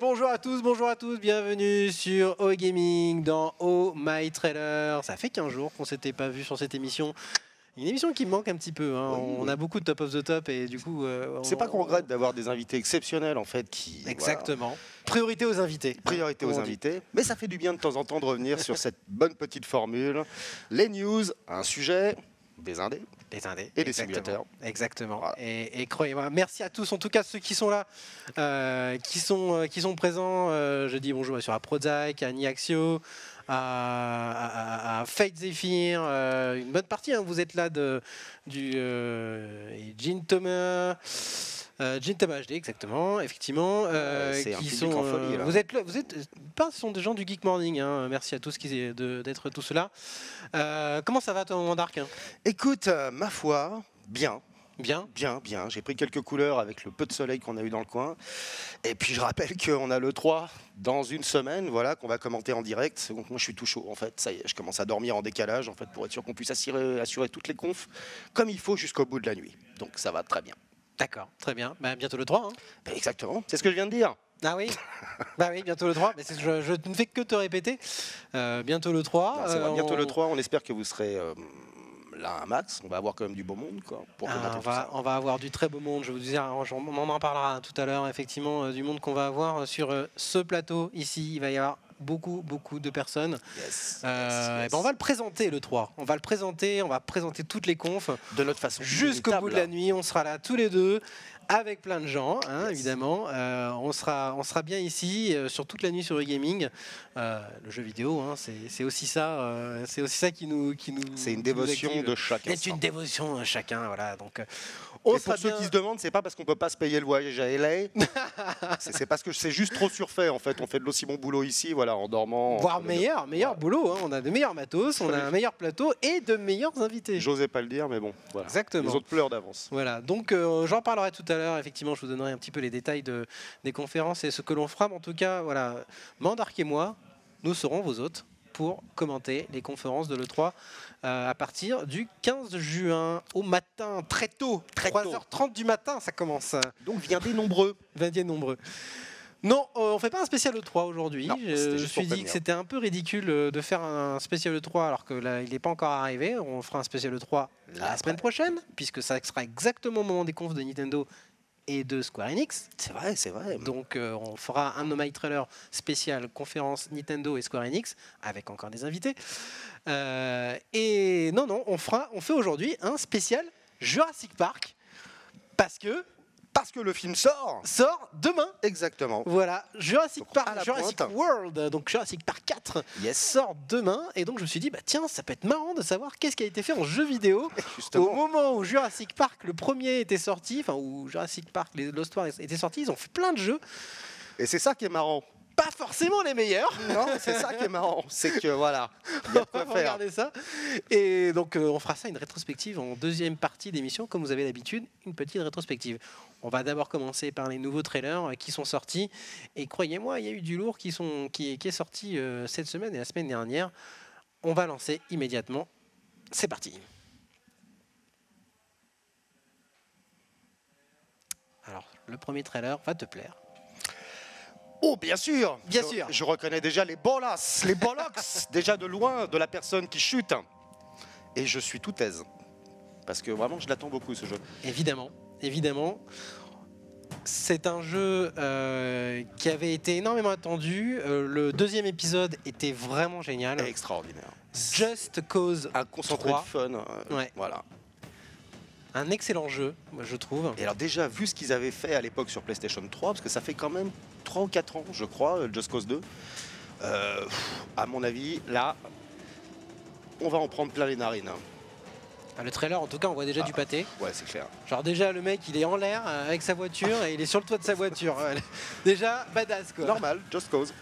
bonjour à tous, bienvenue sur O Gaming dans Oh My Trailer. Ça fait 15 jours qu'on s'était pas vu sur cette émission. Une émission qui me manque un petit peu, hein. Oui. On a beaucoup de top of the top et du coup... C'est pas qu'on regrette d'avoir des invités exceptionnels en fait qui... Exactement. Voilà, Priorité aux invités. priorité aux invités. Mais ça fait du bien de temps en temps de revenir sur cette bonne petite formule. Les news, un sujet, des indés. Les indés. Et des simulateurs. Exactement. Voilà. Et croyez-moi, merci à tous, en tout cas ceux qui sont là, qui sont présents. Je dis bonjour sur à Prozac, à Niaxio, à Fate Zephyr, une bonne partie, hein, vous êtes là et Jin Thomas. Jin Thomas HD, exactement, effectivement. C'est un qui public sont, en folie, là. Vous êtes ce sont des gens du Geek Morning. Hein. Merci à tous d'être tous là. Comment ça va, toi, mon Dark, hein? Écoute, ma foi, bien. Bien. Bien. J'ai pris quelques couleurs avec le peu de soleil qu'on a eu dans le coin. Et puis je rappelle qu'on a le 3 dans une semaine, voilà, qu'on va commenter en direct. Donc moi je suis tout chaud en fait. Ça y est, je commence à dormir en décalage en fait pour être sûr qu'on puisse assurer toutes les confs comme il faut jusqu'au bout de la nuit. Donc ça va très bien. D'accord, très bien. Bah, bientôt le 3. Hein. Ben, exactement, c'est ce que je viens de dire. Ah oui. Bah oui, bientôt le 3. Mais je ne fais que te répéter. Bientôt le 3. Ben, c'est vrai, bientôt le 3, on espère que vous serez là un max. On va avoir quand même du beau monde quoi, pour commenter tout ça. On va avoir du très beau monde, je vous disais, on en parlera tout à l'heure, effectivement, du monde qu'on va avoir sur ce plateau ici. Il va y avoir beaucoup de personnes. Yes. Ben on va le présenter le 3. On va présenter toutes les confs. De notre façon. Jusqu'au bout de la nuit, on sera là tous les deux. Avec plein de gens, hein, évidemment. On sera bien ici sur toute la nuit sur e-gaming. Le jeu vidéo, hein, c'est aussi ça qui nous. C'est une dévotion de chacun. C'est une dévotion de chacun, voilà. Donc, et pour ceux qui se demandent, c'est pas parce qu'on peut pas se payer le voyage à LA. c'est parce que c'est juste trop surfait en fait. On fait de l'aussi bon boulot ici, voilà, en dormant. Voire meilleur boulot. Hein. On a de meilleurs matos, on a un meilleur plateau et de meilleurs invités. J'osais pas le dire, mais bon, voilà. Exactement. Les autres pleurent d'avance. Voilà. Donc j'en parlerai tout à l'heure. Effectivement, je vous donnerai un petit peu les détails des conférences et ce que l'on fera. Mais en tout cas, voilà, Mandark et moi, nous serons vos hôtes pour commenter les conférences de l'E3 à partir du 15 juin au matin, très tôt, 3h30 du matin, ça commence. Donc viendez nombreux. Non, on fait pas un spécial E3 aujourd'hui. Non, Je me suis dit que c'était un peu ridicule de faire un spécial E3 alors que là, il n'est pas encore arrivé. On fera un spécial E3 la semaine prochaine, puisque ça sera exactement au moment des confs de Nintendo et de Square Enix. C'est vrai. Donc on fera un No My Trailer spécial conférence Nintendo et Square Enix avec encore des invités. Et non, on fait aujourd'hui un spécial Jurassic Park parce que le film sort demain. Exactement. Voilà, Jurassic pointe. World, donc Jurassic Park 4 sort demain. Et donc je me suis dit, bah tiens, ça peut être marrant de savoir qu'est-ce qui a été fait en jeu vidéo. Justement. Au moment où Jurassic Park, le premier, était sorti, enfin où Jurassic Park, les Lost Wars étaient sortis, ils ont fait plein de jeux. Et c'est ça qui est marrant. Pas forcément les meilleurs. Non, c'est ça qui est marrant. C'est que voilà, il y a quoi faire. Regardez ça. Et donc on fera ça, une rétrospective en deuxième partie d'émission, comme vous avez l'habitude, une petite rétrospective. On va d'abord commencer par les nouveaux trailers qui sont sortis. Et croyez-moi, il y a eu du lourd qui est sorti cette semaine et la semaine dernière. On va lancer immédiatement. C'est parti. Alors, le premier trailer va te plaire. Oh, bien sûr. sûr. Je reconnais déjà les bollocks, déjà de loin, de la personne qui chute. Et je suis tout aise. Parce que vraiment, je l'attends beaucoup, ce jeu. Évidemment. C'est un jeu qui avait été énormément attendu. Le deuxième épisode était vraiment génial. Extraordinaire. Just Cause un concentré 3. de fun. Ouais. Voilà. Un excellent jeu, je trouve. Et alors déjà, vu ce qu'ils avaient fait à l'époque sur PlayStation 3, parce que ça fait quand même 3 ou 4 ans, je crois, Just Cause 2, à mon avis, là, on va en prendre plein les narines. Le trailer, en tout cas, on voit déjà du pâté. Ouais, c'est clair. Genre déjà, le mec, il est en l'air avec sa voiture et il est sur le toit de sa voiture. Déjà, badass, quoi. Normal, Just Cause.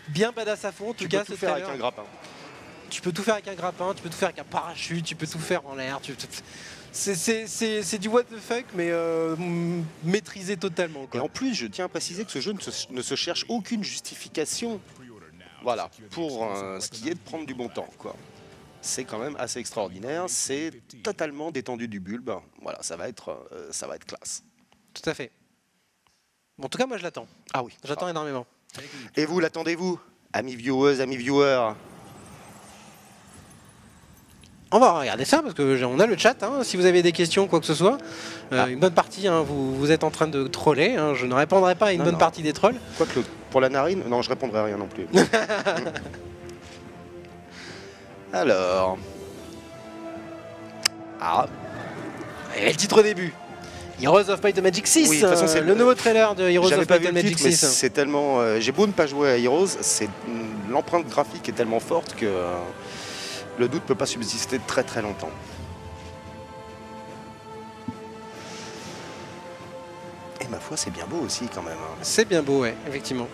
Bien badass à fond, en tout cas, tu peux tout faire avec un grappin. Tu peux tout faire avec un grappin, tu peux tout faire avec un parachute, tu peux tout faire en l'air. C'est du what the fuck, mais maîtrisé totalement, quoi. Et en plus, je tiens à préciser que ce jeu ne se cherche aucune justification. Voilà, pour ce qui est de prendre du bon temps, quoi. C'est quand même assez extraordinaire, c'est totalement détendu du bulbe. Voilà, ça va être classe. Tout à fait. En tout cas, moi je l'attends. Ah oui. J'attends énormément. Et vous, l'attendez-vous, amis viewers, amis viewers? On va regarder ça parce que on a le chat. Hein, si vous avez des questions, quoi que ce soit, une bonne partie. Hein, vous êtes en train de troller. Hein, je ne répondrai pas à une bonne partie des trolls. Quoique pour la narine, non, je répondrai à rien non plus. Alors. Ah. Et le titre au début. Heroes of Might and Magic 6, oui, de toute façon, c'est le nouveau trailer de Heroes of Might and Magic 6. C'est tellement. J'ai beau ne pas jouer à Heroes, l'empreinte graphique est tellement forte que le doute ne peut pas subsister très très longtemps. Et ma foi, c'est bien beau aussi quand même. Hein. C'est bien beau, ouais, effectivement.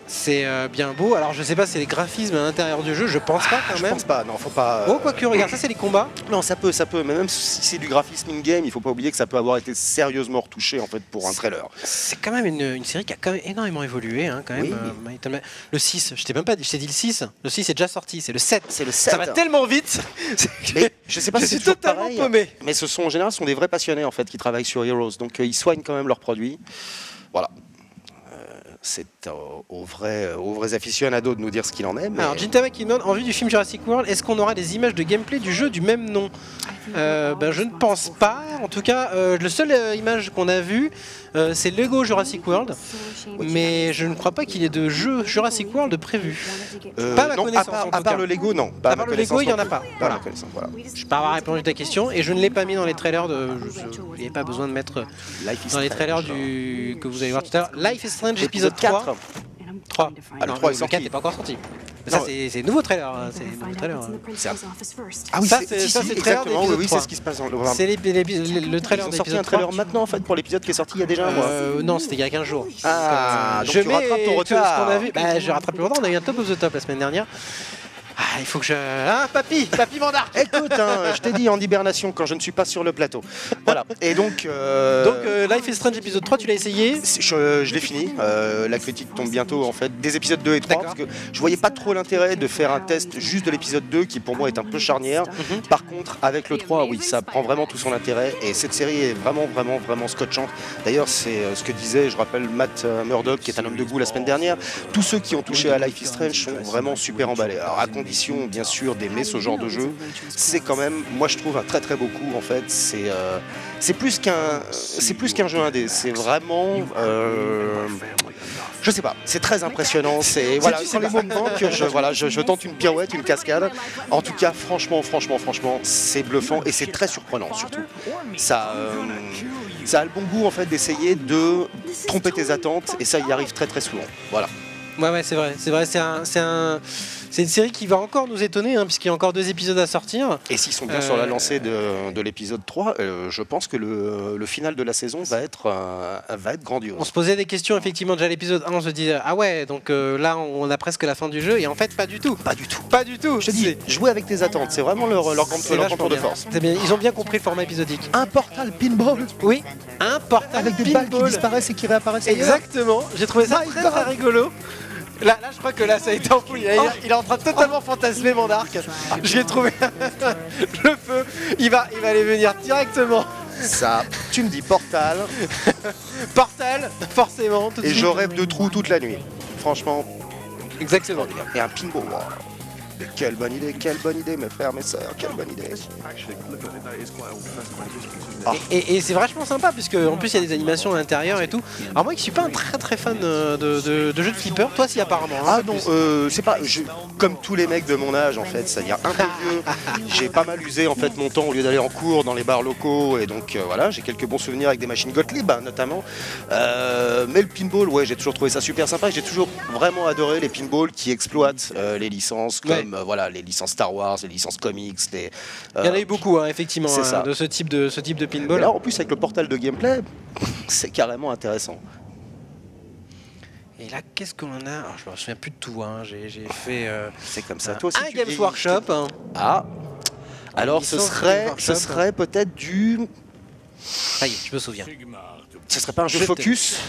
C'est bien beau. Alors je sais pas si c'est les graphismes à l'intérieur du jeu, je pense pas quand même. Je pense pas, non, faut pas. Oh, quoique, regarde, ça c'est les combats. Non, ça peut, mais même si c'est du graphisme in-game, il faut pas oublier que ça peut avoir été sérieusement retouché en fait pour un trailer. C'est quand même une série qui a quand même énormément évolué, hein, quand même. Oui. Le 6, je t'ai même pas dit, je t'ai dit le 6. Le 6 est déjà sorti, c'est le 7. C'est le 7. Ça va tellement vite. Mais je sais pas si c'est toujours totalement pareil, paumé. mais en général, ce sont des vrais passionnés en fait qui travaillent sur Heroes, donc ils soignent quand même leurs produits. Voilà. C'est aux vrais aficionados de nous dire ce qu'il en est. Mais... Alors, Jintama qui demande, en vue du film Jurassic World, est-ce qu'on aura des images de gameplay du jeu du même nom? Je ne pense pas. En tout cas, le seul image qu'on a vu, c'est Lego Jurassic World. Mais je ne crois pas qu'il y ait de jeu Jurassic World prévu. Pas à ma connaissance. À part le Lego, non. À part le Lego, il n'y en a pas. Voilà. Voilà. Je ne peux pas avoir répondu à ta question. Et je ne l'ai pas mis dans les trailers. Il n'y a pas besoin de mettre dans les trailers que vous allez voir tout à l'heure. Life is Strange épisode 3. 3. Ah, le 3 est le sorti. 4 n'est pas encore sorti. Mais ça, c'est nouveau trailer. Hein. C'est nouveau trailer. Ah oui, ça, c'est le trailer exactement. d'épisode Oui, 3. c'est ce qui se passe dans le C'est le trailer Ils ont sorti d'épisode un trailer 3. maintenant en fait pour l'épisode qui est sorti il y a déjà un mois. Non, c'était il y a 15 jours. Ah, donc je tu rattrapes ton retard. Ce qu'on a vu. Je rattrape le retard. On a eu un top of the top la semaine dernière. Ah, il faut que je... Hein, papy Mandark. Écoute, hein, je t'ai dit en hibernation quand je ne suis pas sur le plateau. Voilà. Et donc... Life is Strange épisode 3, tu l'as essayé? Je l'ai fini. La critique tombe bientôt en fait des épisodes 2 et 3 parce que je voyais pas trop l'intérêt de faire un test juste de l'épisode 2 qui pour moi est un peu charnière. Par contre, avec le 3, oui, ça prend vraiment tout son intérêt et cette série est vraiment scotchante. D'ailleurs, c'est ce que disait, je rappelle, Matt Murdock, qui est un homme de goût la semaine dernière. Tous ceux qui ont touché à Life is Strange sont vraiment super emballés. Alors, à condition bien sûr d'aimer ce genre de jeu, c'est quand même, moi je trouve un très beau coup en fait. C'est plus qu'un jeu indé, c'est vraiment je sais pas, c'est très impressionnant. C'est voilà, quand les mots me manquent, je tente une pirouette, une cascade. En tout cas, franchement, c'est bluffant et c'est très surprenant surtout. Ça a le bon goût en fait d'essayer de tromper tes attentes et ça y arrive très souvent. Voilà. Ouais, c'est vrai, c'est une série qui va encore nous étonner, hein, puisqu'il y a encore 2 épisodes à sortir. Et s'ils sont bien sur la lancée de l'épisode 3, je pense que le final de la saison va être grandiose. On se posait des questions, effectivement, déjà à l'épisode 1, on se disait, ah ouais, donc là, on a presque la fin du jeu, et en fait, pas du tout. Pas du tout. Pas du tout. Je te dis, jouer avec tes attentes, c'est vraiment leur grand tour de force. Bien. Ils ont bien compris le format épisodique. Un portal pinball. Oui, un portal avec des balles qui disparaissent et qui réapparaissent. Exactement, j'ai trouvé ça très rigolo. Là, je crois que là, ça a été en fouille. Il est en train de totalement fantasmer Mandark. J'ai trouvé le feu. Il va aller venir directement. Ça, tu me dis portal. Portal, forcément. Tout de suite. Je rêve de trous toute la nuit. Franchement. Exactement. Et un pinball. Wow. Mais quelle bonne idée, mes frères, mes sœurs, quelle bonne idée. Et c'est vachement sympa, puisque en plus il y a des animations à l'intérieur et tout. Alors moi qui suis pas un très fan de jeux de flipper, toi si apparemment. Ah non, c'est pas. Comme tous les mecs de mon âge en fait, c'est-à-dire un peu vieux, j'ai pas mal usé en fait mon temps au lieu d'aller en cours dans les bars locaux et donc voilà, j'ai quelques bons souvenirs avec des machines Gottlieb notamment. Mais le pinball, ouais, j'ai toujours trouvé ça super sympa. J'ai toujours vraiment adoré les pinballs qui exploitent les licences comme voilà, les licences Star Wars, les licences comics. Il y en a eu beaucoup, hein, effectivement, de ce type de pinball. Et là, en plus, avec le portal de gameplay, c'est carrément intéressant. Et là, qu'est-ce qu'on a? Alors, je me souviens plus de tout. Hein. J'ai fait. C'est comme ça. Toi aussi, un Games Workshop. Hein. Ah. Alors, ce serait peut-être du. Ça y est, je me souviens. Ce serait pas un jeu Focus?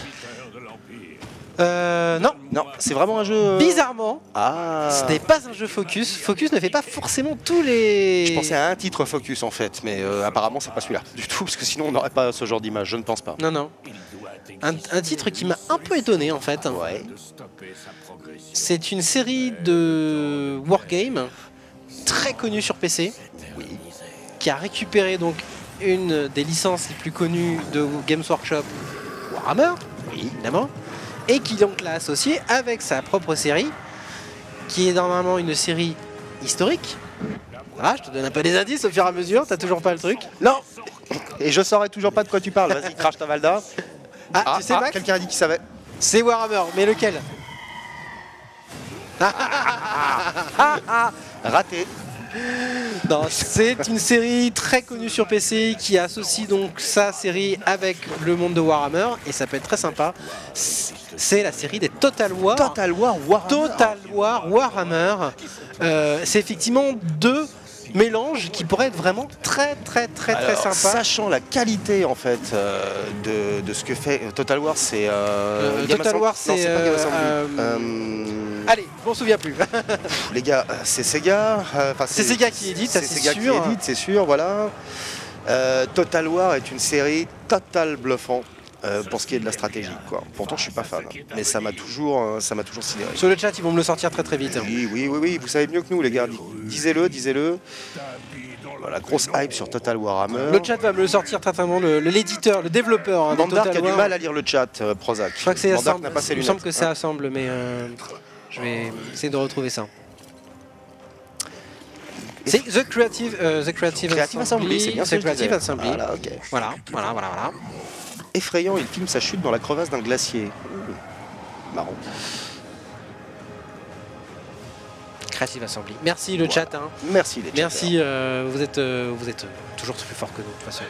Non. Non, c'est vraiment un jeu... Bizarrement, Ah. ce n'est pas un jeu Focus. Focus ne fait pas forcément tous les... Je pensais à un titre Focus en fait, mais apparemment c'est pas celui-là du tout, parce que sinon on n'aurait pas ce genre d'image, je ne pense pas. Non, non. Un titre qui m'a un peu étonné en fait. Ouais. C'est une série de wargames très connue sur PC, Oui. qui a récupéré donc une des licences les plus connues de Games Workshop, Warhammer, Oui. évidemment, et qui donc l'a associé avec sa propre série, qui est normalement une série historique. Ah, je te donne un peu des indices au fur et à mesure, t'as toujours pas le truc. Non. Et je saurais toujours pas de quoi tu parles, vas-y, crache ta Valda. Ah, tu sais Max, quelqu'un a dit qu'il savait. c'est Warhammer, mais lequel? Raté. Non, c'est une série très connue sur PC qui associe donc sa série avec le monde de Warhammer et ça peut être très sympa. C'est la série des Total War. Total War Warhammer. Total War Warhammer. C'est effectivement deux mélanges qui pourraient être vraiment très Alors, sympas. sachant la qualité en fait de ce que fait Total War, c'est Total War, non, c'est pas Game Assembly. allez, je m'en souviens plus. Pff, les gars, c'est Sega. C'est Sega qui édite, ça, c'est c'est Sega sûr. qui édite, c'est sûr, voilà. Total War est une série total bluffant pour ce qui est de la stratégie, quoi. Pourtant, je suis pas fan, mais ça m'a toujours sidéré. Sur le chat, ils vont me le sortir très vite. Oui, vous savez mieux que nous, les gars. Disez-le. Voilà, grosse hype sur Total Warhammer. Le chat va me le sortir très bien, l'éditeur, le développeur de Mandark Total a du War. mal à lire le chat, Prozac. Je crois que c'est Mandark Assemble. n'a pas ses Il me lunettes. semble que c'est Assemble, mais je vais essayer de retrouver ça. C'est The Creative Assembly, c'est bien ce The que je disais. Creative Assembly. Voilà, ok. Voilà. Effrayant, il filme sa chute dans la crevasse d'un glacier. Ouh. Marrant. Creative Assembly. Merci le chat. Hein. Merci les Merci, vous êtes toujours plus fort que nous de toute façon.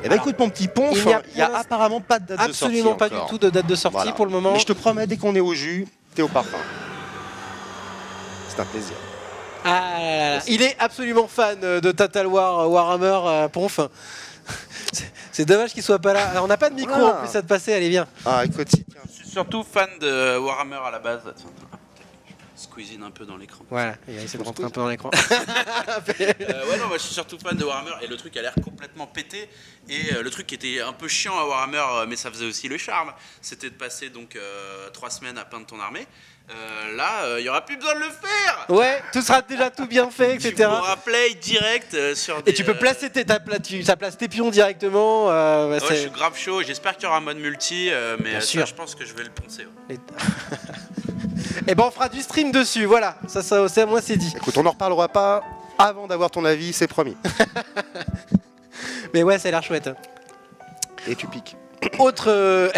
Eh ben écoute mon petit Ponf, il n'y a apparemment pas de date de sortie. Absolument pas encore. du tout de date de sortie Voilà. pour le moment. Mais je te promets, dès qu'on est au jus, t'es au parfum. C'est un plaisir. Ah là là. Il est absolument fan de Total War Warhammer Ponf. C'est dommage qu'il soit pas là. Alors, on n'a pas de micro Voilà. en plus à te passer, allez viens. Ah écoute, si, tiens. Je suis surtout fan de Warhammer à la base. Attends, squeezine un peu dans l'écran. Voilà, il va essayer de rentrer un peu dans l'écran. Ouais, non, moi je suis surtout fan de Warhammer et le truc a l'air complètement pété. Et le truc qui était un peu chiant à Warhammer, mais ça faisait aussi le charme, c'était de passer donc 3 semaines à peindre ton armée. Là, il n'y aura plus besoin de le faire. Ouais, tout sera déjà tout bien fait, Tu etc. pourras play direct sur des... Et tu peux placer ça place tes pions directement. Ouais, je suis grave chaud, j'espère qu'il y aura un mode multi, mais Bien ça, sûr. je pense que je vais le poncer. Ouais. Et ben on fera du stream dessus, voilà. Ça moi c'est dit. Écoute, on n'en reparlera pas avant d'avoir ton avis, c'est promis. Mais ouais, ça a l'air chouette. Et tu piques. Autre.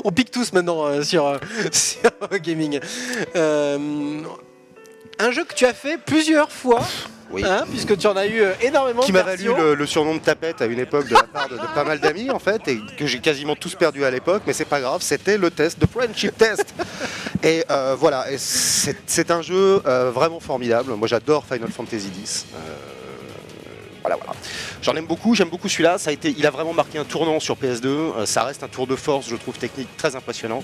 On pique tous maintenant sur gaming. Un jeu que tu as fait plusieurs fois, Oui. hein, puisque tu en as eu énormément Qui de m'a valu versions. le surnom de tapette à une époque de la part de pas mal d'amis en fait, et que j'ai quasiment tous perdu à l'époque, mais c'est pas grave, c'était le test, de Friendship Test. Et voilà, et c'est un jeu vraiment formidable. Moi j'adore Final Fantasy X. Voilà. J'en aime beaucoup, j'aime beaucoup celui-là. Il a vraiment marqué un tournant sur PS2. Ça reste un tour de force, je trouve, technique très impressionnant.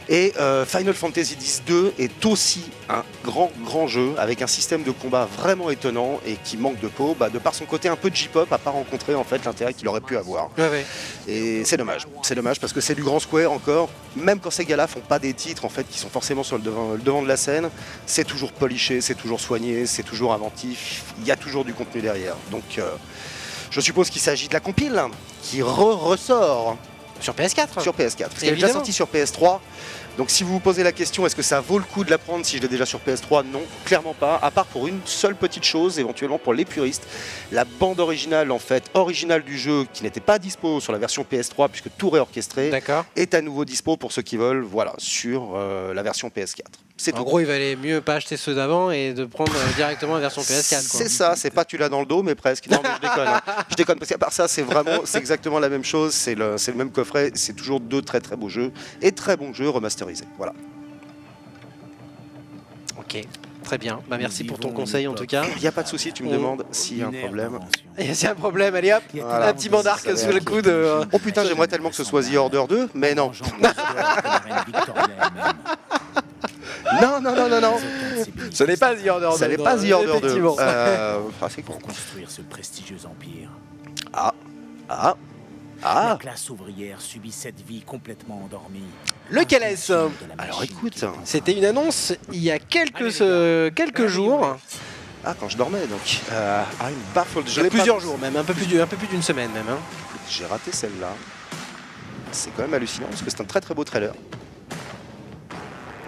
Et Final Fantasy X-2 est aussi un grand jeu avec un système de combat vraiment étonnant et qui manque de peau, de par son côté un peu J-pop, à pas rencontrer en fait l'intérêt qu'il aurait pu avoir. Ouais. Et c'est dommage parce que c'est du grand square encore. Même quand ces gars-là font pas des titres en fait qui sont forcément sur le devant de la scène, c'est toujours poliché, c'est toujours soigné, c'est toujours inventif. Il y a toujours du contenu derrière. Donc je suppose qu'il s'agit de la compile qui ressort Sur PS4. sur PS4. Parce qu'elle est déjà Évidemment. sortie sur PS3. Donc si vous vous posez la question, est-ce que ça vaut le coup de la prendre si je l'ai déjà sur PS3? Non, clairement pas, à part pour une seule petite chose, éventuellement pour les puristes. La bande originale, en fait, originale du jeu, qui n'était pas dispo sur la version PS3, puisque tout réorchestré, D'accord. est à nouveau dispo pour ceux qui veulent, voilà, sur la version PS4. C'est En tout. gros, il valait mieux pas acheter ceux d'avant et de prendre directement la version PS4. Quoi. C'est ça, c'est pas tu l'as dans le dos, mais presque. Non, mais je déconne. Hein. Je déconne, parce qu'à part ça, c'est exactement la même chose. C'est le même coffret. C'est toujours deux très beaux jeux et très bons jeux remasterisés. Voilà. Ok. Très bien, bah, merci pour ton conseil en tout cas. Il n'y a pas de souci, tu me demandes s'il y a un problème. Et s'il y a un problème, allez hop, Voilà. un petit mandarque sous le coude. Oh putain, j'aimerais tellement que ce soit The Order 2, mais non. Non, non, non, non, non. Ce n'est pas The Order 2. Ça n'est pas The Order 2. Effectivement. C'est con. Pour construire ce prestigieux empire, Ah, ah, la ah. classe ouvrière subit cette vie complètement endormie. Lequel est-ce? Alors écoute, C'était une annonce il y a quelques jours. ah quand je dormais donc. I'm baffled. Il y a plusieurs jours même, un peu plus d'une semaine même. Hein. J'ai raté celle-là. C'est quand même hallucinant parce que c'est un très très beau trailer.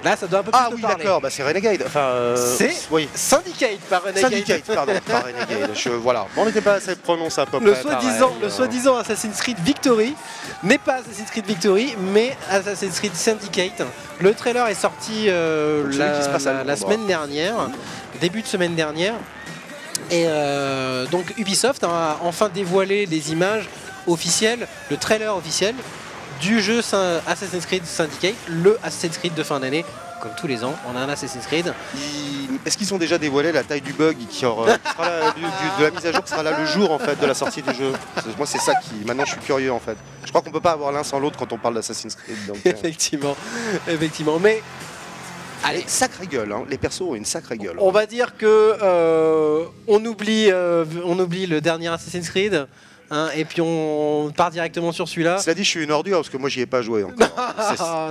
Là, ça doit un peu plus Ah te oui, parler. d'accord, bah c'est Renegade. Enfin, C'est oui. Syndicate par Renegade. Syndicate, pardon, pas Renegade. Voilà. Bon, on n'était pas assez prononcé à peu Le près. soi-disant Assassin's Creed Victory n'est pas Assassin's Creed Victory, mais Assassin's Creed Syndicate. Le trailer est sorti celui qui se passe à la Londres. semaine dernière, début de semaine dernière. Et donc Ubisoft a enfin dévoilé les images officielles, le trailer officiel du jeu Assassin's Creed Syndicate, le Assassin's Creed de fin d'année. Comme tous les ans, on a un Assassin's Creed. Est-ce qu'ils ont déjà dévoilé la taille du bug qui sera là, de la mise à jour qui sera là le jour en fait de la sortie du jeu? Moi c'est ça qui maintenant je suis curieux en fait. Je crois qu'on peut pas avoir l'un sans l'autre quand on parle d'Assassin's Creed. Donc, Effectivement, mais allez, sacrée gueule, hein. Les persos ont une sacrée gueule. on va dire que on oublie le dernier Assassin's Creed. Hein, et puis on part directement sur celui-là. Cela dit, je suis une ordure parce que moi j'y ai pas joué encore.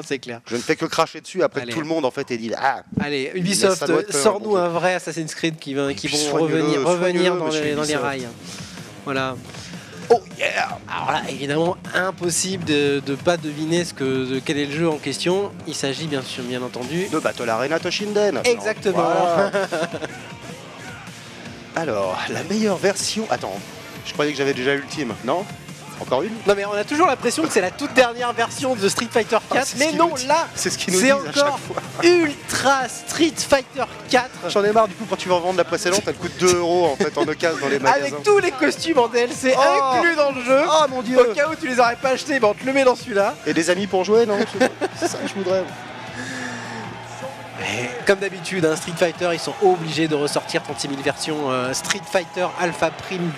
C'est clair. Je ne fais que cracher dessus après Allez. tout le monde en fait et dit ah. Allez, Mais Ubisoft, ça doit être sors-nous bon jeu. un vrai Assassin's Creed qui vont soigne-le, revenir dans monsieur les Ubisoft. rails. Voilà. Oh yeah. Alors là, évidemment, impossible de ne pas deviner quel est le jeu en question. Il s'agit bien entendu. De Battle Arena Toshinden. Exactement. Voilà. Alors, la meilleure version. Attends, je croyais que j'avais déjà Ultime, non? Encore une? Non mais on a toujours l'impression que c'est la toute dernière version de Street Fighter 4, c'est ce mais qu'ils non, nous disent. là, C'est ce qu'ils nous c'est disent à chaque encore fois. Ultra Street Fighter 4 J'en ai marre, du coup, quand tu vas revendre la précédente, elle coûte 2 € en fait en occasion dans les magasins. avec tous les costumes en DLC Oh. inclus dans le jeu. Oh mon dieu! Au cas où tu les aurais pas achetés, ben on te le met dans celui-là. Et des amis pour jouer, non? C'est ça que je voudrais. Comme d'habitude, hein, Street Fighter, ils sont obligés de ressortir 36 000 versions Street Fighter Alpha Prime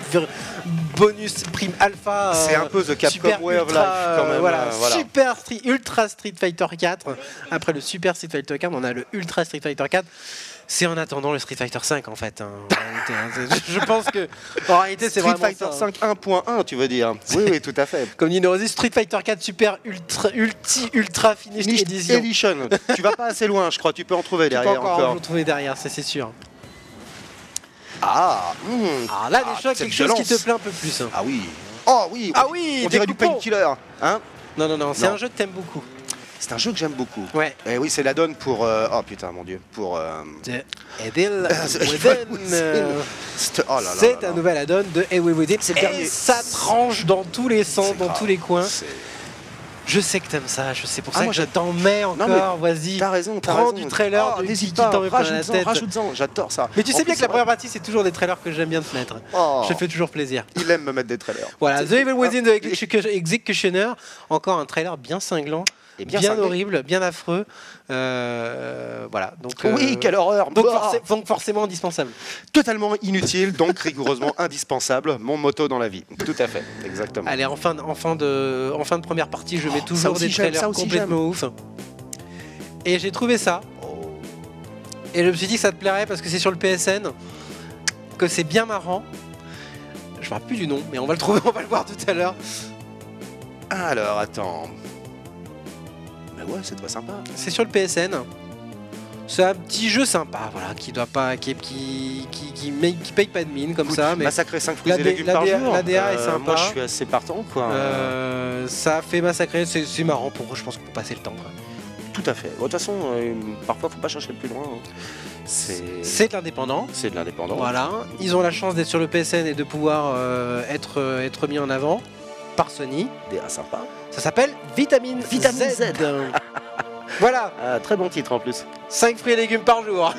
Bonus Prime Alpha. C'est un peu The Capcom Super Way of Ultra, Life quand même. voilà, voilà. Ultra Street Fighter 4. Après le Super Street Fighter 4, on a le Ultra Street Fighter 4. C'est en attendant le Street Fighter 5 en fait. Hein, en réalité, hein. Je pense que en réalité c'est Street vraiment Fighter ça, hein. 5 1.1, tu veux dire? Oui, oui, tout à fait. Comme dit Neurosis, Street Fighter 4 Super Ultra Finished Edition. Edition. Tu vas pas assez loin, je crois. Tu peux en trouver Tu peux derrière encore encore. en trouver derrière, ça c'est sûr. Ah, Alors là déjà cette quelque chose qui te violence. plaît un peu plus. Hein. Ah oui. Oh oui. Ah oui, On des dirait du coupons. painkiller. Hein? Non, c'est Non. un jeu que t'aimes beaucoup. C'est un jeu que j'aime beaucoup. Ouais. Et oui, c'est la donne pour. Oh putain, mon dieu. Pour. The Evil Within. Oh là là C'est là un là. nouvel add-on de Evil Within. C'est le Et dernier. ça tranche dans tous les sens, C'est dans grave. tous les coins. C'est- Je sais que t'aimes ça, je sais pour Ah, ça moi, que je t'en mets Non, encore. Vas-y. T'as raison, t'as Prends raison. du trailer Oh, de n'hésite qui pas, t'en met plein la rajoute-en, tête. rajoute-en, j'adore ça. Mais tu En sais bien plus, que la c'est première partie, c'est toujours des trailers que j'aime bien te mettre. Oh. Je fais toujours plaisir. Il aime me mettre des trailers. Voilà, The Evil Within Ah. de Executioner. Encore un trailer bien cinglant. Et Bien cinglé. horrible, bien affreux. Voilà. Donc, Oui, quelle horreur. donc, Bah. donc forcément indispensable. Totalement inutile, donc rigoureusement indispensable. Mon motto dans la vie. Tout à fait, exactement. Allez, en fin de première partie, je mets ça toujours aussi des j'aime, trailers ça aussi complètement ouf. Et j'ai trouvé ça. Et je me suis dit que ça te plairait parce que c'est sur le PSN, que c'est bien marrant. Je ne me rappelle plus du nom, mais on va le trouver, on va le voir tout à l'heure. Alors, attends. Mais ouais, c'est très sympa. C'est sur le PSN. C'est un petit jeu sympa, voilà, qui paye pas de mine comme Écoute, ça, mais massacrer 5 fruits la et D- légumes la par DA jour. la DA est sympa. Moi, je suis assez partant, quoi. ça a fait massacrer. C'est marrant pour, je pense, pour passer le temps. Quoi. Tout à fait. Bon, de toute façon, parfois, faut pas chercher le plus loin. Hein. C'est de l'indépendant. C'est de l'indépendant. Voilà, ils ont la chance d'être sur le PSN et de pouvoir être mis en avant par Sony. DA sympa. Ça s'appelle Vitamine Z. Voilà, Très bon titre en plus. 5 fruits et légumes par jour.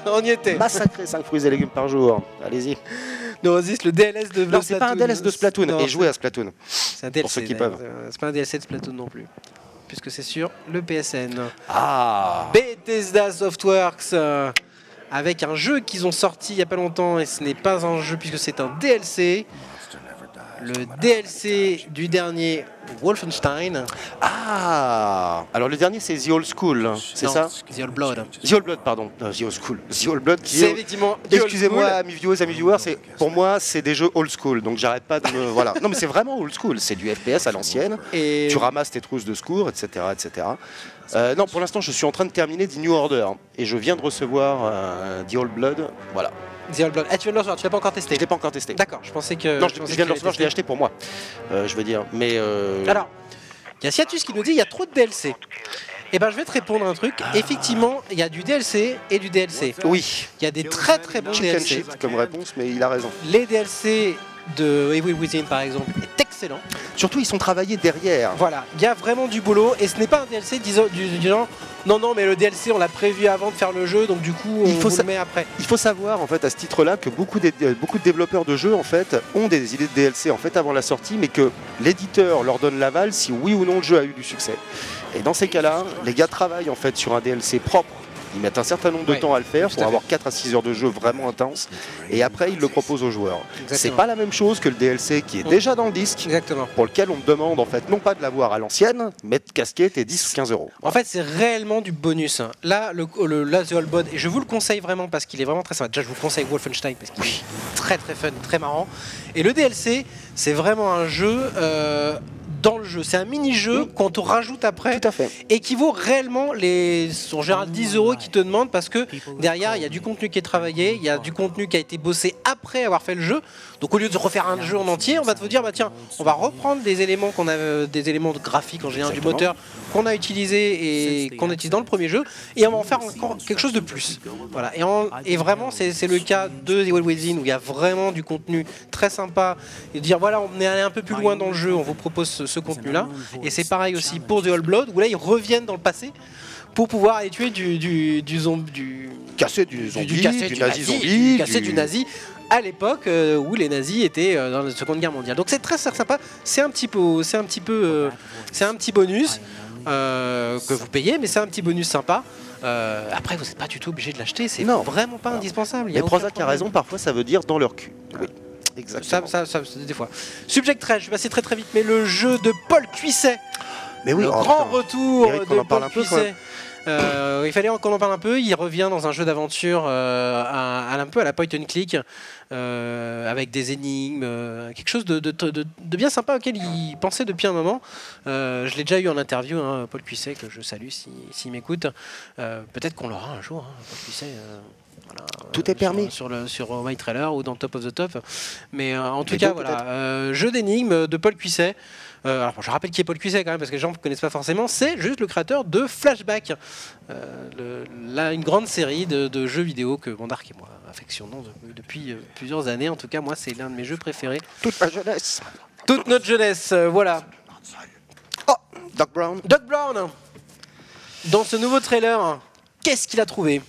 On y était. Massacrer 5 fruits et légumes par jour. Allez-y. Neurosis, le DLS de Non, c'est pas un DLC de Splatoon. Non, Et jouer à Splatoon. c'est un DLC. pour ceux qui d'ailleurs. peuvent. C'est pas un DLC de Splatoon non plus. Puisque c'est sur le PSN. Ah. Bethesda Softworks avec un jeu qu'ils ont sorti il n'y a pas longtemps, et ce n'est pas un jeu puisque c'est un DLC. Le DLC du dernier Wolfenstein. Ah, alors le dernier c'est The Old School, c'est Non, ça? The Old Blood. The Old Blood, pardon. The Old School. The Old Blood qui C'est est... effectivement The Old Excusez-moi, School. amis viewers, amis viewers, pour moi, c'est des jeux old school, donc j'arrête pas de me... Voilà. Non, mais c'est vraiment old school, c'est du FPS à l'ancienne, Et tu ramasses tes trousses de secours, etc. etc. Non, pour l'instant, je suis en train de terminer The New Order, et je viens de recevoir The Old Blood, voilà. The Old Blood. Ah, tu viens de le recevoir, tu l'as pas encore testé? Je l'ai pas encore testé. D'accord, je pensais que. Non, je pensais viens de le que tu recevoir, je l'ai l'avais acheté pour moi, je veux dire, mais... Alors, il y a Ciatus qui nous dit il y a trop de DLC. Eh ben, je vais te répondre un truc. Effectivement, il y a du DLC et du DLC. Oui, Il y a des très très bons chicken DLC. shit comme réponse, mais il a raison. Les DLC de Evil Within, par exemple, est excellent. Surtout, ils sont travaillés derrière. Voilà, il y a vraiment du boulot et ce n'est pas un DLC du genre non, mais le DLC on l'a prévu avant de faire le jeu, donc du coup on vous le met après. Il faut savoir en fait à ce titre-là que beaucoup de développeurs de jeux en fait ont des idées de DLC en fait avant la sortie, mais que l'éditeur leur donne l'aval si oui ou non le jeu a eu du succès. Et dans ces cas-là, les gars travaillent en fait sur un DLC propre. Ils mettent un certain nombre de Ouais, temps à le faire tout pour à avoir 4 à 6 heures de jeu vraiment intenses, et après ils le proposent aux joueurs. Exactement. C'est pas la même chose que le DLC qui est déjà dans le disque, Exactement. pour lequel on te demande en fait non pas de l'avoir à l'ancienne, mais de casquer tes 10 ou 15 euros. En fait, c'est réellement du bonus. Là, là, The Old Blood, et je vous le conseille vraiment parce qu'il est vraiment très sympa. Déjà, je vous conseille Wolfenstein parce qu'il est très très fun, très marrant. Et le DLC, c'est vraiment un jeu dans le jeu. C'est un mini-jeu qu'on te rajoute après Tout à fait. et qui vaut réellement en général 10 euros qui te demandent parce que derrière, il y a du contenu qui est travaillé, il y a du contenu qui a été bossé après avoir fait le jeu. Donc au lieu de refaire un jeu en entier, on va te dire bah tiens, on va reprendre des éléments des éléments de graphique en général du moteur qu'on a utilisé et qu'on utilise dans le premier jeu et on va en faire encore quelque chose de plus. Voilà. Et vraiment c'est le cas de The Evil Within où il y a vraiment du contenu très sympa et dire voilà, on est allé un peu plus loin dans le jeu, on vous propose ce contenu là. Et c'est pareil aussi pour The Old Blood où là ils reviennent dans le passé pour pouvoir aller tuer du Casser du zombie, du nazi nazi, zombie, casser du nazi à l'époque où les nazis étaient dans la Seconde Guerre mondiale. Donc c'est très sympa, c'est un petit bonus que vous payez, mais c'est un petit bonus sympa. Après, vous n'êtes pas du tout obligé de l'acheter, c'est Non. vraiment pas indispensable. Il y Mais a aucun Prozac a problème. raison, parfois ça veut dire dans leur cul. Oui, exactement. Ça, des fois. Subject 13, je vais passer très très vite, mais le jeu de Paul Cuisset. Mais oui, Le oh, grand putain. retour Mérite qu'on de en parle Paul un peu, Cuisset. Il fallait qu'on en parle un peu. Il revient dans un jeu d'aventure un peu à la point and click, avec des énigmes, quelque chose de bien sympa auquel il pensait depuis un moment. Je l'ai déjà eu en interview, hein, Paul Cuisset, que je salue s'il m'écoute. Peut-être qu'on l'aura un jour, hein, Paul Cuisset. Voilà, Tout est permis. sur My Trailer ou dans Top of the Top. Mais en tout Les cas, deux, voilà, jeu d'énigmes de Paul Cuisset. Alors, je rappelle qui est Paul Cuisset quand même, parce que les gens ne connaissent pas forcément. C'est juste le créateur de Flashback, une grande série de jeux vidéo que Mandark et moi affectionnons depuis plusieurs années. En tout cas, moi, c'est l'un de mes jeux préférés. Toute ma jeunesse. Toute notre jeunesse, voilà. Oh, Doc Brown. Doc Brown, dans ce nouveau trailer, qu'est-ce qu'il a trouvé?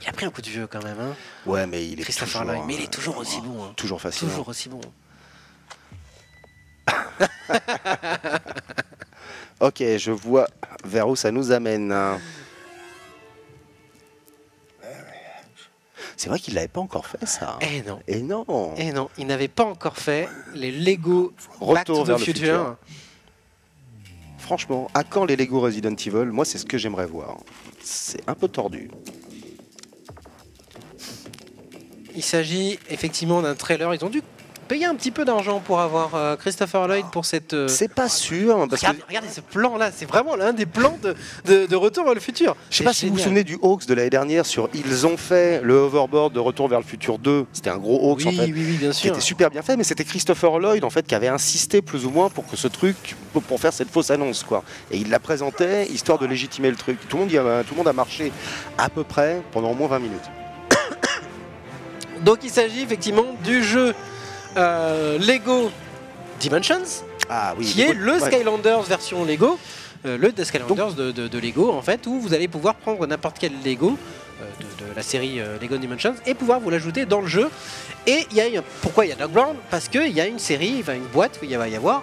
Il a pris un coup de vieux quand même, hein. Ouais, mais il est Christopher toujours, Lloyd, mais il est toujours aussi bon. Hein. toujours fascinant. Toujours aussi bon. Ok, je vois vers où ça nous amène. C'est vrai qu'il l'avait pas encore fait ça. Eh non. Et non. Et non, il n'avait pas encore fait les Lego Back to Retour the vers le Future. futur. Franchement, à quand les Lego Resident Evil? Moi, c'est ce que j'aimerais voir. C'est un peu tordu. Il s'agit effectivement d'un trailer. Ils ont dû payer un petit peu d'argent pour avoir Christopher Lloyd pour cette. C'est pas sûr. Parce que Regardez ce plan-là, c'est vraiment l'un des plans de Retour vers le futur. je sais pas si vous vous souvenez du Hawks de l'année dernière sur Ils ont fait le hoverboard de Retour vers le futur 2. C'était un gros Hawks en fait. Oui, bien Qui sûr. était super bien fait, mais c'était Christopher Lloyd en fait qui avait insisté plus ou moins pour que ce truc, pour faire cette fausse annonce quoi. Et il la présentait histoire de légitimer le truc. Tout le monde a marché à peu près pendant au moins 20 minutes. Donc il s'agit effectivement du jeu Lego Dimensions, Ah oui. qui est le ouais. Skylanders version Lego, le Skylanders de Lego en fait, où vous allez pouvoir prendre n'importe quel Lego de la série Lego Dimensions et pouvoir vous l'ajouter dans le jeu. Et pourquoi il y a Doc Brown? Parce qu'il y a une série, enfin une boîte où il va y avoir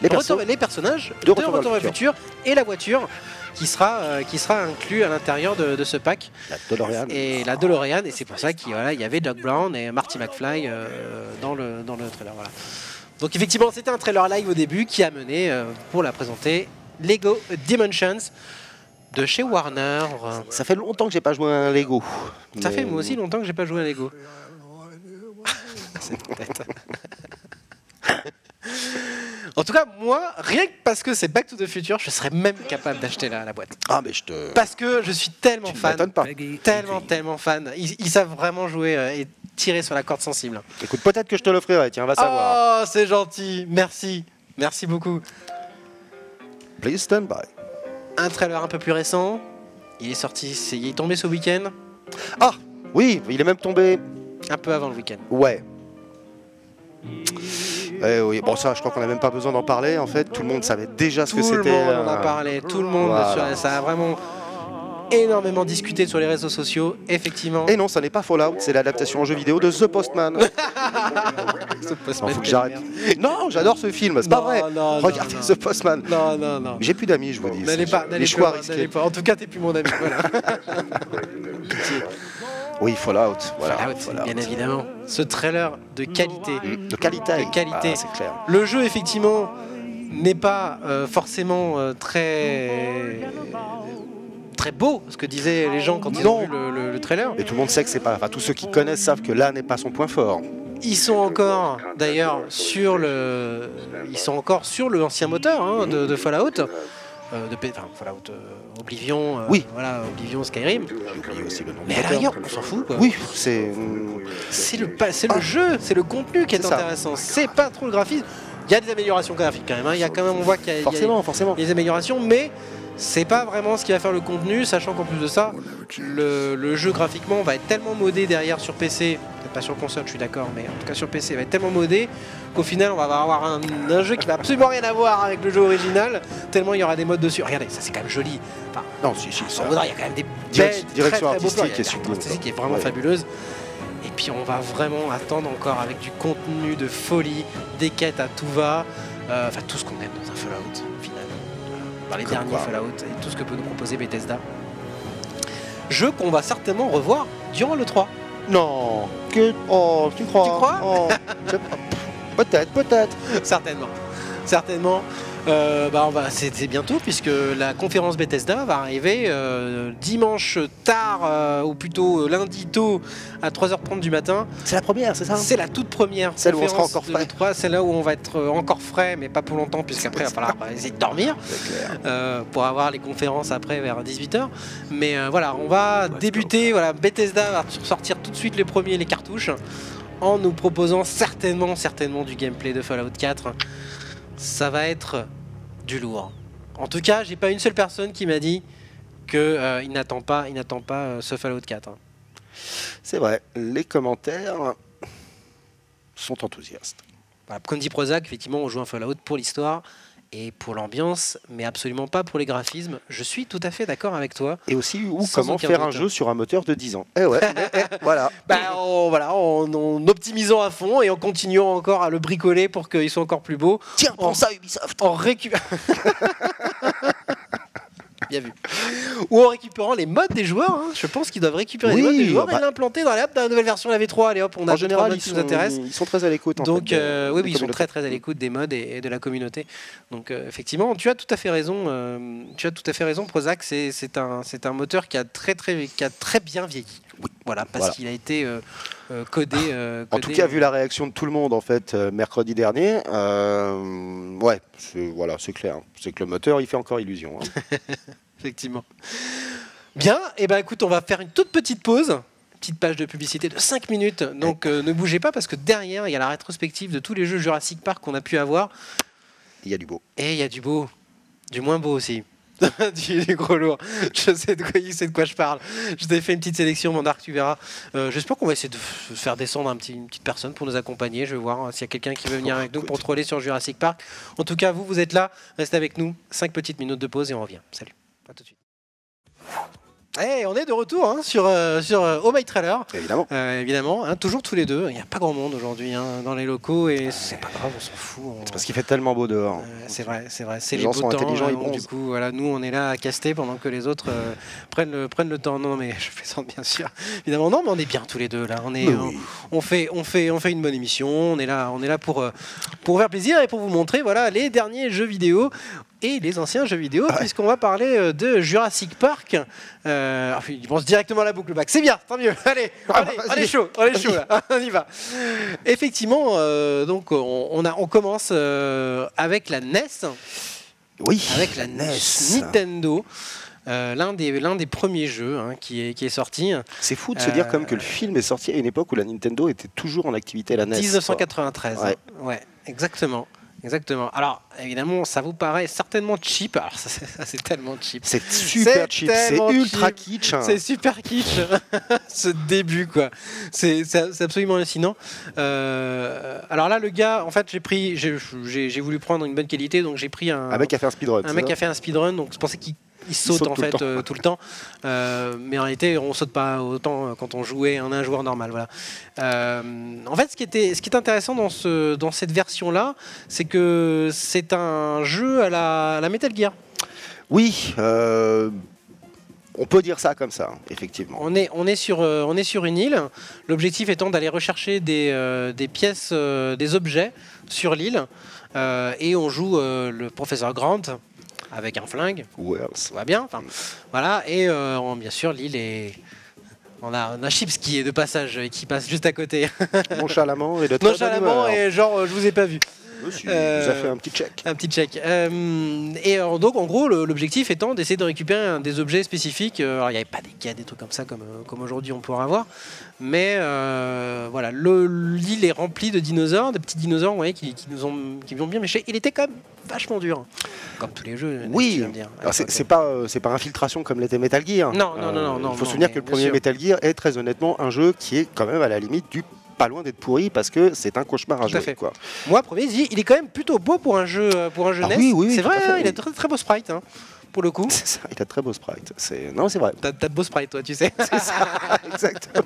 Les persos. les personnages De de Retour Retour vers vers le le futur et la voiture qui sera inclus à l'intérieur de ce pack. La DeLorean. Et la DeLorean, et c'est pour ça qu'il y avait Doc Brown et Marty McFly dans le trailer. Voilà. Donc effectivement, c'était un trailer live au début qui a mené, pour la présenter, Lego Dimensions de chez Warner. Ça fait longtemps que j'ai pas joué à un Lego. Ça Mais- fait moi aussi longtemps que j'ai pas joué à Lego. C'est une tête. En tout cas, moi, rien que parce que c'est Back to the Future, je serais même capable d'acheter la boîte. Ah, mais je te. Parce que je suis tellement Tu ne fan. m'étonnes pas. Tellement fan. Ils savent vraiment jouer et tirer sur la corde sensible. Écoute, peut-être que je te l'offrirai, tiens, on va savoir. Oh, c'est gentil. Merci. Merci beaucoup. Please stand by. Un trailer un peu plus récent. Il est sorti, il est tombé ce week-end. Ah, oui, il est même tombé. Un peu avant le week-end. Ouais. Oui, bon, ça, je crois qu'on n'a même pas besoin d'en parler. En fait, tout le monde savait déjà ce que Tout le c'était. monde en a parlé. Tout le monde. Voilà. Ça a vraiment énormément discuté sur les réseaux sociaux. Effectivement. Et non, ça n'est pas Fallout, c'est l'adaptation en jeu vidéo de The Postman. Ce post- Non, faut que j'arrête. Non, j'adore ce film, c'est pas Non, vrai. non, Regardez non, The Postman. Non. J'ai plus d'amis, je vous dis. N'allez pas, Les n'allez choix pas, risqués. n'allez pas. En tout cas, t'es plus mon ami. Voilà. Oui, Fallout. Voilà. Fallout, bien évidemment. Ce trailer de qualité. De qualité. De qualité. Ah, c'est clair. Le jeu, effectivement, n'est pas forcément très beau, ce que disaient les gens quand ils ont Non. vu le trailer. Et tout le monde sait que c'est pas. Enfin, tous ceux qui connaissent savent que là n'est pas son point fort. Ils sont encore, d'ailleurs, sur le ancien moteur hein, de Fallout. Fallout Oblivion, Oui. voilà, Oblivion Skyrim. J'ai oublié aussi le nom. Mais à la rigueur, on s'en fout. Quoi. Oui, c'est. C'est le jeu, c'est le contenu qui est, C'est ça. intéressant. C'est pas trop le graphisme. Il y a des améliorations graphiques quand même. Hein. Il y a quand même, on voit qu'il y a, Forcément. il y a des améliorations, mais c'est pas vraiment ce qui va faire le contenu, sachant qu'en plus de ça, le jeu graphiquement va être tellement modé derrière sur PC, peut-être pas sur console, je suis d'accord, mais en tout cas sur PC, va être tellement modé qu'au final, on va avoir un jeu qui va absolument rien à voir avec le jeu original, tellement il y aura des modes dessus. Regardez, ça c'est quand même joli. Enfin, Non, si, ça. il y a quand même des Direction très, très beaux artistique plans. Il y a et une surtout, direction artistique qui est vraiment ouais. fabuleuse. Et puis on va vraiment attendre encore avec du contenu de folie, des quêtes à tout va, enfin tout ce qu'on aime dans un Fallout au final. Dans les Comme derniers quoi. Fallout et tout ce que peut nous proposer Bethesda. Jeu qu'on va certainement revoir durant le 3. Non. Que. Oh, tu crois Tu crois Oh, je sais pas. Peut-être. Certainement. C'est bientôt puisque la conférence Bethesda va arriver dimanche tard ou plutôt lundi tôt à 3h30 du matin. C'est la première, c'est ça C'est la toute première Celle où on sera conférence encore de frais. l'E3, c'est là où on va être encore frais mais pas pour longtemps puisqu'après il va falloir essayer de dormir C'est clair. pour avoir les conférences après vers 18h. Mais voilà, on va débuter, voilà, Bethesda va sortir tout de suite les cartouches en nous proposant certainement du gameplay de Fallout 4. Ça va être du lourd. En tout cas, j'ai pas une seule personne qui m'a dit que il n'attend pas ce Fallout 4. hein. C'est vrai, les commentaires sont enthousiastes. Voilà, comme dit Prozac, effectivement, on joue un Fallout pour l'histoire et pour l'ambiance, mais absolument pas pour les graphismes. Je suis tout à fait d'accord avec toi. Et aussi, Sans comment aucun faire un doute. jeu sur un moteur de 10 ans. Eh ouais, voilà. En optimisant à fond et en continuant encore à le bricoler pour qu'il soit encore plus beau. Tiens, prends ça Ubisoft. En récupérant. Bien vu. Ou en récupérant les modes des joueurs. hein. Je pense qu'ils doivent récupérer les Oui, modes des joueurs bah- et l'implanter dans la nouvelle version de la V3. Allez hop, on a En deux, trois général, modes ils qui nous intéressent. sont très à l'écoute. en Donc fait, oui, des ils sont communautés. très très à l'écoute des modes et de la communauté. Donc effectivement, tu as tout à fait raison. Prozac, c'est un moteur qui a très bien vieilli. Oui. Voilà, parce Voilà. qu'il a été codé. En tout cas, vu la réaction de tout le monde en fait mercredi dernier, ouais, c'est clair. C'est que le moteur, il fait encore illusion. hein. Effectivement. Bien, et ben écoute, on va faire une toute petite pause. Petite page de publicité de 5 minutes. Donc ne bougez pas parce que derrière, il y a la rétrospective de tous les jeux Jurassic Park qu'on a pu avoir. Il y a du beau. Et il y a du beau, du moins beau aussi. du gros lourd. Je sais de quoi je parle. Je t'ai fait une petite sélection, mon arc, tu verras. J'espère qu'on va essayer de faire descendre une petite personne pour nous accompagner. Je vais voir s'il y a quelqu'un qui veut venir avec nous pour troller sur Jurassic Park. En tout cas, vous êtes là, restez avec nous. 5 petites minutes de pause et on revient. Salut, à tout de suite. Et on est de retour hein, sur Oh My Trailer. Évidemment. Évidemment, hein, toujours tous les deux. Il n'y a pas grand monde aujourd'hui hein, dans les locaux et c'est pas grave, on s'en fout. C'est parce qu'il fait tellement beau dehors. C'est vrai, c'est vrai. C'est Les les gens beaux sont temps. intelligents, ils Donc, bronzent. du coup, voilà, nous on est là à caster pendant que les autres prennent le temps. Non, mais je plaisante bien sûr. Évidemment, non, mais on est bien tous les deux là. On fait une bonne émission. On est là pour faire plaisir et pour vous montrer voilà les derniers jeux vidéo. Et les anciens jeux vidéo, puisqu'on va parler de Jurassic Park. Il pense directement à la boucle back. C'est bien, tant mieux. Allez, on est chaud là. On y va. Effectivement, donc on commence avec la NES. Oui. Avec la NES Nintendo. L'un des premiers jeux hein, qui est sorti. C'est fou de se dire comme que le film est sorti à une époque où la Nintendo était toujours en activité, la NES. 1993. Ouais, exactement. Exactement. Alors, évidemment, ça vous paraît certainement cheap. Alors, ça c'est tellement cheap. C'est super cheap, c'est ultra kitsch. C'est super kitsch, ce début, quoi. C'est absolument hallucinant. Alors là, le gars, en fait, j'ai voulu prendre une bonne qualité, donc j'ai pris un mec qui a fait un speedrun. Un mec qui a fait un speedrun, donc je pensais qu'il saute en fait tout le temps, mais en réalité on saute pas autant quand on jouait un joueur normal. Voilà. En fait, ce qui est intéressant dans cette version là, c'est que c'est un jeu à la Metal Gear. Oui. On peut dire ça comme ça, effectivement. On est sur une île. L'objectif étant d'aller rechercher des pièces, des objets sur l'île, et on joue le professeur Grant. Avec un flingue, ça va bien. Voilà, et bien sûr, l'île est. On a Chips qui est de passage et qui passe juste à côté. Nonchalamment et de et genre, je vous ai pas vu. Monsieur, il nous a fait un petit check. Un petit check. Donc, en gros, l'objectif étant d'essayer de récupérer des objets spécifiques. Alors, il n'y avait pas des quêtes, des trucs comme ça, comme aujourd'hui on pourra avoir. Mais voilà, l'île est remplie de dinosaures, de petits dinosaures qui nous ont bien méchés. Il était quand même vachement dur. Comme tous les jeux. Oui, c'est pas infiltration comme l'était Metal Gear. Non. Il faut se souvenir que le premier Metal Gear est très honnêtement un jeu qui est quand même à la limite du pas loin d'être pourri parce que c'est un cauchemar à jouer. Quoi. Moi, premier, il est quand même plutôt beau pour un jeu NES. Oui, c'est vrai, il a très, très beau sprite. Hein, pour le coup. C'est ça, il a très beau sprite. Non, c'est vrai. T'as de beau sprite, toi, tu sais. C'est ça, exactement.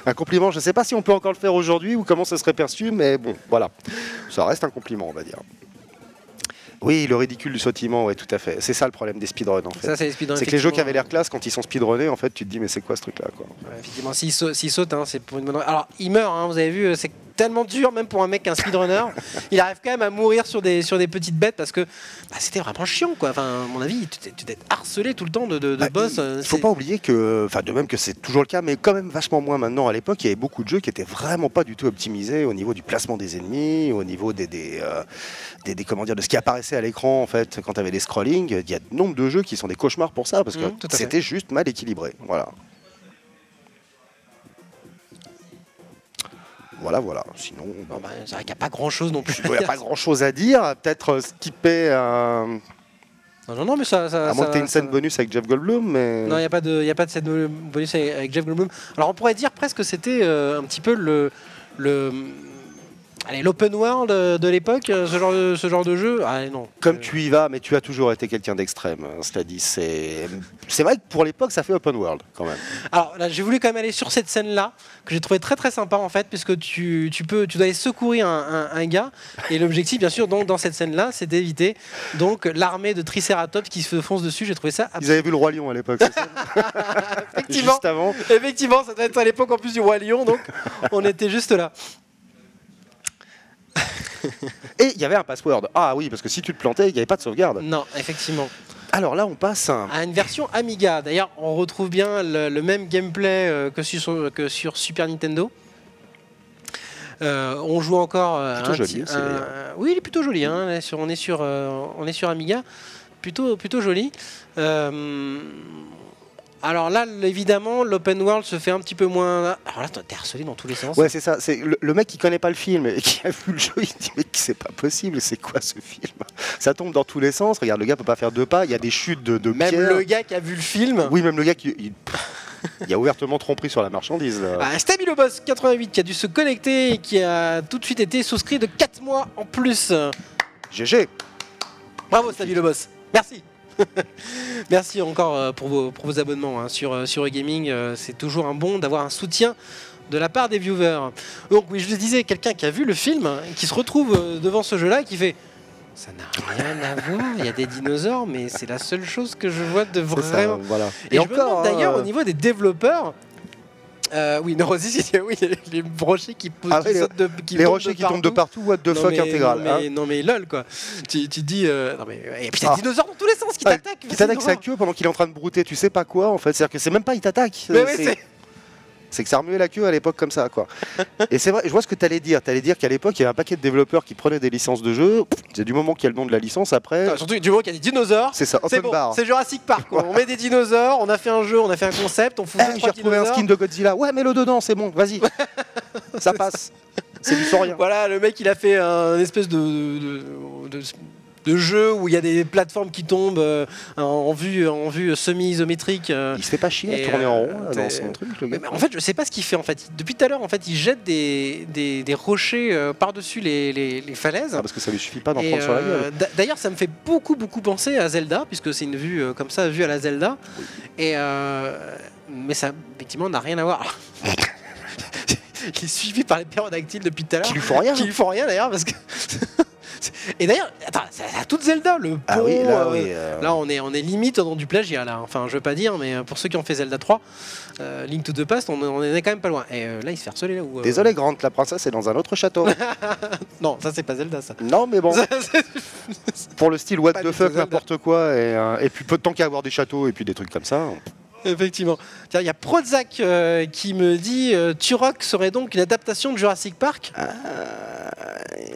Un compliment, je ne sais pas si on peut encore le faire aujourd'hui ou comment ça serait perçu, mais bon, voilà. Ça reste un compliment, on va dire. Oui, le ridicule du sautillement, oui, tout à fait. C'est ça le problème des speedruns, en fait. Ça, c'est les speedruns. C'est que les jeux qui avaient l'air classe, quand ils sont speedrunnés, en fait, tu te dis, mais c'est quoi ce truc-là, quoi. Ouais, effectivement, s'il saute, hein, c'est pour une bonne raison. Alors, il meurt, hein, vous avez vu, c'est tellement dur, même pour un mec, un speedrunner. Il arrive quand même à mourir sur des petites bêtes parce que c'était vraiment chiant, quoi. Enfin, à mon avis, tu t'es harcelé tout le temps de boss. Il ne faut pas oublier que, de même que c'est toujours le cas, mais quand même vachement moins maintenant. À l'époque, il y avait beaucoup de jeux qui étaient vraiment pas du tout optimisés au niveau du placement des ennemis, au niveau comment dire, de ce qui apparaissait à l'écran, en fait, quand tu avais des scrollings. Il y a de nombre de jeux qui sont des cauchemars pour ça, parce que c'était juste mal équilibré. Voilà. Voilà. Sinon, c'est vrai qu'il n'y a pas grand-chose non plus. Il n'y a pas grand-chose à dire. Peut-être skipper. Non, mais ça. À moins que tu aies une scène bonus avec Jeff Goldblum, mais. Non, il n'y a pas de scène bonus avec Jeff Goldblum. Alors, on pourrait dire presque que c'était un petit peu l'open world de l'époque, ce genre de jeu. Non. Comme tu y vas, mais tu as toujours été quelqu'un d'extrême. C'est-à-dire, c'est vrai que pour l'époque, ça fait open world quand même. Alors là, j'ai voulu quand même aller sur cette scène-là, que j'ai trouvé très très sympa en fait, puisque tu dois aller secourir un gars, et l'objectif, bien sûr, donc, dans cette scène-là, c'est d'éviter donc l'armée de Triceratops qui se fonce dessus. J'ai trouvé ça. Ils avaient vu le Roi Lion à l'époque, c'est ça. Effectivement. Juste avant. Effectivement, ça doit être à l'époque en plus du Roi Lion, donc on était juste là. Et il y avait un password. Ah oui, parce que si tu te plantais, il n'y avait pas de sauvegarde. Non, effectivement. Alors là, on passe à une version Amiga. D'ailleurs, on retrouve bien le même gameplay que sur Super Nintendo. On joue encore. Plutôt joli. Oui, il est plutôt joli. Hein. On est sur Amiga. Plutôt joli. Alors là, évidemment, l'open world se fait un petit peu moins. Alors là, t'es harcelé dans tous les sens. Ouais, c'est ça. C'est le mec qui connaît pas le film et qui a vu le jeu, il dit mais c'est pas possible. C'est quoi ce film? Ça tombe dans tous les sens. Regarde, le gars peut pas faire 2 pas. Il y a des chutes de même pierre. Le gars qui a vu le film. Oui, même le gars qui. Il a ouvertement tromperie sur la marchandise. Stabiloboss 88 qui a dû se connecter et qui a tout de suite été souscrit de 4 mois en plus. GG. Bravo Stabiloboss. Merci. Merci encore pour vos abonnements hein, sur E-Gaming. C'est toujours un bon d'avoir un soutien de la part des viewers. Donc oui, je le disais, quelqu'un qui a vu le film, hein, qui se retrouve devant ce jeu-là et qui fait « Ça n'a rien à voir, il y a des dinosaures, mais c'est la seule chose que je vois de vraiment... » Voilà. Et je me demande d'ailleurs au niveau des développeurs, oui, Neurosis, il dit oui, les rochers qui, sautent les rochers qui tombent de partout, what the fuck intégral. Non mais lol quoi. Tu dis non mais et puis il y a des dinosaures dans tous les sens qui t'attaquent. Qui t'attaque sa queue pendant qu'il est en train de brouter, tu sais pas quoi en fait. C'est-à-dire que c'est même pas il t'attaque. C'est que ça remuait la queue à l'époque comme ça quoi. Et c'est vrai, je vois ce que tu allais dire. Tu allais dire qu'à l'époque il y avait un paquet de développeurs qui prenaient des licences de jeux. C'est du moment qu'il y a le nom de la licence après. Surtout du moment qu'il y a des dinosaures. C'est ça, open bar. C'est Jurassic Park. On met des dinosaures, on a fait un jeu, on a fait un concept, on fout j'ai retrouvé un skin de Godzilla. Ouais, mets-le dedans, c'est bon, vas-y. Ça passe. C'est du sans rien. Voilà, le mec il a fait un espèce de jeu où il y a des plateformes qui tombent en vue semi-isométrique. Il se fait pas chier à tourner en rond dans son truc. Le gars. Mais en fait, je sais pas ce qu'il fait. En fait, depuis tout à l'heure, en fait, il jette des rochers par-dessus les falaises. Parce que ça lui suffit pas d'en prendre sur la gueule. D'ailleurs, ça me fait beaucoup penser à Zelda, puisque c'est une vue comme ça, vue à la Zelda. Oui. Mais ça, effectivement, n'a rien à voir. Il est suivi par les ptérodactyles depuis tout à l'heure. Qui lui font rien. Qui lui font rien d'ailleurs, parce que. Et d'ailleurs, attends, c'est à toute Zelda le pont. Ah oui, là, on est limite dans du plagiat là. Enfin, je veux pas dire, mais pour ceux qui ont fait Zelda 3, Link to the Past, on est quand même pas loin. Et là, il se fait harceler là où. Désolé, Grant, la princesse est dans un autre château. Non, ça c'est pas Zelda ça. Non, mais bon. Pour le style what the fuck, n'importe quoi, et puis peu de temps qu'à avoir des châteaux et puis des trucs comme ça. Effectivement. Tiens, il y a Prozac qui me dit Turok serait donc une adaptation de Jurassic Park.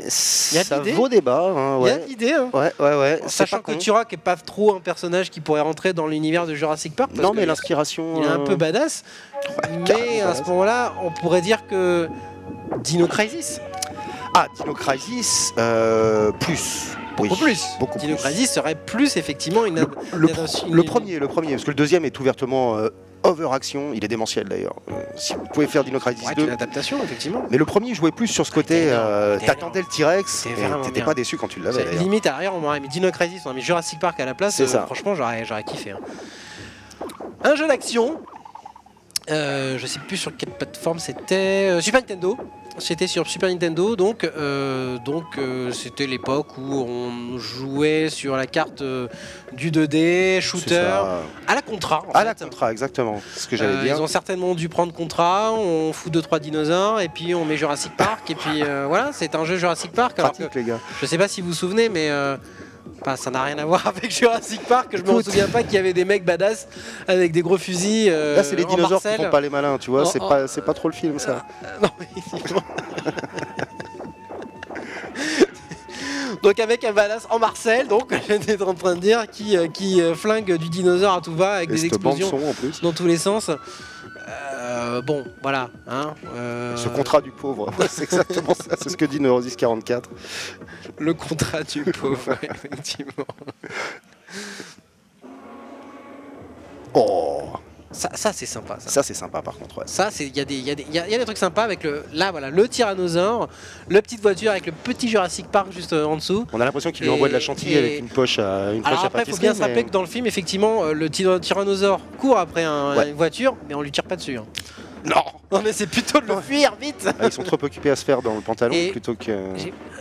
Ça vaut débat. Hein, ouais. Il y a l'idée. Hein. Ouais. Sachant que Turok n'est pas trop un personnage qui pourrait rentrer dans l'univers de Jurassic Park. Non, mais l'inspiration. Il est un peu badass. Mais à ce moment-là, on pourrait dire que Dino Crisis. Ah, Dino Crisis, plus. Beaucoup plus. Dino Crisis serait plus effectivement une le premier, parce que le deuxième est ouvertement over-action, il est démentiel d'ailleurs. Si vous pouvez faire Dino Crisis 2. Une adaptation, effectivement. Mais le premier jouait plus sur ce côté, t'attendais le T-Rex, et t'étais pas déçu quand tu l'avais. Limite, à l'arrière, on m'aurait mis Dino Crisis, on aurait mis Jurassic Park à la place. Franchement, j'aurais kiffé. Hein. Un jeu d'action. Je sais plus sur quelle plateforme c'était. Super Nintendo. C'était sur Super Nintendo, donc c'était l'époque où on jouait sur la carte du 2D, shooter, à la Contra. La Contra, exactement, c'est ce que j'allais dire. Ils ont certainement dû prendre Contra, on fout 2-3 dinosaures, et puis on met Jurassic Park, et puis voilà, c'est un jeu Jurassic Park. Pratique, les gars. Je sais pas si vous vous souvenez, mais... ça n'a rien à voir avec Jurassic Park. Je me souviens pas qu'il y avait des mecs badass avec des gros fusils. Là, c'est les dinosaures qui font pas les malins, tu vois. C'est pas trop le film, ça. Non, mais donc avec un badass en Marcel, donc j'étais en train de dire qui flingue du dinosaure à tout va avec des explosions en plus. dans tous les sens. Bon, voilà. Hein, Ce contrat du pauvre, c'est exactement ça, c'est ce que dit Neurosis 44. Le contrat du pauvre, effectivement. Oh, ça c'est sympa. Ça c'est sympa par contre. Ouais. Ça, il y a des trucs sympas avec le tyrannosaure, la petite voiture avec le petit Jurassic Park juste en dessous. On a l'impression qu'il lui envoie de la chantilly avec une poche à Alors après, il faut bien se rappeler que dans le film, effectivement, le tyrannosaure court après une voiture, mais on lui tire pas dessus. Hein. Non, mais c'est plutôt de le fuir vite. Ils sont trop occupés à se faire dans le pantalon plutôt que...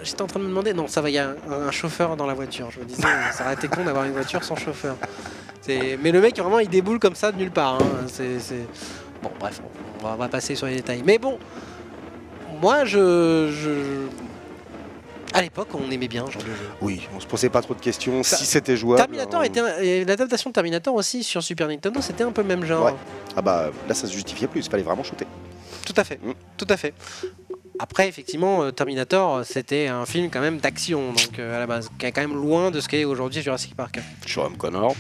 J'étais en train de me demander, non, ça va, il y a un chauffeur dans la voiture. Je me disais, ça aurait été con d'avoir une voiture sans chauffeur. Mais le mec, vraiment, il déboule comme ça de nulle part. Hein. Bon, bref, on va passer sur les détails. Mais bon, moi, à l'époque, on aimait bien ce genre de jeu. Oui, on se posait pas trop de questions si c'était jouable. Terminator l'adaptation de Terminator aussi sur Super Nintendo, c'était un peu le même genre. Ouais. Ah bah là, ça se justifiait plus, il fallait vraiment shooter. Tout à fait, tout à fait. Après, effectivement, Terminator, c'était un film quand même d'action, donc à la base, qui est quand même loin de ce qu'est aujourd'hui Jurassic Park. Sean Connor.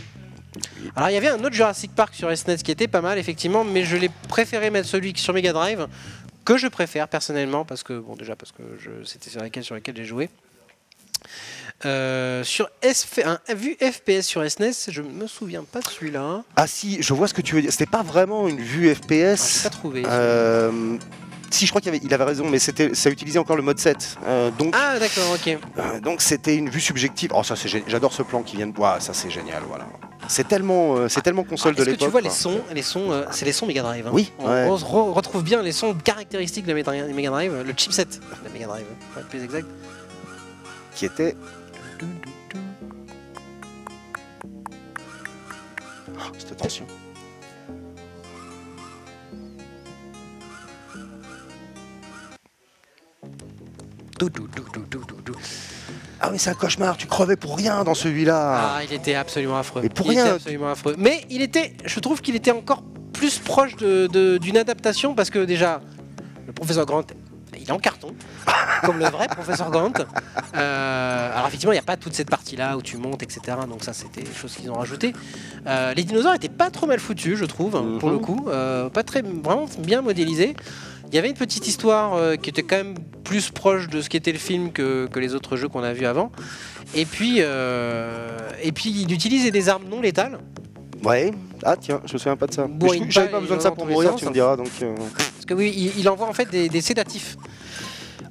Alors il y avait un autre Jurassic Park sur SNES qui était pas mal effectivement, mais je l'ai préféré mettre celui sur Mega Drive, que je préfère personnellement parce que c'était sur lequel j'ai joué. Sur un vue FPS sur SNES, je me souviens pas de celui-là. Ah si, je vois ce que tu veux dire. C'était pas vraiment une vue FPS. J'ai pas trouvé. Si, je crois il avait raison, mais ça utilisait encore le mode 7. Ah d'accord, ok. Donc c'était une vue subjective. Oh, ça c'est j'adore ce plan qui vient de boire. Ça c'est génial, voilà. C'est tellement console de Est-ce que l'époque. tu vois quoi. les sons, c'est les sons Mega Drive. Hein. Oui, ouais. On retrouve bien les sons caractéristiques de la Mega Drive, le chipset de la Mega Drive, pour être plus exact. Qui était. Oh, cette tension. Ah oui, c'est un cauchemar, tu crevais pour rien dans celui-là. Ah, il était absolument affreux. Mais pour Il était rien. absolument affreux. Mais je trouve qu'il était encore plus proche d'une adaptation parce que déjà, le professeur Grant, il est en carton, comme le vrai professeur Grant. Alors effectivement, il n'y a pas toute cette partie-là où tu montes, etc. Donc ça, c'était des choses qu'ils ont rajoutées. Les dinosaures étaient pas trop mal foutus, je trouve, pour le coup. Pas très, vraiment bien modélisés. Il y avait une petite histoire qui était quand même plus proche de ce qu'était le film que les autres jeux qu'on a vus avant. Et puis il utilisait des armes non létales. Ouais. Ah tiens, je me souviens pas de ça. Bourrine J'avais pas, pas besoin de il ça en pour dans tous les mourir, sens. tu me diras. Donc, Parce que oui, il envoie en fait des sédatifs.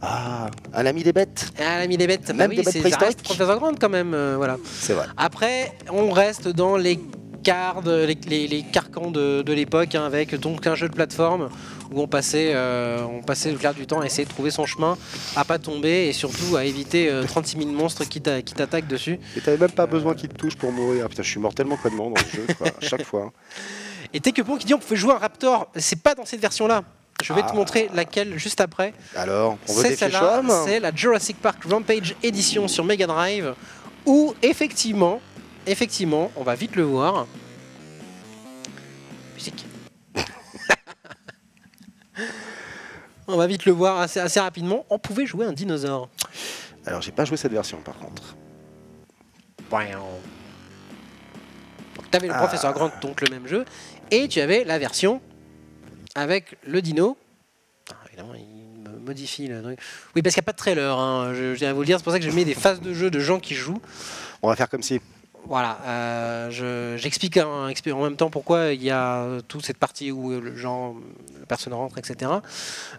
Ah, un ami des bêtes. Ah, l'ami des bêtes, Même des bêtes ça préhistoriques. reste Professeur Grant quand même. Voilà. C'est vrai. Après, on reste dans les carcans de l'époque, hein, avec donc un jeu de plateforme où on passait le clair du temps à essayer de trouver son chemin, à pas tomber et surtout à éviter 36 000 monstres qui t'attaquent dessus. Et t'avais même pas besoin qu'il te touche pour mourir. Putain, je suis mort tellement connement dans le jeu, quoi, à chaque fois. Et Tekepon qui dit on pouvait jouer un Raptor, c'est pas dans cette version-là. Je vais te montrer laquelle juste après. Alors, on veut C'est des celle-là, fiches c'est la Jurassic Park Rampage Edition sur Mega Drive, où effectivement, on va vite le voir. Musique. On va vite le voir assez rapidement. On pouvait jouer un dinosaure. Alors, j'ai pas joué cette version par contre. Donc, tu avais le professeur Grant, donc le même jeu, et tu avais la version avec le dino. Ah, évidemment, il me modifie le truc. Oui, parce qu'il n'y a pas de trailer, hein. Je viens à vous le dire, c'est pour ça que j'ai mis des phases de jeu de gens qui jouent. On va faire comme si. Voilà, j'explique en même temps pourquoi il y a toute cette partie où le personne rentre, etc.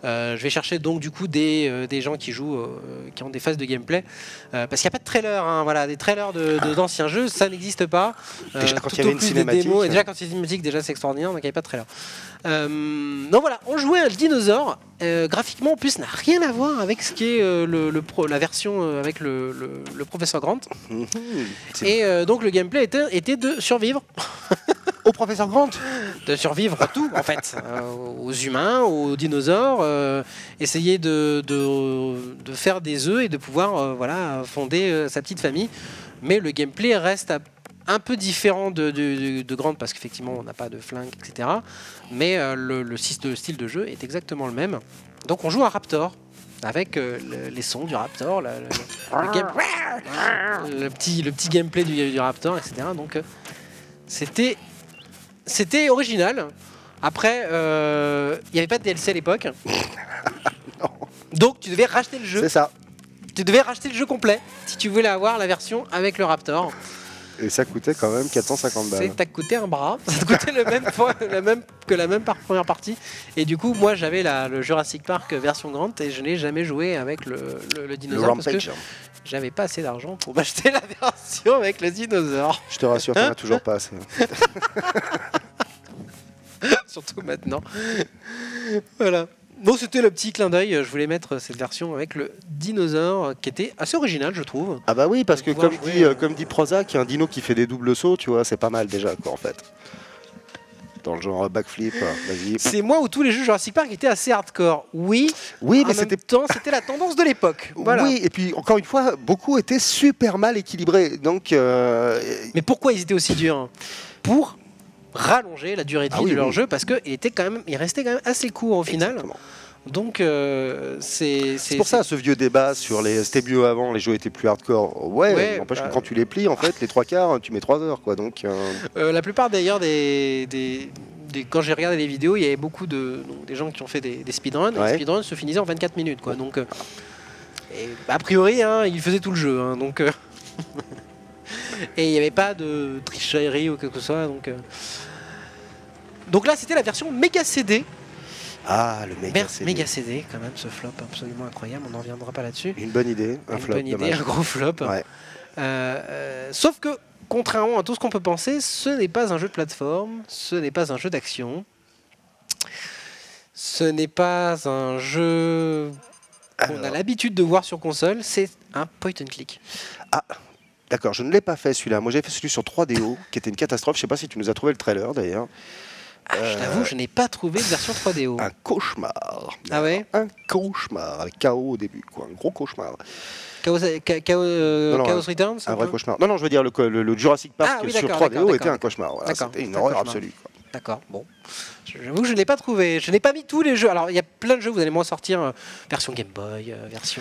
Je vais chercher donc du coup des gens qui jouent, qui ont des phases de gameplay, parce qu'il n'y a pas de trailer, hein, voilà, des trailers d'anciens jeux, ça n'existe pas. Déjà, quand tout il y avait au une plus des cinématique, démos, et déjà quand il y a une cinématique, déjà c'est extraordinaire, donc il n'y avait pas de trailer. Donc voilà, on jouait un dinosaure. Graphiquement, en plus, n'a rien à voir avec ce qui est la version avec le professeur Grant. Et donc le gameplay était de survivre. Au professeur Grant. De survivre à tout, en fait. Aux humains, aux dinosaures. Essayer de faire des œufs et de pouvoir fonder sa petite famille. Mais le gameplay reste un peu différent de Grant parce qu'effectivement on n'a pas de flingue, etc. Mais le style de jeu est exactement le même. Donc on joue un Raptor avec les sons du Raptor, le petit gameplay du Raptor, etc. Donc c'était original. Après, il n'y avait pas de DLC à l'époque. Donc tu devais racheter le jeu. C'est ça. Tu devais racheter le jeu complet si tu voulais avoir la version avec le Raptor. Et ça coûtait quand même 450 balles. Ça t'a coûté un bras, ça te coûtait le même que la même première partie. Et du coup, moi j'avais le Jurassic Park version Grant et je n'ai jamais joué avec le dinosaure parce que j'avais pas assez d'argent pour m'acheter la version avec le dinosaure. Je te rassure, t'en as toujours pas assez. Surtout maintenant. Voilà. Bon, c'était le petit clin d'œil. Je voulais mettre cette version avec le dinosaure qui était assez original, je trouve. Ah bah oui, parce que Pouvoir jouer, comme dit Prozac, un dino qui fait des doubles sauts, tu vois, c'est pas mal déjà, quoi, en fait. Dans le genre backflip, vas-y. C'est moi où tous les jeux Jurassic Park étaient assez hardcore. Oui, mais c'était la tendance de l'époque. Voilà. Oui, et puis encore une fois, beaucoup étaient super mal équilibrés. Donc, mais pourquoi ils étaient aussi durs? Pour rallonger la durée de vie de leur jeu parce qu'il restait quand même assez court au final. Exactement. Donc c'est pour ça ce vieux débat sur c'était mieux avant, les jeux étaient plus hardcore. Ouais, n'empêche que quand tu les plies, en fait, les 3/4, tu mets 3 heures, quoi. Donc la plupart d'ailleurs quand j'ai regardé les vidéos, il y avait beaucoup des gens qui ont fait des speedruns. Ouais. Les speedruns se finissaient en 24 minutes, quoi. Donc a priori, hein, ils faisaient tout le jeu, hein, donc et il n'y avait pas de tricherie ou quelque chose, donc là c'était la version Mega CD. Ah, le méga CD. Méga CD, quand même, ce flop absolument incroyable. On n'en reviendra pas là-dessus. Une bonne idée, un flop. Bonne idée, dommage. un gros flop. Ouais. Sauf que, contrairement à tout ce qu'on peut penser, ce n'est pas un jeu de plateforme, ce n'est pas un jeu d'action, ce n'est pas un jeu qu'on a Alors. l'habitude de voir sur console, c'est un point and click. Ah, d'accord, je ne l'ai pas fait celui-là. Moi, j'avais fait celui sur 3DO, qui était une catastrophe. Je ne sais pas si tu nous as trouvé le trailer d'ailleurs. Je t'avoue, je n'ai pas trouvé de version 3DO. Un cauchemar. Ah ouais? Un cauchemar, avec KO au début, quoi. Un gros cauchemar. Chaos non, Chaos Returns Un vrai cauchemar. Non, non, je veux dire, le Jurassic Park Ah, oui, sur d'accord, 3DO d'accord, était un d'accord. cauchemar. Voilà, D'accord, c'était une c'est un horreur cauchemar. absolue. Quoi. D'accord, bon. J'avoue que je ne l'ai pas trouvé. Je n'ai pas mis tous les jeux. Alors, il y a plein de jeux, vous allez m'en sortir version Game Boy, version.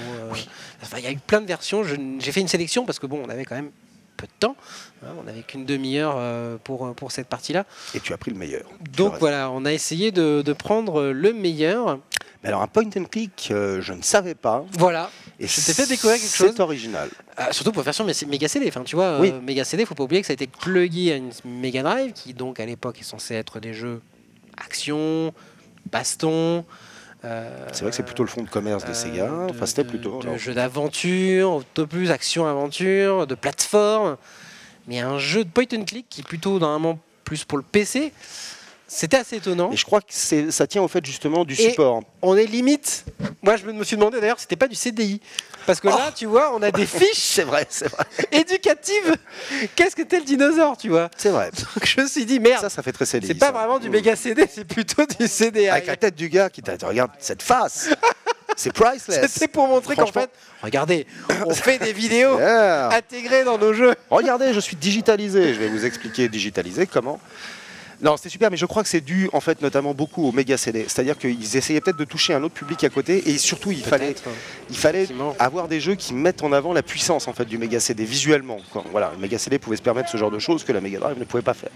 Enfin, il y a eu plein de versions. J'ai fait une sélection parce que, bon, on avait quand même peu de temps. Hein, on n'avait qu'une demi-heure pour cette partie-là. Et tu as pris le meilleur. Donc voilà, on a essayé de prendre le meilleur. Mais alors, un point and click, je ne savais pas. Voilà. Et Je t'ai fait découvrir quelque chose. C'est original. Surtout pour la version Mega CD. Enfin, tu vois, Oui. Mega CD, il ne faut pas oublier que ça a été plugué à une Mega Drive qui, donc, à l'époque, est censé être des jeux action, baston. C'est vrai que c'est plutôt le fond de commerce de Sega. Enfin, c'était plutôt. De alors. jeux d'aventure, autoplus, action-aventure, de plateforme. Mais un jeu de point and click qui est plutôt normalement plus pour le PC. C'était assez étonnant. Et je crois que ça tient au fait justement du Et support. on est limite. Moi, je me suis demandé d'ailleurs si c'était pas du CDI. Parce que là, tu vois, on a des fiches C'est vrai, c'est vrai. éducatives. Qu'est-ce que t'es le dinosaure, tu vois? C'est vrai. Donc je me suis dit, merde, Ça fait très CDI. c'est pas ça. vraiment du méga CD, c'est plutôt du CDI. Avec la tête du gars qui t'a. Regarde cette face. C'est priceless. C'est pour montrer qu'en Franchement. fait, regardez, on fait des vidéos Yeah. intégrées dans nos jeux. Regardez, je suis digitalisé. Je vais vous expliquer digitalisé comment. Non, c'était super, mais je crois que c'est dû en fait notamment beaucoup au méga CD. C'est-à-dire qu'ils essayaient peut-être de toucher un autre public à côté, et surtout il fallait Effectivement. avoir des jeux qui mettent en avant la puissance en fait du méga CD visuellement. Quoi. Voilà, le méga CD pouvait se permettre ce genre de choses que la Mega Drive ne pouvait pas faire.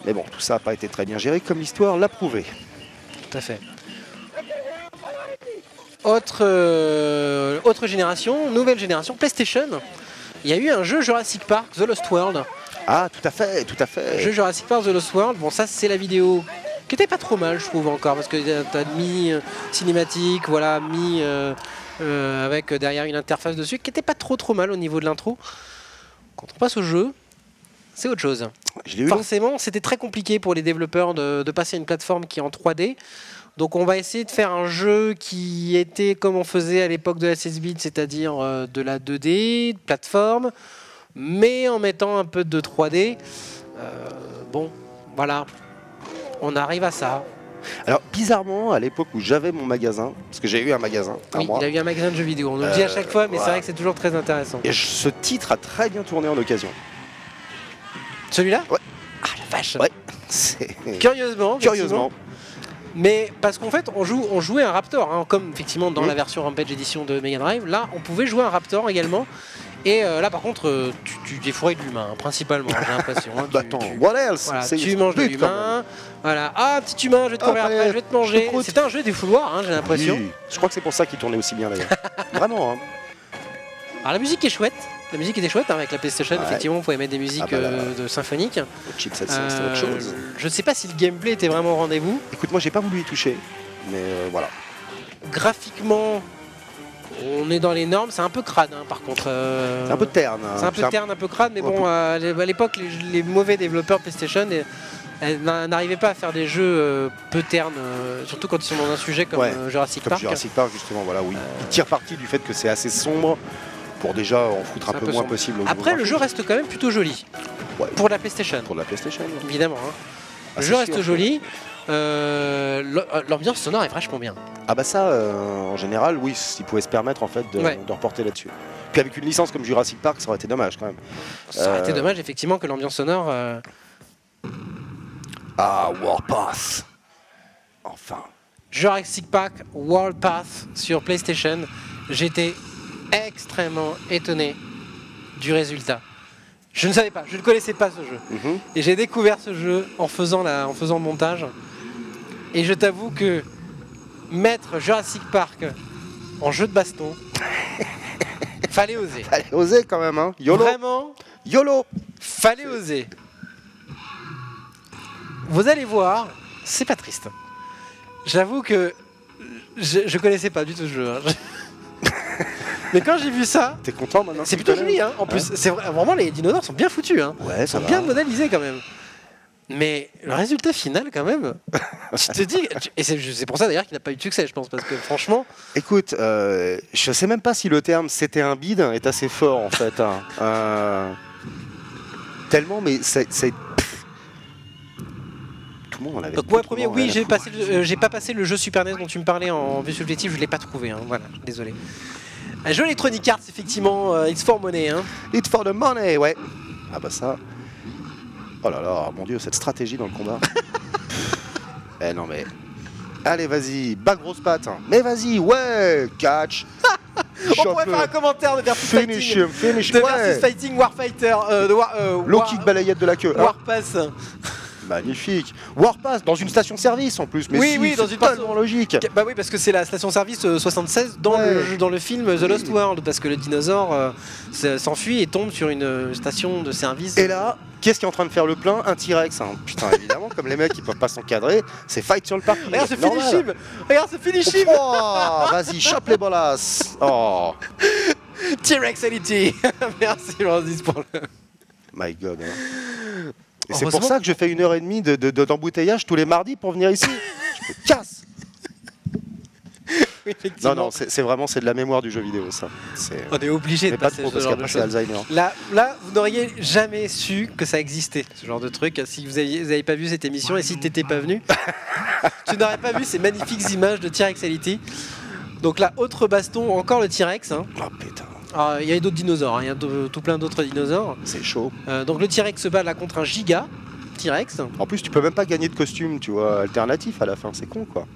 Mais bon, tout ça n'a pas été très bien géré, comme l'histoire l'a prouvé. Tout à fait. Autre génération, nouvelle génération, PlayStation. Il y a eu un jeu Jurassic Park, The Lost World. Ah, tout à fait, tout à fait. Jeu Jurassic Park, The Lost World. Bon, ça, c'est la vidéo qui était pas trop mal, je trouve encore, parce que t'as mis cinématique, voilà, mis avec derrière une interface dessus, qui était pas trop mal au niveau de l'intro. Quand on passe au jeu, c'est autre chose. Je l'ai eu. Forcément, c'était très compliqué pour les développeurs de passer à une plateforme qui est en 3D. Donc on va essayer de faire un jeu qui était comme on faisait à l'époque de la 16 bits, c'est-à-dire de la 2D, de plateforme, mais en mettant un peu de 3D. Bon, voilà, on arrive à ça. Alors, bizarrement, à l'époque où j'avais mon magasin, parce que j'ai eu un magasin à Oui, moi, il a eu un magasin de jeux vidéo, on nous le dit à chaque fois, mais voilà. c'est vrai que c'est toujours très intéressant. et ce titre a très bien tourné en occasion. Celui-là Ouais. Ah la vache. Ouais. C'est- Curieusement. Curieusement. Mais parce qu'en fait, on jouait un Raptor, hein, comme effectivement dans Mhm. la version Rampage Edition de Mega Drive. Là, on pouvait jouer un Raptor également. Et là, par contre, tu défourailles de l'humain, hein, principalement, j'ai l'impression. Hein, Bah, tu- attends, tu- what else? voilà, C'est tu son manges de but, quand même. l'humain. Voilà. Ah, petit humain, je vais te courir allez, après, je vais te manger. je croûte. C'était un jeu des fouloirs, hein, j'ai l'impression. Oui, je crois que c'est pour ça qu'il tournait aussi bien d'ailleurs. Vraiment, hein. Alors, la musique est chouette. La musique était chouette hein, avec la PlayStation. Ouais. Effectivement, on pouvait mettre des musiques Ah bah là. de symphoniques. Le chipset, c'était autre chose. Je ne sais pas si le gameplay était vraiment au rendez-vous. Écoute, moi j'ai pas voulu y toucher, mais voilà. Graphiquement, on est dans les normes. C'est un peu crade, hein, par contre. C'est un peu terne. hein. C'est un peu terne, un peu crade, mais bon, à l'époque, les mauvais développeurs PlayStation n'arrivaient pas à faire des jeux peu ternes, surtout quand ils sont dans un sujet comme Ouais, Jurassic Comme Park. Jurassic Park, justement, voilà, oui. Il tire parti du fait que c'est assez sombre pour déjà en foutre un C'est peu moins sombre. possible. au niveau Après, le graphique. jeu reste quand même plutôt joli Ouais. pour la PlayStation, Pour la PlayStation. évidemment. hein. Ah, Le c'est jeu reste sûr. joli. L'ambiance sonore est vachement bien. Ah bah ça, en général, oui, s'ils pouvaient se permettre en fait Ouais. de reporter là-dessus. Puis avec une licence comme Jurassic Park, ça aurait été dommage quand même. Ça aurait été dommage, effectivement, que l'ambiance sonore. Ah, Warpath. Enfin. Jurassic Park World Path sur PlayStation, j'étais extrêmement étonné du résultat. Je ne savais pas, je ne connaissais pas ce jeu. Mhm. Et j'ai découvert ce jeu en faisant le montage. Et je t'avoue que mettre Jurassic Park en jeu de baston, fallait oser. Allez, osez quand même, hein. YOLO. Vraiment, YOLO. fallait oser. Vous allez voir, c'est pas triste. J'avoue que je connaissais pas du tout ce jeu. Hein. Mais quand j'ai vu ça, T'es content maintenant? c'est plutôt joli. Hein. En plus, c'est vraiment les dinosaures sont bien foutus. Hein. Ouais, Ils ça sont va. bien modélisés quand même. Mais le résultat final, quand même, tu te dis. Et c'est pour ça d'ailleurs qu'il n'a pas eu de succès, je pense, parce que franchement. Écoute, je sais même pas si le terme c'était un bide est assez fort en fait. Hein. Tellement, mais c'est. Tout le monde en avait. Donc moi, tout le premier, monde en oui, avait. j'ai pas passé le jeu Super NES dont tu me parlais en vue subjective, je l'ai pas trouvé. Hein. Voilà, désolé. Un jeu Electronic Arts, effectivement, It's for Money. Hein. It's for the money, ouais. Ah bah ça. Oh là là, mon dieu, cette stratégie dans le combat. Eh non mais. Allez, vas-y, bas grosse patte. Hein. Mais vas-y, ouais, catch. On pourrait faire un commentaire de Versus Finish Fighting. him, finish De him. Versus Fighting Warfighter. Low kick balayette de la queue. Warpass. Magnifique. Warpass dans une station-service en plus. Mais Oui, si, oui, dans c'est une totalement logique. Bah oui, parce que c'est la station-service 76 dans, Ouais. dans le film The Lost World, parce que le dinosaure s'enfuit et tombe sur une station de service. Et là, qu'est-ce qui est en train de faire le plein? Un T-Rex. Hein. Putain, évidemment, comme les mecs ils peuvent pas s'encadrer, c'est fight sur le parking. Regarde ce Normal. finish him. Regarde ce finish him. Oh, vas-y, chope les bolas. Oh, T-Rex Elite. Merci Francis pour le... my god. Hein. Et c'est pour Heureusement- ça que je fais 1h30 d'embouteillage tous les mardis pour venir ici. Je me casse. Effectivement. Non, c'est vraiment c'est de la mémoire du jeu vidéo, ça. C'est- On est obligé de Mais pas passer trop, ce parce genre de qu'après c'est choses. Alzheimer. Là, vous n'auriez jamais su que ça existait, ce genre de truc, si vous n'aviez pas vu cette émission et si tu n'étais pas venu. Tu n'aurais pas vu ces magnifiques images de T-Rex Elite. Donc là, autre baston, encore le T-Rex. Hein. Oh putain, Alors, il y a d'autres dinosaures, hein, il y a tout plein d'autres dinosaures. c'est chaud. Donc le T-Rex se bat là contre un giga T-Rex. En plus, tu peux même pas gagner de costume, tu vois, alternatif à la fin, c'est con quoi.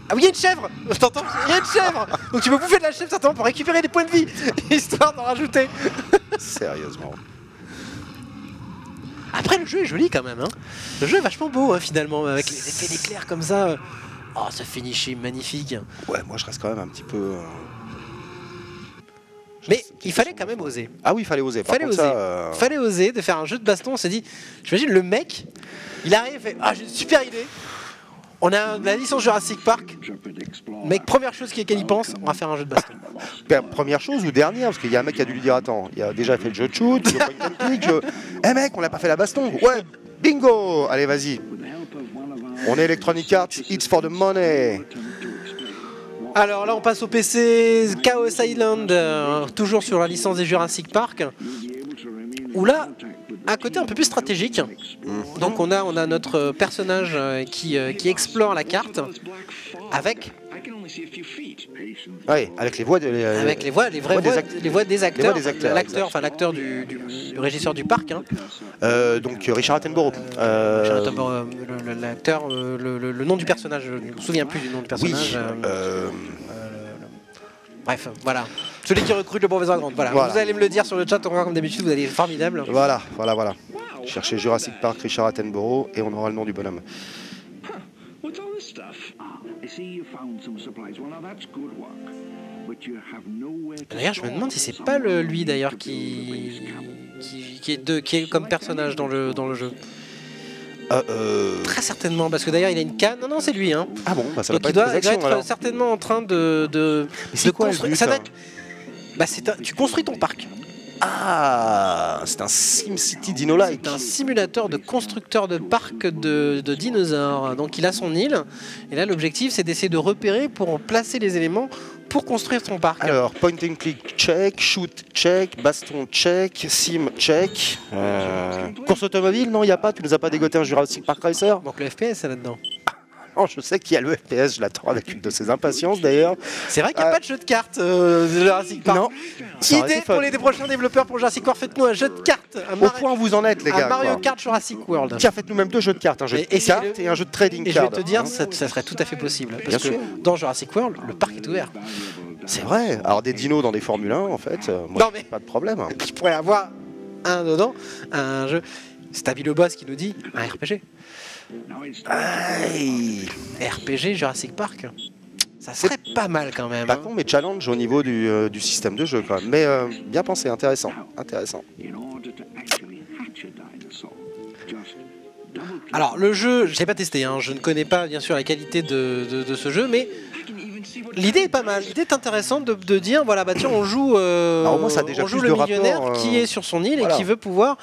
Ah oui, il y a une chèvre. T'entends? Il y a une chèvre. Donc tu peux bouffer de la chèvre certainement pour récupérer des points de vie, histoire d'en rajouter. Sérieusement. Après, le jeu est joli quand même. Hein. Le jeu est vachement beau hein, finalement, avec les effets d'éclair comme ça. Oh, ce finish est magnifique. Ouais, moi je reste quand même un petit peu. Mais il fallait quand même oser. Ah oui, il fallait oser. Par Fallait contre, oser. ça, Fallait oser de faire un jeu de baston. On s'est dit, j'imagine le mec, il arrive et fait, ah j'ai une super idée. On a la licence Jurassic Park. Mec, première chose qu'il y pense, on va faire un jeu de baston. Première chose ou dernière, parce qu'il y a un mec qui a dû lui dire attends, il a déjà fait le jeu de shoot, le point and click, eh mec, on n'a pas fait la baston. Ouais, bingo. Allez, vas-y. On est Electronic Arts, it's for the money. Alors là, on passe au PC Chaos Island, toujours sur la licence des Jurassic Park. Où là, un côté un peu plus stratégique. Donc on a notre personnage qui explore la carte avec Ouais, avec les voix de, avec les voix, les vraies voix des voix, act- les voix des acteurs, des acteurs, l'acteur, enfin l'acteur du régisseur du parc. Hein. donc Richard Attenborough. L'acteur, le nom du personnage, je ne me souviens plus du nom du Oui. personnage. Bref, voilà. Celui qui recrute le professeur Grant. Voilà. Voilà. Vous allez me le dire sur le chat, comme d'habitude, vous allez être formidable. Voilà. Cherchez Jurassic Park, Richard Attenborough, et on aura le nom du bonhomme. What's all this stuff? I see you found some supplies. Well, now that's good work. But you have nowhere to D'ailleurs, je me demande si c'est pas lui d'ailleurs qui est comme personnage dans le jeu. Très certainement, parce que d'ailleurs il a une canne. Non, c'est lui. Hein. Ah bon, bah ça Donc va il pas être doit des actions être alors. certainement en train de c'est quoi le construire. but, Ça doit hein être- Bah, tu construis ton parc. Ah, c'est un SimCity Dino-like. C'est un simulateur de constructeur de parc de dinosaures. Donc il a son île. Et là l'objectif c'est d'essayer de repérer pour placer les éléments pour construire son parc. Alors, point and click, check, shoot, check, baston, check, sim, check. Course automobile, non, il n'y a pas, tu nous as pas dégoté un Jurassic Park Racer? Donc le FPS est là-dedans. Non, je sais qu'il y a le FPS, je l'attends avec une de ses impatiences d'ailleurs. C'est vrai qu'il n'y a pas de jeu de cartes de Jurassic Park. Non, ça aurait Idée été fun. pour les prochains développeurs pour Jurassic World, faites-nous un jeu de cartes. Au point où vous en êtes, les un gars. Mario quoi. Kart Jurassic World. Tiens, faites-nous même deux jeux de cartes, un jeu de Et cartes essayez-le. et un jeu de trading Et je vais card. te dire, Hein. ça serait tout à fait possible. Bien Parce que sûr. dans Jurassic World, le parc est ouvert. C'est vrai. Alors, des dinos dans des Formule 1, en fait, moi, Non, mais- pas de problème. Hein. Tu pourrais avoir un dedans, un jeu. Stabilo Boss qui nous dit un RPG. Aïe. RPG Jurassic Park. Ça serait pas mal quand même. Pas hein. con, mais challenge au niveau du système de jeu quand même. Mais bien pensé, intéressant. Intéressant. in order to actually hatch a dinosaur. Just double-click Alors le jeu, je l'ai pas testé, hein, je ne connais pas bien sûr la qualité de ce jeu, mais l'idée est pas mal. L'idée est intéressante de dire voilà, bah tiens, on joue au moins, ça a déjà on joue plus le de millionnaire rapport, qui est sur son île voilà. et qui veut pouvoir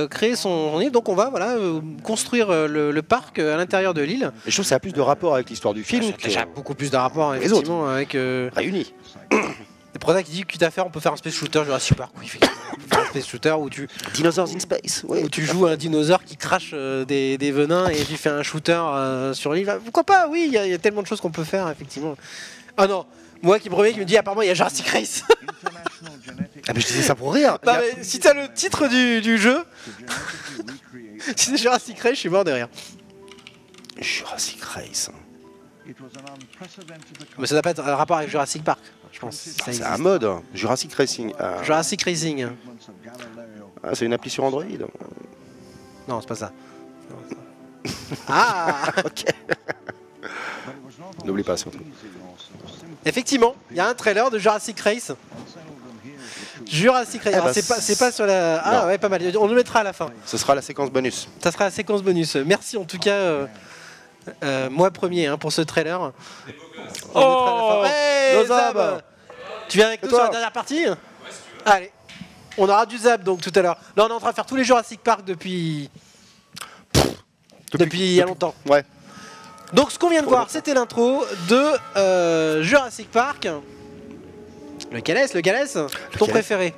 créer son île. Donc on va voilà construire le parc à l'intérieur de l'île. Et je trouve que ça a plus de rapport avec l'histoire du film. Ça a déjà beaucoup plus de rapport les effectivement avec. Réunis. C'est pour ça qu'il dit quitte à faire, on peut faire un space shooter Jurassic Park. Oui, effectivement. On peut faire un space shooter Dinosaurs in Space. Ouais, où tu joues un dinosaure qui crache des venins et tu fais un shooter sur l'île. Pourquoi pas? Oui, il y a tellement de choses qu'on peut faire effectivement. Ah non, moi qui me dit apparemment il y a Jurassic Race. Ah mais je disais ça pour rire. Non, mais si t'as le titre du jeu, si c'est Jurassic Race, je suis mort de rire. Jurassic Race. Mais ça n'a pas de rapport avec Jurassic Park, je pense. Ça C'est existe. un mode. Jurassic Racing. Jurassic Racing. Ah, c'est une appli sur Android. Non, c'est pas ça. Ah. Ok. N'oublie pas surtout. Effectivement, il y a un trailer de Jurassic Race. Jurassic Race. Eh Alors, bah, c'est pas sur la. Ah non. ouais, pas mal. On le mettra à la fin. Ce sera la séquence bonus. Ça sera la séquence bonus. Merci en tout cas, moi premier, hein, pour ce trailer. On mettra à la fin. Hey, nos Zab, Zab. tu viens avec Et nous toi sur la dernière partie? Allez, on aura du Zab donc tout à l'heure. Là, on est en train de faire tous les Jurassic Park depuis il y a longtemps. Ouais. Donc ce qu'on vient de voir, c'était l'intro de Jurassic Park. Lequel est-ce? Ton Lequel préféré?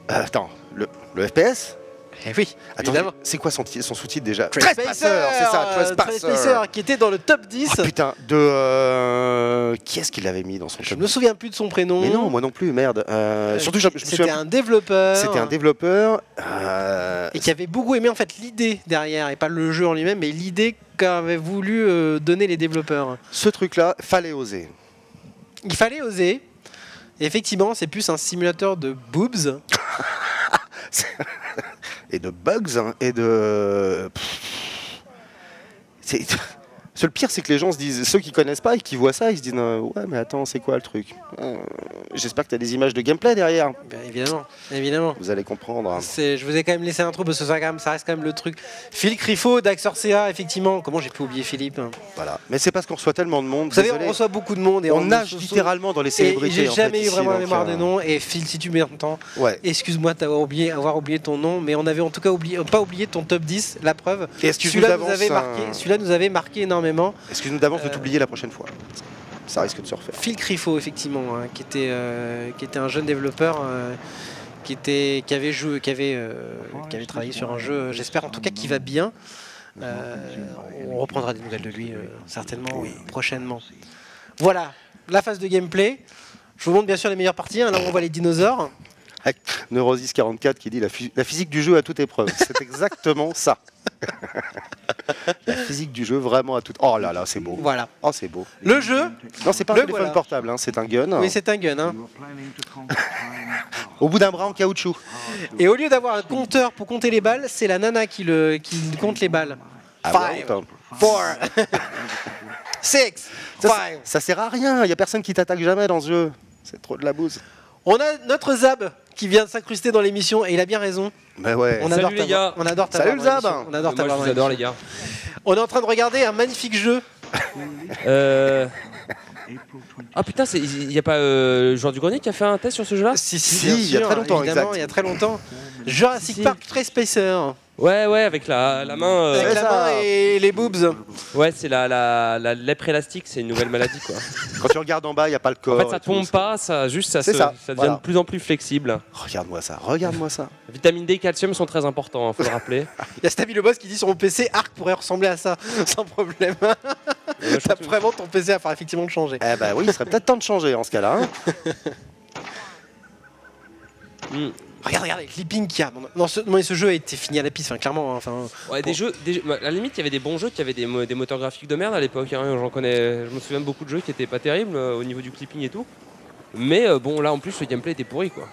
Attends, le FPS. Eh oui, Attends, évidemment. c'est quoi son sous-titre déjà? Trespasser, c'est ça, Trespasser. qui était dans le top 10. Ah putain, de... Qui est-ce qui l'avait mis dans son Je top? me souviens plus de son prénom. Mais non, moi non plus, merde. Surtout, je me C'était souviens... un développeur. C'était un développeur. Et qui avait beaucoup aimé en fait l'idée derrière, et pas le jeu en lui-même, mais l'idée qu'avaient voulu donner les développeurs. Ce truc-là, fallait oser. Il fallait oser. Et effectivement, c'est plus un simulateur de boobs. Et de bugs, hein, et de... Le pire, c'est que les gens se disent, ceux qui connaissent pas et qui voient ça, ils se disent ouais, mais attends, c'est quoi le truc? J'espère que tu as des images de gameplay derrière. Bien évidemment. Vous allez comprendre. Je vous ai quand même laissé l'intro parce que ça reste quand même le truc. Philippe Criffo d'Axorcea, effectivement. Comment j'ai pu oublier Philippe? Voilà. Mais c'est parce qu'on reçoit tellement de monde. Vous savez, désolé. on reçoit beaucoup de monde et On nage littéralement dans les célébrités. Et j'ai en jamais fait, eu ici, vraiment la donc, mémoire des noms. Et Phil, si tu m'entends, Ouais. excuse-moi d'avoir oublié ton nom, mais on avait en tout cas pas oublié ton top 10, la preuve. Et excuse-nous Celui-là nous, d'avance, celui-là nous avait marqué énormément. Excuse-nous d'avance de t'oublier la prochaine fois. Ça risque de se refaire. Phil Criffo, effectivement, hein, qui était un jeune développeur qui avait travaillé sur un jeu, j'espère en tout cas qu'il va bien. On reprendra des nouvelles de lui certainement prochainement. Voilà, la phase de gameplay. Je vous montre bien sûr les meilleures parties, hein, là où on voit les dinosaures. Avec Neurosis 44 qui dit la physique du jeu à toute épreuve. C'est exactement ça. La physique du jeu vraiment à toute... Oh là là, c'est beau. Voilà. Oh, c'est beau. Le jeu, Non, c'est pas un Le téléphone voilà. portable, hein, c'est un gun. oui c'est un gun. Hein. Au bout d'un bras en caoutchouc. Et au lieu d'avoir un compteur pour compter les balles, c'est la nana qui compte les balles. Ah ouais, 5, attends. 4, 6, 5. Ça sert à rien, il y a personne qui t'attaque jamais dans ce jeu. C'est trop de la bouse. On a notre Zab qui vient de s'incruster dans l'émission et il a bien raison. Mais ouais. On adore Salut les gars. On adore Salut le Zab. On adore Moi, je vous adore, les gars. On est en train de regarder un magnifique jeu. Ah putain, il n'y a pas le joueur du grenier qui a fait un test sur ce jeu-là? Si, Si, bien il y a sûr, très longtemps, évidemment, exact. il y a très longtemps. Jurassic Si. Park Trespasser. Ouais, avec la main. Avec la ça. main et les boobs. Ouais, c'est la lèpre élastique, c'est une nouvelle maladie quoi. Quand tu regardes en bas, il n'y a pas le corps. En fait, ça et tout, tombe pas, ça C'est devient voilà. de plus en plus flexible. Regarde-moi ça, regarde-moi ça. Vitamine D et calcium sont très importants, faut le rappeler. Il y a Stabby le boss qui dit sur mon PC, Arc pourrait ressembler à ça, sans problème. T'as vraiment ton PC à faire effectivement le changer. Eh ben oui, il serait peut-être temps de changer en ce cas-là. Hein. Regardez, clipping qu'il y a. Non, ce jeu a été fini à la piste, enfin, clairement. Hein, enfin, Ouais, des jeux, à la limite, il y avait des bons jeux qui avaient des moteurs graphiques de merde à l'époque. Hein. Je me souviens de beaucoup de jeux qui étaient pas terribles au niveau du clipping et tout. Mais bon, là en plus, le gameplay était pourri quoi.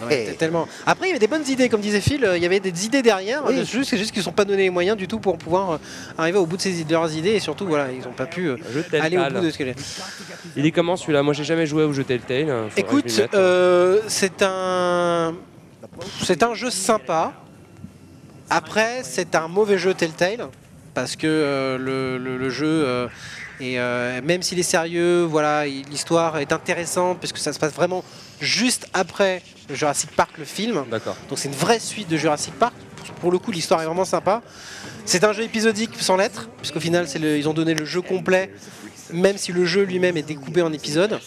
c'était tellement. Après, il y avait des bonnes idées, comme disait Phil. Il y avait des idées derrière. Oui. C'est juste qu'ils ne sont pas donné les moyens du tout pour pouvoir arriver au bout de leurs idées. Et surtout, voilà, ils n'ont pas pu Un jeu Telltale. aller au bout de ce qu'elle est. Il est comment celui-là? Moi, j'ai jamais joué au jeu Telltale. Faudrait que Écoute, je m'y mette. c'est un jeu sympa. Après, c'est un mauvais jeu Telltale. parce que le jeu et même s'il est sérieux, voilà, l'histoire est intéressante puisque ça se passe vraiment juste après Jurassic Park, le film. D'accord. Donc c'est une vraie suite de Jurassic Park. Pour le coup, l'histoire est vraiment sympa. C'est un jeu épisodique sans lettres, puisqu'au final, ils ont donné le jeu complet, même si le jeu lui-même est découpé en épisodes.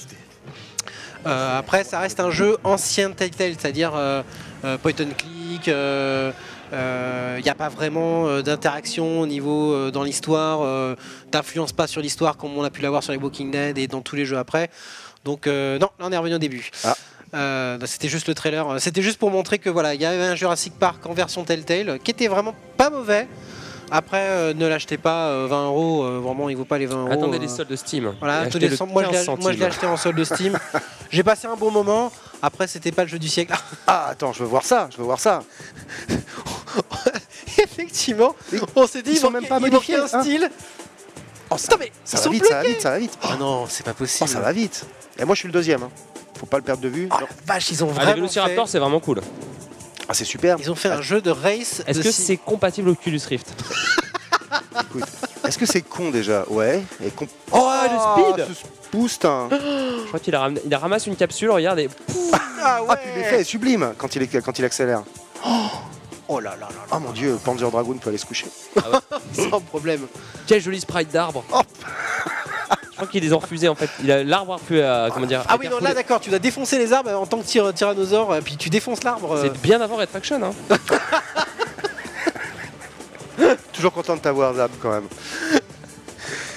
Après, ça reste un jeu ancien Telltale, c'est-à-dire point and click. Il n'y a pas vraiment d'interaction au niveau dans l'histoire, t'influence pas sur l'histoire comme on a pu l'avoir sur les Walking Dead et dans tous les jeux après. Donc non, là on est revenu au début. C'était juste le trailer, c'était juste pour montrer que voilà, il y avait un Jurassic Park en version Telltale qui était vraiment pas mauvais. Après, ne l'achetez pas 20 €, vraiment il vaut pas les 20 €. Attendez les soldes de Steam. Voilà, Achetez-le moi je 15 l'ai acheté en solde de Steam. J'ai passé un bon moment. Après, c'était pas le jeu du siècle. Ah, attends, je veux voir ça. Effectivement, on s'est dit Ils sont il même manquait- pas il modifiés, manquait un hein. style. Oh, Putain, mais ça ils va sont vite, bloqués. ça va vite. Ah non, c'est pas possible. Oh, ça va vite. Et moi, je suis le deuxième. Hein. Faut pas le perdre de vue. Oh la vache, ils ont Ah, les vraiment Vélociraptors, fait... c'est vraiment cool. Ah, c'est super. Ils ont fait un jeu de race. Est-ce de que si- c'est compatible Oculus Rift? Écoute, est-ce que c'est con déjà? Ouais. Et Oh, le speed ce boost, hein. Je crois qu'il a ramasse une capsule, regarde, et Ah ouais. Ah, puis l'effet est sublime quand il accélère. Oh là là là Oh mon dieu, Panzer Dragoon peut aller se coucher. là, sans problème. quel joli sprite d'arbre. Oh. Je crois qu'il les a refusés en fait. L'arbre a pu, comment dire. Ah oui, non, là d'accord, tu dois défoncer les arbres en tant que tyrannosaure, puis tu défonces l'arbre. C'est bien avant Red Faction. Hein. Toujours content de t'avoir, Zab, quand même.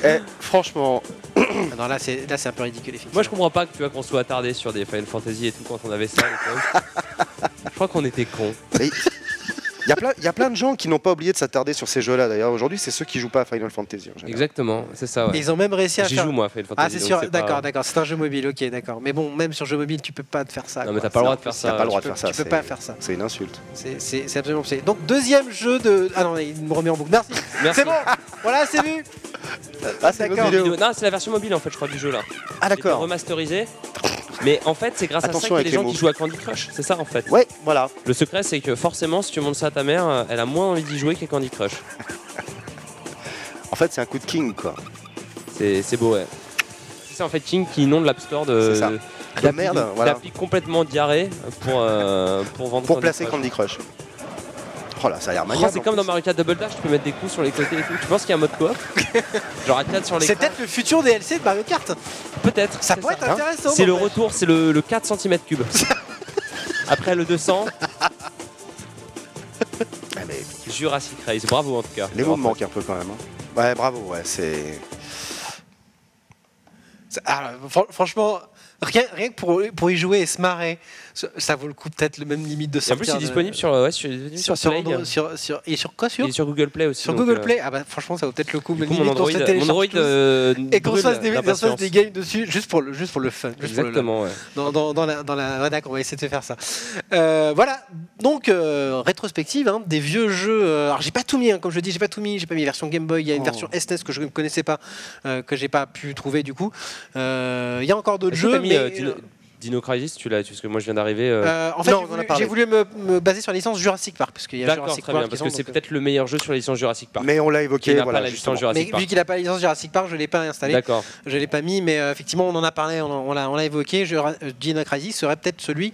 Eh, franchement, Ah non, là c'est un peu ridicule, effectivement. Moi je comprends pas que tu vois qu'on soit attardé sur des Final Fantasy et tout quand on avait ça. à l'époque. Je crois qu'on était cons. il y a plein de gens qui n'ont pas oublié de s'attarder sur ces jeux-là. D'ailleurs, aujourd'hui, c'est ceux qui jouent pas à Final Fantasy. En général. Exactement, c'est ça. Et Ouais. ils ont même réussi à J'y faire. joue moi à Final Fantasy. Ah c'est donc sûr, c'est pas- d'accord, d'accord, c'est un jeu mobile, ok, d'accord. Mais bon, même sur jeu mobile, tu peux pas te faire ça. Non mais quoi. t'as pas le droit de faire T'as ça. pas le droit de Tu faire ça. peux c'est- pas faire ça. C'est une insulte. C'est absolument possible. Donc deuxième jeu de... Ah non, il me remet en boucle. Merci. Merci. C'est bon. Voilà, c'est vu. Ah, c'est une autre D'accord. vidéo. Non, c'est la version mobile en fait, je crois, du jeu là. Ah, Il était d'accord. remasterisé. Mais en fait, c'est grâce Attention à ça avec que les les gens mots. qui jouent à Candy Crush. C'est ça en fait. Ouais, voilà. Le secret, c'est que forcément, si tu montres ça à ta mère, elle a moins envie d'y jouer qu'à Candy Crush. En fait, c'est un coup de king, quoi. C'est beau, ouais. C'est en fait King qui inonde l'App Store C'est ça. De merde, voilà. d'appli complètement diarrhée pour vendre Pour Candy placer Crush. Candy Crush. Oh là, ça a l'air Oh, maniable. c'est en comme dans plus. Mario Kart Double Dash, tu peux mettre des coups sur les côtés et tout. Tu penses qu'il y a un mode coop? Genre à 4 sur C'est l'écran? peut-être le futur DLC de Mario Kart. Peut-être. Ça c'est pourrait être hein. intéressant. C'est le n'empêche. retour, c'est le 4 cm3. Après le 200, Ah, mais Jurassic Race. Bravo en tout cas. les mots me manquent un peu quand même. Hein. Ouais, bravo, ouais, c'est. Franchement, rien que pour y jouer et se marrer, ça vaut le coup peut-être le même limite de Et en sortir. plus, il est de- disponible sur, ouais, sur Play. Android, et sur quoi Il est sur Google Play aussi. Sur donc, Google Play. Ah bah franchement, ça vaut peut-être le coup. Du Mais coup, limite, on se le télécharge tous. Et qu'on se fasse des d'impatience. games dessus juste pour le fun. Juste pour le- Exactement, ouais. dans la... Ouais, d'accord, on va essayer de faire ça. Voilà, donc rétrospective des vieux jeux. Alors j'ai pas tout mis, hein, comme je dis, j'ai pas tout mis. J'ai pas mis version Game Boy, il y a une version SNES que je ne connaissais pas, que j'ai pas pu trouver du coup. Il y a encore d'autres Est-ce que jeux. t'as mis mais, Dino Crisis, tu l'as, parce que moi je viens d'arriver. en fait, Non, on en a parlé. j'ai voulu me baser sur la licence Jurassic Park parce qu'il y a D'accord, Jurassic très Park bien, parce qui que sont, c'est donc, peut-être le meilleur jeu sur la licence Jurassic Park. Mais on l'a Qui évoqué, n'a voilà. pas la justement. licence Jurassic mais Park. vu qu'il n'a pas la licence Jurassic Park, je l'ai pas installé. D'accord. Je l'ai pas mis, mais effectivement, on en a parlé, on l'a évoqué. Dino Crisis serait peut-être celui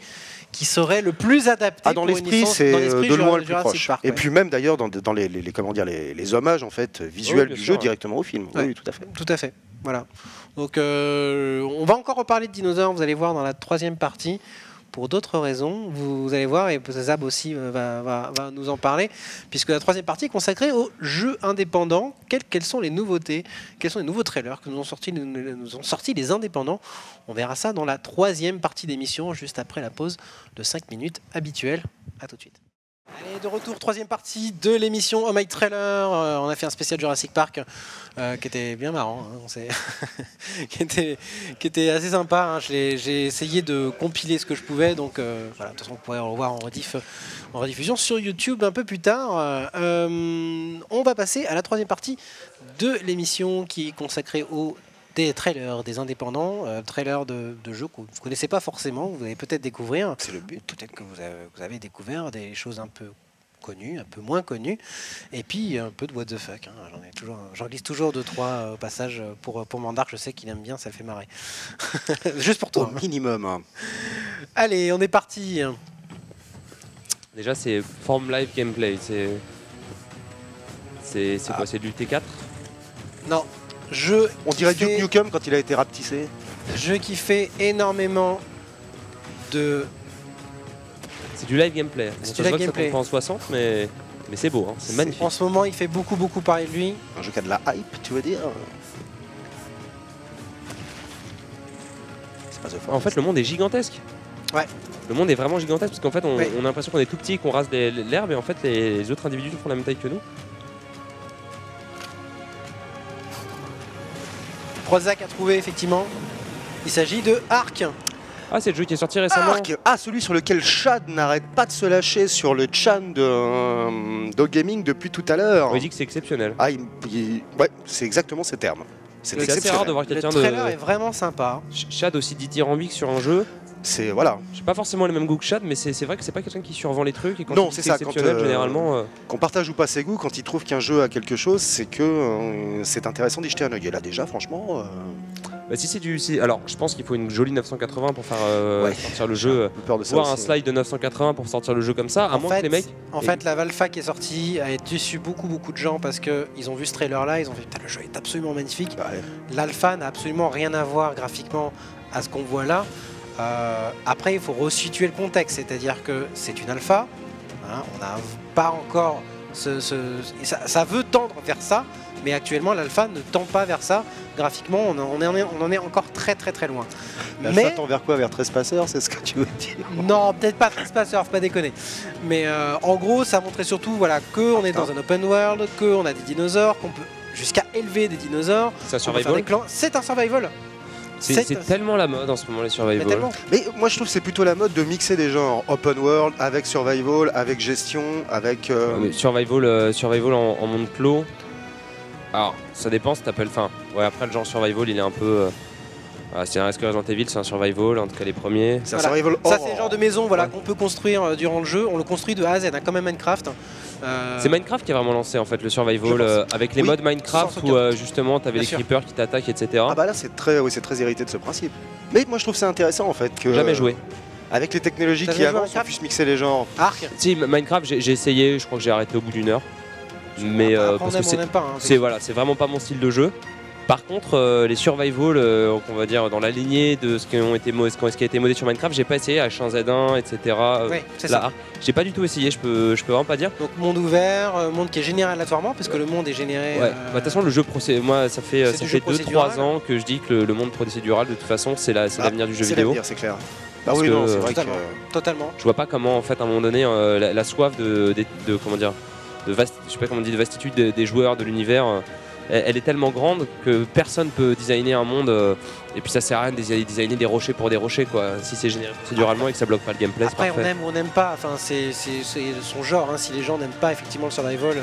qui serait le plus adapté. Ah, dans pour une l'esprit, licence- c'est dans l'esprit de loin le plus Jurassic proche. Park, Et ouais. puis même d'ailleurs dans les comment dire les hommages en fait visuels bien du sûr, jeu ouais. directement au film. Ouais. Oui, tout à fait. Tout à fait. Voilà. Donc, on va encore reparler de dinosaures. Vous allez voir dans la troisième partie. Pour d'autres raisons, vous allez voir, et Zab aussi va nous en parler, puisque la troisième partie est consacrée aux jeux indépendants. Quelles sont les nouveautés? Quels sont les nouveaux trailers que nous ont sortis les indépendants? On verra ça dans la troisième partie d'émission, juste après la pause de 5 minutes habituelle. A tout de suite. Allez, de retour, troisième partie de l'émission Oh My Trailer. On a fait un spécial Jurassic Park qui était bien marrant, hein, qui était assez sympa. Hein. J'ai essayé de compiler ce que je pouvais, donc voilà. De toute façon, vous pourrez le revoir en rediffusion sur YouTube un peu plus tard. On va passer à la troisième partie de l'émission qui est consacrée aux des trailers, des indépendants, trailers de jeux que vous ne connaissez pas forcément, vous allez peut-être découvrir. C'est le but. Peut-être que vous avez découvert des choses un peu connus, un peu moins connus, et puis un peu de what the fuck. J'en glisse toujours 2-3 au passage pour Mandark. Je sais qu'il aime bien, ça le fait marrer. Juste pour toi. Au minimum. Allez, on est parti. Déjà, c'est Form Live Gameplay. C'est quoi? C'est du T4? Non, jeu. On dirait qui Duke fait- Nukem quand il a été rapetissé. Jeu qui fait énormément de. C'est du live gameplay. Bon, C'est ça du se live voit que ça gameplay. tombe pas en 60, mais c'est beau, hein, c'est magnifique. En ce moment, il fait beaucoup parler de lui. Un jeu qui a de la hype, tu veux dire? C'est pas The Forest. En fait, le monde est gigantesque. Ouais. Le monde est vraiment gigantesque parce qu'en fait, on Ouais. a l'impression qu'on est tout petit, qu'on rase l'herbe, et en fait, les autres individus font la même taille que nous. Prozac a trouvé effectivement. Il s'agit de Ark. Ah, c'est le jeu qui est sorti récemment. Ark, celui sur lequel Chad n'arrête pas de se lâcher sur le chan de Gaming depuis tout à l'heure. On dit que c'est exceptionnel. Ouais, c'est exactement ces termes. C'est C'est assez rare de exceptionnel. voir Le quelqu'un trailer est de. vraiment sympa. Chad aussi dithyrambique sur un jeu. C'est voilà. J'ai pas forcément le même goût que Chad, mais c'est vrai que c'est pas quelqu'un qui survend les trucs. Et quand Non, il dit c'est que ça, exceptionnel, quand, généralement. Qu'on partage ou pas ses goûts, quand il trouve qu'un jeu a quelque chose, c'est que c'est intéressant d'y jeter un œil. Et là déjà, franchement, Bah, si c'est du. Alors, je pense qu'il faut une jolie 980 pour faire Ouais. sortir le jeu. j'ai peur de ça Voir un aussi. slide de 980 pour sortir le jeu comme ça, à moins que les mecs. En fait, la Valfa qui est sortie a déçu beaucoup de gens parce qu'ils ont vu ce trailer-là, ils ont fait putain, le jeu est absolument magnifique. Ouais. L'alpha n'a absolument rien à voir graphiquement à ce qu'on voit là. Après, il faut resituer le contexte, c'est-à-dire que c'est une alpha. Hein, on n'a pas encore ça veut tendre vers ça, mais actuellement l'alpha ne tend pas vers ça. Graphiquement, on en est encore très loin. L'alpha tend vers quoi? Vers Trespasser, c'est ce que tu veux dire? Non, peut-être pas Trespasser, faut pas déconner. Mais en gros, ça montrait surtout voilà, qu'on est dans un open world, qu'on a des dinosaures, qu'on peut jusqu'à élever des dinosaures. C'est un qu'on peut faire survival. des clans. C'est un survival. C'est tellement la mode en ce moment, les Mais survival. tellement. Mais moi je trouve que c'est plutôt la mode de mixer des genres open world avec survival, avec gestion, avec. Mais survival en monde clos. Alors, ça dépend si t'appelles. Enfin, ouais, après le genre survival, il est un peu. C'est un Resident Evil, c'est un survival, en tout cas les premiers. C'est un Voilà. survival Ça, horror. c'est le genre de maison voilà, Ouais. qu'on peut construire durant le jeu. On le construit de A à Z, hein, comme un Minecraft. C'est Minecraft qui a vraiment lancé en fait le Je survival pense. avec les Oui, modes Minecraft sans où aucun doute. justement t'avais Bien les sûr. creepers qui t'attaquent, etc. Ah bah là c'est très hérité de ce principe. Mais moi je trouve ça intéressant en fait que. Jamais joué. Avec les technologies T'as qui jamais joué à avancent, on Minecraft puisse mixer les genres. Arc. Si Minecraft, j'ai essayé, je crois que j'ai arrêté au bout d'une heure. Mais Après, parce on que aime, on n'aime pas. Hein, c'est vraiment pas mon style de jeu. Par contre, les survival, on va dire dans la lignée de ce qui a été modé sur Minecraft, j'ai pas essayé H1Z1, etc. Oui, c'est Là, ça. j'ai pas du tout essayé, je peux vraiment pas dire. Donc monde ouvert, monde qui est généré aléatoirement, parce que le monde est généré. Ouais. Bah, de toute façon, le jeu moi, ça fait c'est du jeu 2-3 procédural. ans que je dis que le monde procédural, de toute façon, c'est l'avenir du jeu C'est vidéo. l'avenir, c'est clair. Bah Parce oui, que- non, c'est vrai que. Totalement. Totalement. Je vois pas comment, en fait, à un moment donné, la soif de comment dire, je sais pas comment on dit, de vastitude des joueurs de l'univers, elle est tellement grande que personne peut designer un monde. Et puis ça sert à rien de designer des rochers pour des rochers, quoi. Si c'est généré procéduralement et que ça bloque pas le gameplay, c'est Après, on parfait. aime ou on n'aime pas. Enfin, c'est son genre. Hein. Si les gens n'aiment pas effectivement le survival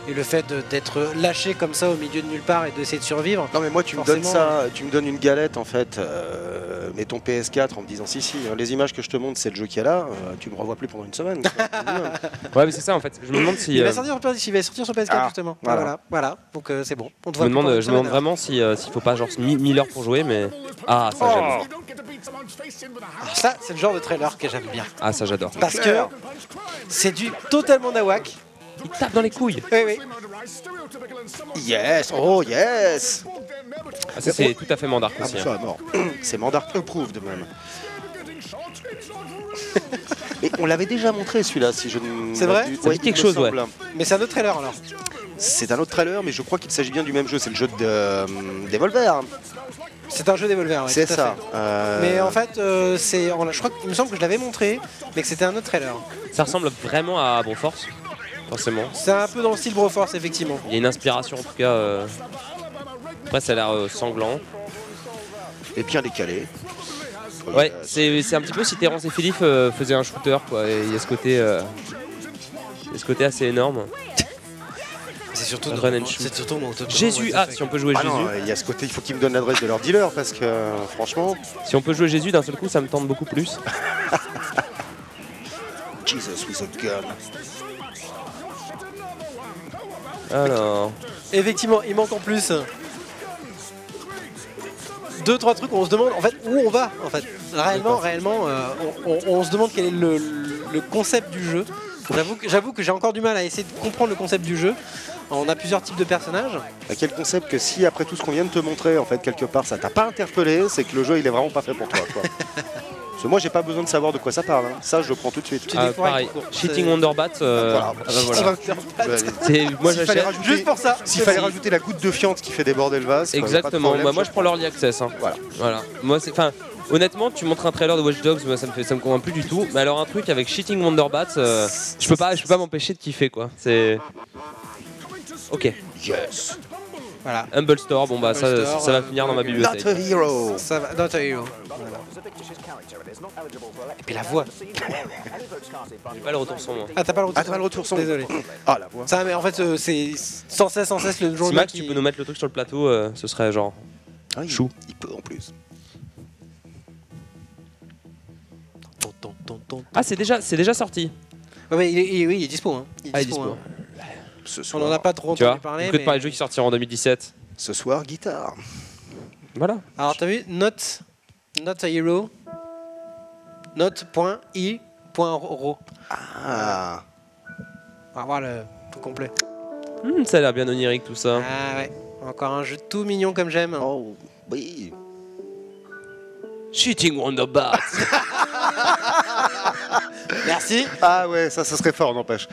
et le fait d'être lâché comme ça au milieu de nulle part et d'essayer de survivre. Non mais moi tu me donnes Forcément. ça, tu me donnes une galette en fait, mets ton PS4 en me disant si les images que je te montre c'est le jeu qu'il y a là, tu me revois plus pendant une semaine. Ouais, mais c'est ça, en fait. Je me demande si. Il va sortir sur PS4 Ah, justement. voilà. Voilà. Donc c'est bon. On te Je me voit plus pendant une demande semaine, alors. vraiment s'il faut pas genre 1000 heures pour jouer, mais. Ah, ça j'aime. Alors ça, c'est le genre de trailer que j'aime bien. Ah, ça j'adore. Parce que c'est du totalement nawak. Il tape dans les couilles. Oui. Yes, oh yes. Ah, ça c'est tout à fait Mandark Ah aussi. bon, hein. ça mort. C'est Mandark approved même. Mais on l'avait déjà montré celui-là si je ne. C'est vrai Ça dit quelque chose, ouais. Mais c'est un autre trailer alors. C'est un autre trailer, mais je crois qu'il s'agit bien du même jeu. C'est le jeu de Devolver. C'est un jeu d'Evolver. Ouais, C'est tout à ça. fait. Mais en fait, je crois qu'il me semble que je l'avais montré, mais que c'était un autre trailer. Ça ressemble vraiment à Broforce, forcément. C'est un peu dans le style Broforce, effectivement. Il y a une inspiration en tout cas. Après, ça a l'air sanglant. Et bien décalé. Ouais, c'est un petit peu si Terrence et Philippe faisaient un shooter, quoi. Et il y a ce côté assez énorme. C'est surtout Run and shoot. C'est surtout mon auto- Jésus, what the si on peut jouer Ah Jésus. non, il y a ce côté, il faut qu'ils me donnent l'adresse de leur dealer parce que franchement, Si on peut jouer Jésus d'un seul coup, ça me tente beaucoup plus. Jesus with a gun. Alors. Effectivement, il manque en plus 2-3 trucs où on se demande en fait où on va. En fait, réellement, on se demande quel est le concept du jeu. J'avoue que j'ai encore du mal à essayer de comprendre le concept du jeu. On a plusieurs types de personnages. Quel concept que si après tout ce qu'on vient de te montrer, en fait, quelque part, ça t'a pas interpellé, c'est que le jeu il est vraiment pas fait pour toi. Quoi. Parce que moi j'ai pas besoin de savoir de quoi ça parle. Hein. Ça je le prends tout de suite. Pareil, Cheating Wonderbat. Voilà. Moi S'il fallait j'achète. rajouter, Juste pour ça. s'il fallait rajouter la goutte de fiente qui fait déborder le vase. Exactement. pas de problème, Moi je prends l'Early Access. Hein. Voilà. Moi c'est. Enfin, honnêtement, tu montres un trailer de Watch Dogs, moi, ça me convainc plus du tout. Mais alors un truc avec Cheating Wonderbat, je peux pas m'empêcher de kiffer quoi. C'est. Ok. Yes. Voilà. Humble Store, bon bah Humble ça Store, va finir dans ma bibliothèque. Not a hero. Ça va. Not a hero. Voilà. Et puis la voix. J'ai pas le retour son moi. Ah, t'as pas le retour. Ah, t'as pas le retour son. Désolé. Ah la voix. Ça, mais en fait, c'est sans cesse le jour Si Max, tu peux nous mettre le truc sur le plateau, ce serait genre. Ah, Chou. Il peut en plus. Ah, c'est déjà sorti. Ouais, mais il est dispo. Hein. Il est dispo. hein. Ce On soir, en a pas trop Tu vois, entendu parler. que de Mais... parler de jeux qui sortiront en 2017. ce soir, guitare. Voilà. Alors, t'as vu, not a hero, not.i.ro. Ah. On va voir le tout complet. Ça a l'air bien onirique tout ça. Ah ouais, encore un jeu tout mignon comme j'aime. Oh, oui. Cheating Wonderbat. Merci. Ah ouais, ça serait fort, n'empêche.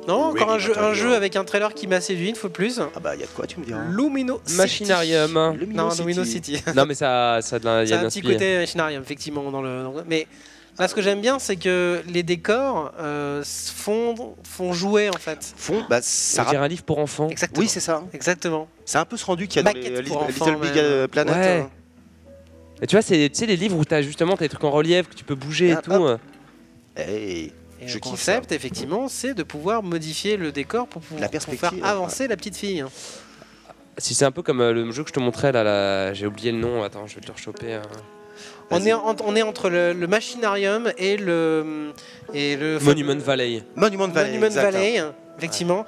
Non, encore un Really jeu, not a hero. avec un trailer qui m'a séduit une fois de plus. Ah bah, il y a de quoi, tu me diras. Lumino City. Machinarium. Non, Lumino City. Non mais ça a de la. C'est un petit côté Machinarium, effectivement. Mais là, ce que j'aime bien, c'est que les décors font jouer, en fait. Bah, Ça ça dirait un livre pour enfants. Exactement. Oui, c'est ça. Exactement. C'est un peu ce rendu qu'il y a dans Maquette les pour Little enfants, Big même. Planet. Ouais. hein. Et tu vois, tu sais les livres où t'as justement des trucs en relief que tu peux bouger et Ah, tout. hop. Hey, Et je le kiffe concept, effectivement, c'est de pouvoir modifier le décor pour La faire perspective, avancer la petite fille. Si c'est un peu comme le jeu que je te montrais là, j'ai oublié le nom. Attends, je vais te le rechoper. On est entre le Machinarium et le Monument Valley. Monument Valley. Monument exact. Valley, effectivement.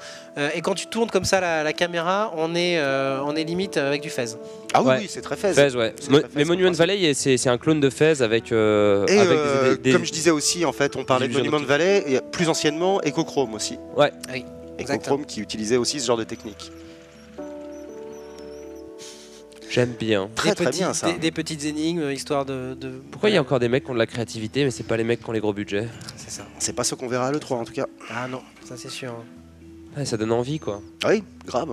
Et quand tu tournes comme ça la caméra, on est limite avec du Fez. Ah oui, Ouais. oui, c'est très Fez. Fez, ouais. C'est très Fez, Mais Monument c'est Valley, c'est un clone de Fez avec. Et avec des- comme je disais aussi, en fait, on parlait de illusions Monument d'optique. Valley, et plus anciennement, Echochrome aussi. Ouais. Oui, exactement. Echochrome qui utilisait aussi ce genre de technique. J'aime bien. Très très bien ça. Des petites énigmes, histoire de... Pourquoi il y a encore des mecs qui ont de la créativité, mais c'est pas les mecs qui ont les gros budgets? C'est ça. C'est pas ce qu'on verra à l'E3 en tout cas. Ah non, ça c'est sûr. Ouais, ça donne envie quoi. Ah oui, grave.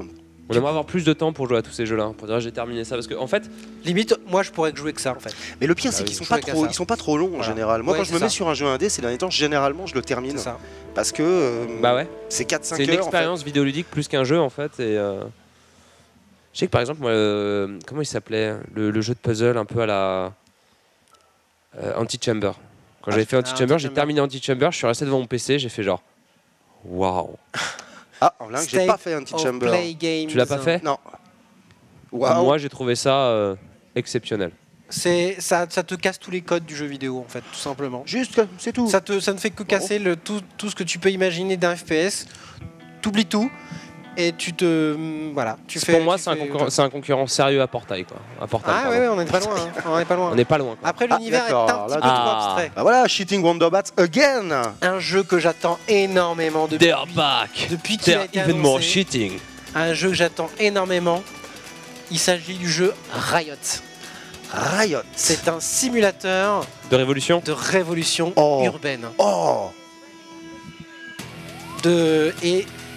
On aimerait avoir plus de temps pour jouer à tous ces jeux-là, pour dire j'ai terminé ça, parce que en fait, Limite, moi je pourrais que jouer que ça en fait. Mais le pire, Ah c'est oui, qu'ils sont je pas jouais qu'à trop, ça. ils sont pas trop longs en Voilà. général. Moi, Ouais, quand je c'est me mets ça. sur un jeu indé, ces derniers temps, généralement, je le termine. C'est ça. Parce que bah ouais, c'est 4-5 heures. c'est une en fait. expérience vidéoludique plus qu'un jeu en fait. Et je sais que par exemple, moi, comment il s'appelait le jeu de puzzle un peu à la Antichamber. Quand j'avais fait Antichamber, j'ai Antichamber. terminé Antichamber, je suis resté devant mon PC, j'ai fait genre waouh. Ah, en link, j'ai State pas fait un of petit chamber. Play Games. Tu l'as pas fait? Non. Waouh. Moi, j'ai trouvé ça exceptionnel. Ça te casse tous les codes du jeu vidéo en fait, tout simplement. Juste, c'est tout. Ça ne fait que casser tout ce que tu peux imaginer d'un FPS. T'oublies tout et tu fais. Pour moi, tu c'est fais- un concurrent sérieux à Portail quoi. À Portal, Ah pardon. ouais, on est pas loin. hein. On est pas loin. On n'est pas loin. Quoi. Après, l'univers est d'accord, un petit là, peu trop ah. abstrait. Bah voilà, Cheating Wonderbats again. Un jeu que j'attends énormément They are back. depuis qu'il a They're été even more annoncé. cheating. Un jeu que j'attends énormément. Il s'agit du jeu Riot. Riot. C'est un simulateur De révolution. de révolution Oh. urbaine. Oh.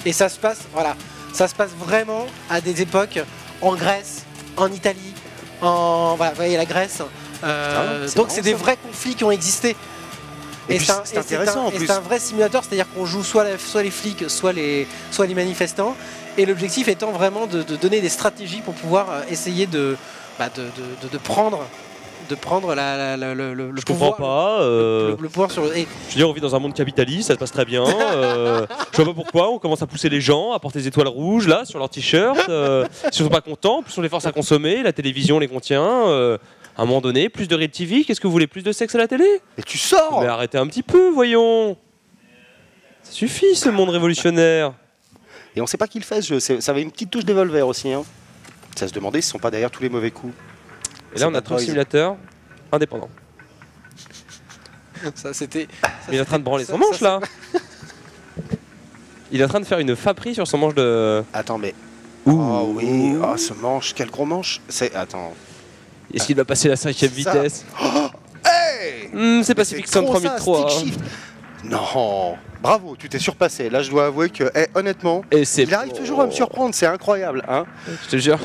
Et ça se passe, voilà, ça se passe vraiment à des époques en Grèce, en Italie, voilà, vous voyez la Grèce. c'est Donc marrant, c'est des ça. vrais conflits qui ont existé. Et puis, c'est intéressant, en plus. C'est un vrai simulateur, c'est-à-dire qu'on joue soit les flics, soit les manifestants. Et l'objectif étant vraiment de donner des stratégies pour pouvoir essayer de prendre le Je comprends pouvoir. pas. Le pouvoir sur et Je veux dire, on vit dans un monde capitaliste, ça se passe très bien. Je vois pas pourquoi on commence à pousser les gens à porter des étoiles rouges là sur leur t-shirt. S'ils sont pas contents, plus on les force à consommer, la télévision les contient. À un moment donné, plus de Real TV, qu'est-ce que vous voulez? Plus de sexe à la télé? Et tu sors. Mais arrêtez un petit peu, voyons. Ça suffit ce monde révolutionnaire. Et on sait pas qui le fait ce jeu. Ça avait une petite touche Devolver aussi. Hein. Ça se demandait s'ils sont pas derrière tous les mauvais coups. Et là, on a Bad Truck Boys. Simulator indépendant. Ça, c'était. Il est en train de branler son manche là. Il est en train de faire une faperie sur son manche de. Attends, mais. Ouh. Oh oui, oh, ce manche, quel gros manche. Attends. Est-ce qu'il va passer la 5ème C'est ça. vitesse? Hey C'est Pacific Sun 3003. stick shift. Non, bravo, tu t'es surpassé. Là, je dois avouer que, honnêtement, Et c'est. il arrive toujours à me surprendre, c'est incroyable. Hein. Je te jure.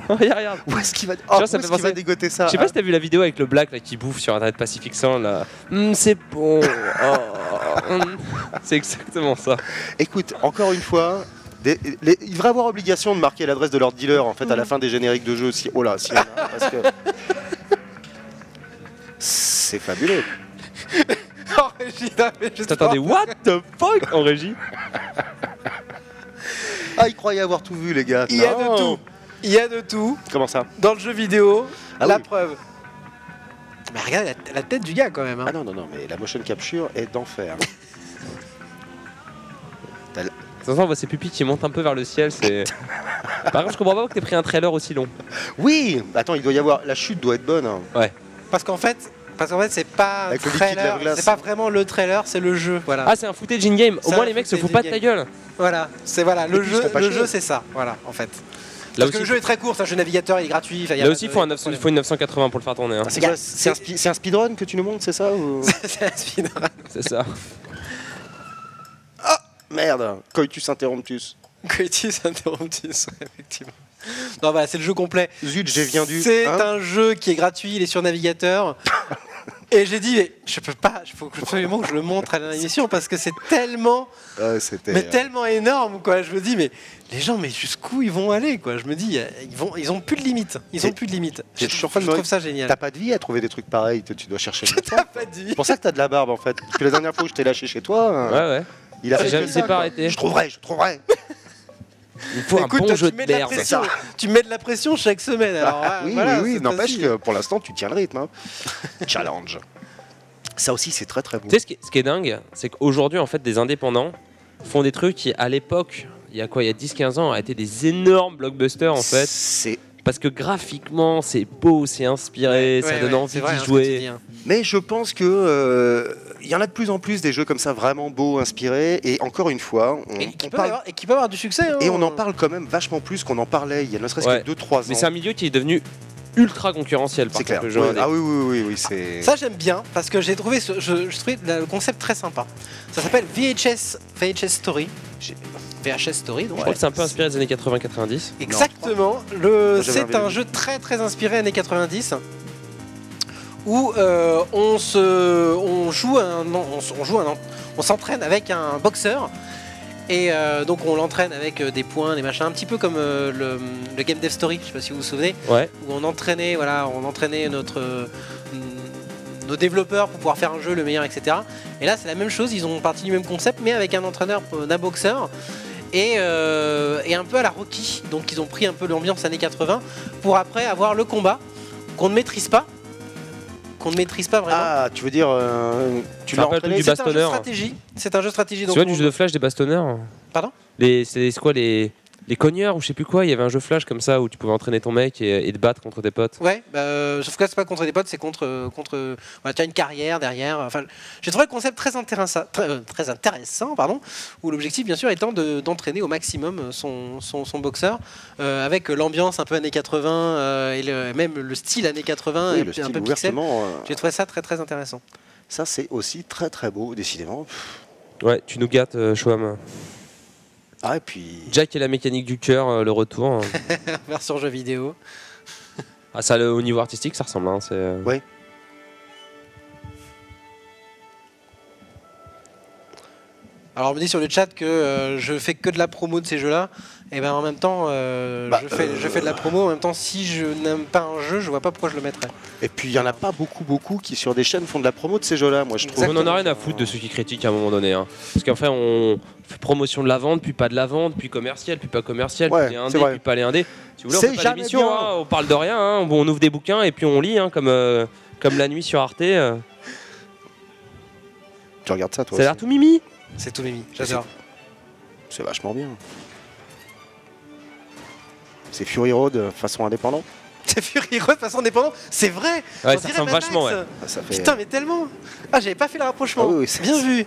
Regarde. Où est-ce qu'il va, vois, où ça me est-ce fait qu'il va penser- dégoter ça Je sais pas si t'as vu la vidéo avec le black là, qui bouffe sur internet Pacific Sun là. C'est bon. C'est exactement ça. Écoute, encore une fois, ils devraient avoir obligation de marquer l'adresse de leur dealer en fait à la fin des génériques de jeux. Si, oh là, si, parce que c'est fabuleux. En régie, non, mais juste T'attendais what the fuck en régie? Ah, ils croyaient avoir tout vu, les gars. Il y a Non. de tout. Il y a de tout Comment ça? dans le jeu vidéo. Ah la oui. preuve. Mais regarde la tête du gars quand même. Hein. Ah non, non, non, mais la motion capture est d'enfer. De temps en temps, on voit ses pupilles qui montent un peu vers le ciel. C'est. Par contre, je comprends pas que t'aies pris un trailer aussi long. Oui, attends, il doit y avoir. La chute doit être bonne. Hein. Parce qu'en fait, c'est pas un Avec le liquide trailer. lave-glace. C'est pas vraiment le trailer, c'est le jeu. Voilà. Ah, c'est un footage in-game. Au C'est moins, un les mecs se footage foutent pas de ta in-game. gueule. Voilà. C'est voilà le puis, ils jeu. seront pas Le chers. jeu, c'est ça. Voilà, en fait. Là Parce que le jeu est très court. C'est un jeu navigateur, il est gratuit. Enfin, y a là pas aussi, il de- faut, y a pas de il faut une 980 pour le faire tourner. Hein. Ah, c'est Gars, quoi, c'est un speedrun que tu nous montres, c'est ça ou... problème. C'est un speedrun. C'est ça. Merde, coitus interruptus. Coitus interruptus, ouais, effectivement. Non, voilà, c'est le jeu complet. Zut, j'ai bien dû. C'est hein. un jeu qui est gratuit, il est sur navigateur. Et j'ai dit, mais je peux pas, il faut absolument que je le montre à l'émission parce que c'est tellement, C'était. mais tellement énorme, quoi. Je me dis, mais les gens, mais jusqu'où ils vont aller, quoi. Je me dis, ils ont plus de limite. Ils ont Et- plus de limite. je suis en train de me- trouve ça génial. T'as pas de vie à trouver des trucs pareils, tu dois chercher le temps. T'as pas dit. C'est pour ça que t'as de la barbe en fait. Depuis la dernière fois où je t'ai lâché chez toi, Ouais, ouais. il a fait Jamais que s'est ça, pas quoi. arrêté. Je trouverai. Il faut Écoute, un toi, bon jeu tu mets de de la merde. pression. Tu mets de la pression chaque semaine. Alors, oui, voilà, oui, c'est n'empêche facile. que pour l'instant tu tiens le rythme. Hein. Challenge. Ça aussi c'est très très beau. Tu sais, ce qui est dingue, c'est qu'aujourd'hui, en fait, des indépendants font des trucs qui, à l'époque, il y a 10-15 ans, auraient été des énormes blockbusters, en fait. C'est. Parce que graphiquement, c'est beau, c'est inspiré, ça Ouais, donne ouais, envie c'est vrai, d'y hein, ce que tu jouer. dis, hein. Mais je pense que il y en a de plus en plus des jeux comme ça vraiment beaux, inspirés. Et encore une fois, Et qui on peut parle. avoir du succès. Hein. Et on en parle quand même vachement plus qu'on en parlait il y a ne serait-ce Ouais. que 2-3 ans. Mais c'est un milieu qui est devenu ultra concurrentiel, par C'est clair. contre, le jeu Ouais. indé. Ah oui, c'est. Ça j'aime bien parce que j'ai trouvé je trouvais le concept très sympa. Ça s'appelle VHS Story. VHS Story donc. Je crois que c'est un peu inspiré des années 80-90. Moi, Exactement. j'avais C'est envie de un le jeu très très inspiré années 90 où on s'entraîne avec un boxeur. Et donc on l'entraîne avec des points, des machins, un petit peu comme le Game Dev Story, je sais pas si vous vous souvenez, Ouais. où on entraînait nos développeurs pour pouvoir faire un jeu le meilleur, etc. Et là c'est la même chose, ils ont parti du même concept, mais avec un entraîneur d'un boxeur et un peu à la Rocky. Donc ils ont pris un peu l'ambiance années 80 pour après avoir le combat qu'on ne maîtrise pas. Vraiment. Ah, tu veux dire, tu Ça l'as rappelle entraîné du C'est un jeu bastonneur. stratégie. C'est un jeu stratégie. Tu donc vois on- du jeu de flash des bastonneurs? Pardon? C'est quoi les cogneurs ou je sais plus quoi? Il y avait un jeu flash comme ça où tu pouvais entraîner ton mec et te battre contre tes potes. Ouais, sauf que là c'est pas contre des potes, c'est contre voilà, tu as une carrière derrière. Enfin, j'ai trouvé le concept très intéressant, pardon, où l'objectif bien sûr étant d'entraîner au maximum son boxeur, avec l'ambiance un peu années 80 et même le style années 80 Oui, et le un style peu pixel. ouvertement. J'ai trouvé ça très très intéressant. Ça, c'est aussi très très beau, décidément. Ouais, tu nous gâtes, Chouam. Ah, et puis. Jack et la mécanique du cœur, le retour. Version jeu vidéo. Ah, ça, au niveau artistique, ça ressemble. Hein, c'est... Ouais. Alors on me dit sur le chat que je fais que de la promo de ces jeux-là. Et ben en même temps, je fais de la promo. En même temps, si je n'aime pas un jeu, je vois pas pourquoi je le mettrais. Et puis, il y en a pas beaucoup qui sur des chaînes font de la promo de ces jeux-là, moi je trouve. On en a rien à foutre de ceux qui critiquent à un moment donné. Hein. Parce qu'enfin, on fait promotion de la vente, puis pas de la vente, puis commercial, puis pas commercial, Ouais, puis les c'est indés, vrai. puis pas les indés. Si vous voulez, on C'est fait pas jamais d'émission, bien. hein, on parle de rien. Hein. Bon, on ouvre des bouquins et puis on lit, hein, comme la nuit sur Arte. Tu regardes ça, toi Ça a l'air aussi. tout mimi. C'est tout Mimi, j'adore. C'est vachement bien. C'est Fury Road façon indépendante. C'est Fury Road de façon indépendante, c'est vrai. Ouais, On ça dirait ressemble Mad vachement, Max. ouais. Ah, ça fait... Putain, mais tellement. Ah, j'avais pas fait le rapprochement. Ah oui, oui, c'est- bien vu.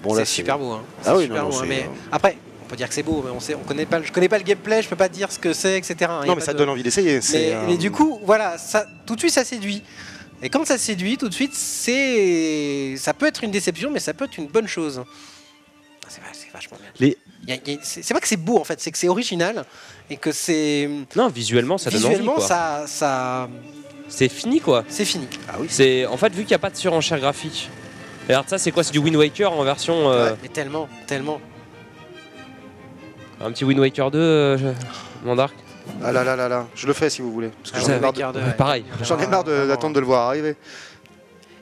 Bon, là, C'est super beau. Hein. Ah oui, super non, beau, hein, c'est- mais après, on peut dire que c'est beau, mais on connaît pas, je connais pas le gameplay, je peux pas dire ce que c'est, etc. hein. Y a Non, mais pas ça de- te donne envie d'essayer. Mais du coup, voilà, ça, tout de suite, ça séduit. Et quand ça séduit, tout de suite, ça peut être une déception, mais ça peut être une bonne chose. C'est vachement bien. C'est pas que c'est beau en fait, c'est que c'est original et que c'est Non, visuellement, ça donne envie, visuellement quoi. C'est fini, quoi. c'est fini. Ah oui. C'est en fait vu qu'il n'y a pas de surenchère graphique. Regarde ça, c'est quoi? C'est du Wind Waker en version Mais tellement, tellement. un petit Wind Waker 2, Mandark. Ah là là là là, je le fais si vous voulez. Parce que Ah, j'en ai ouais, marre, Waker 2, Ouais, ouais. pareil. j'en ai marre d'attendre de le voir arriver.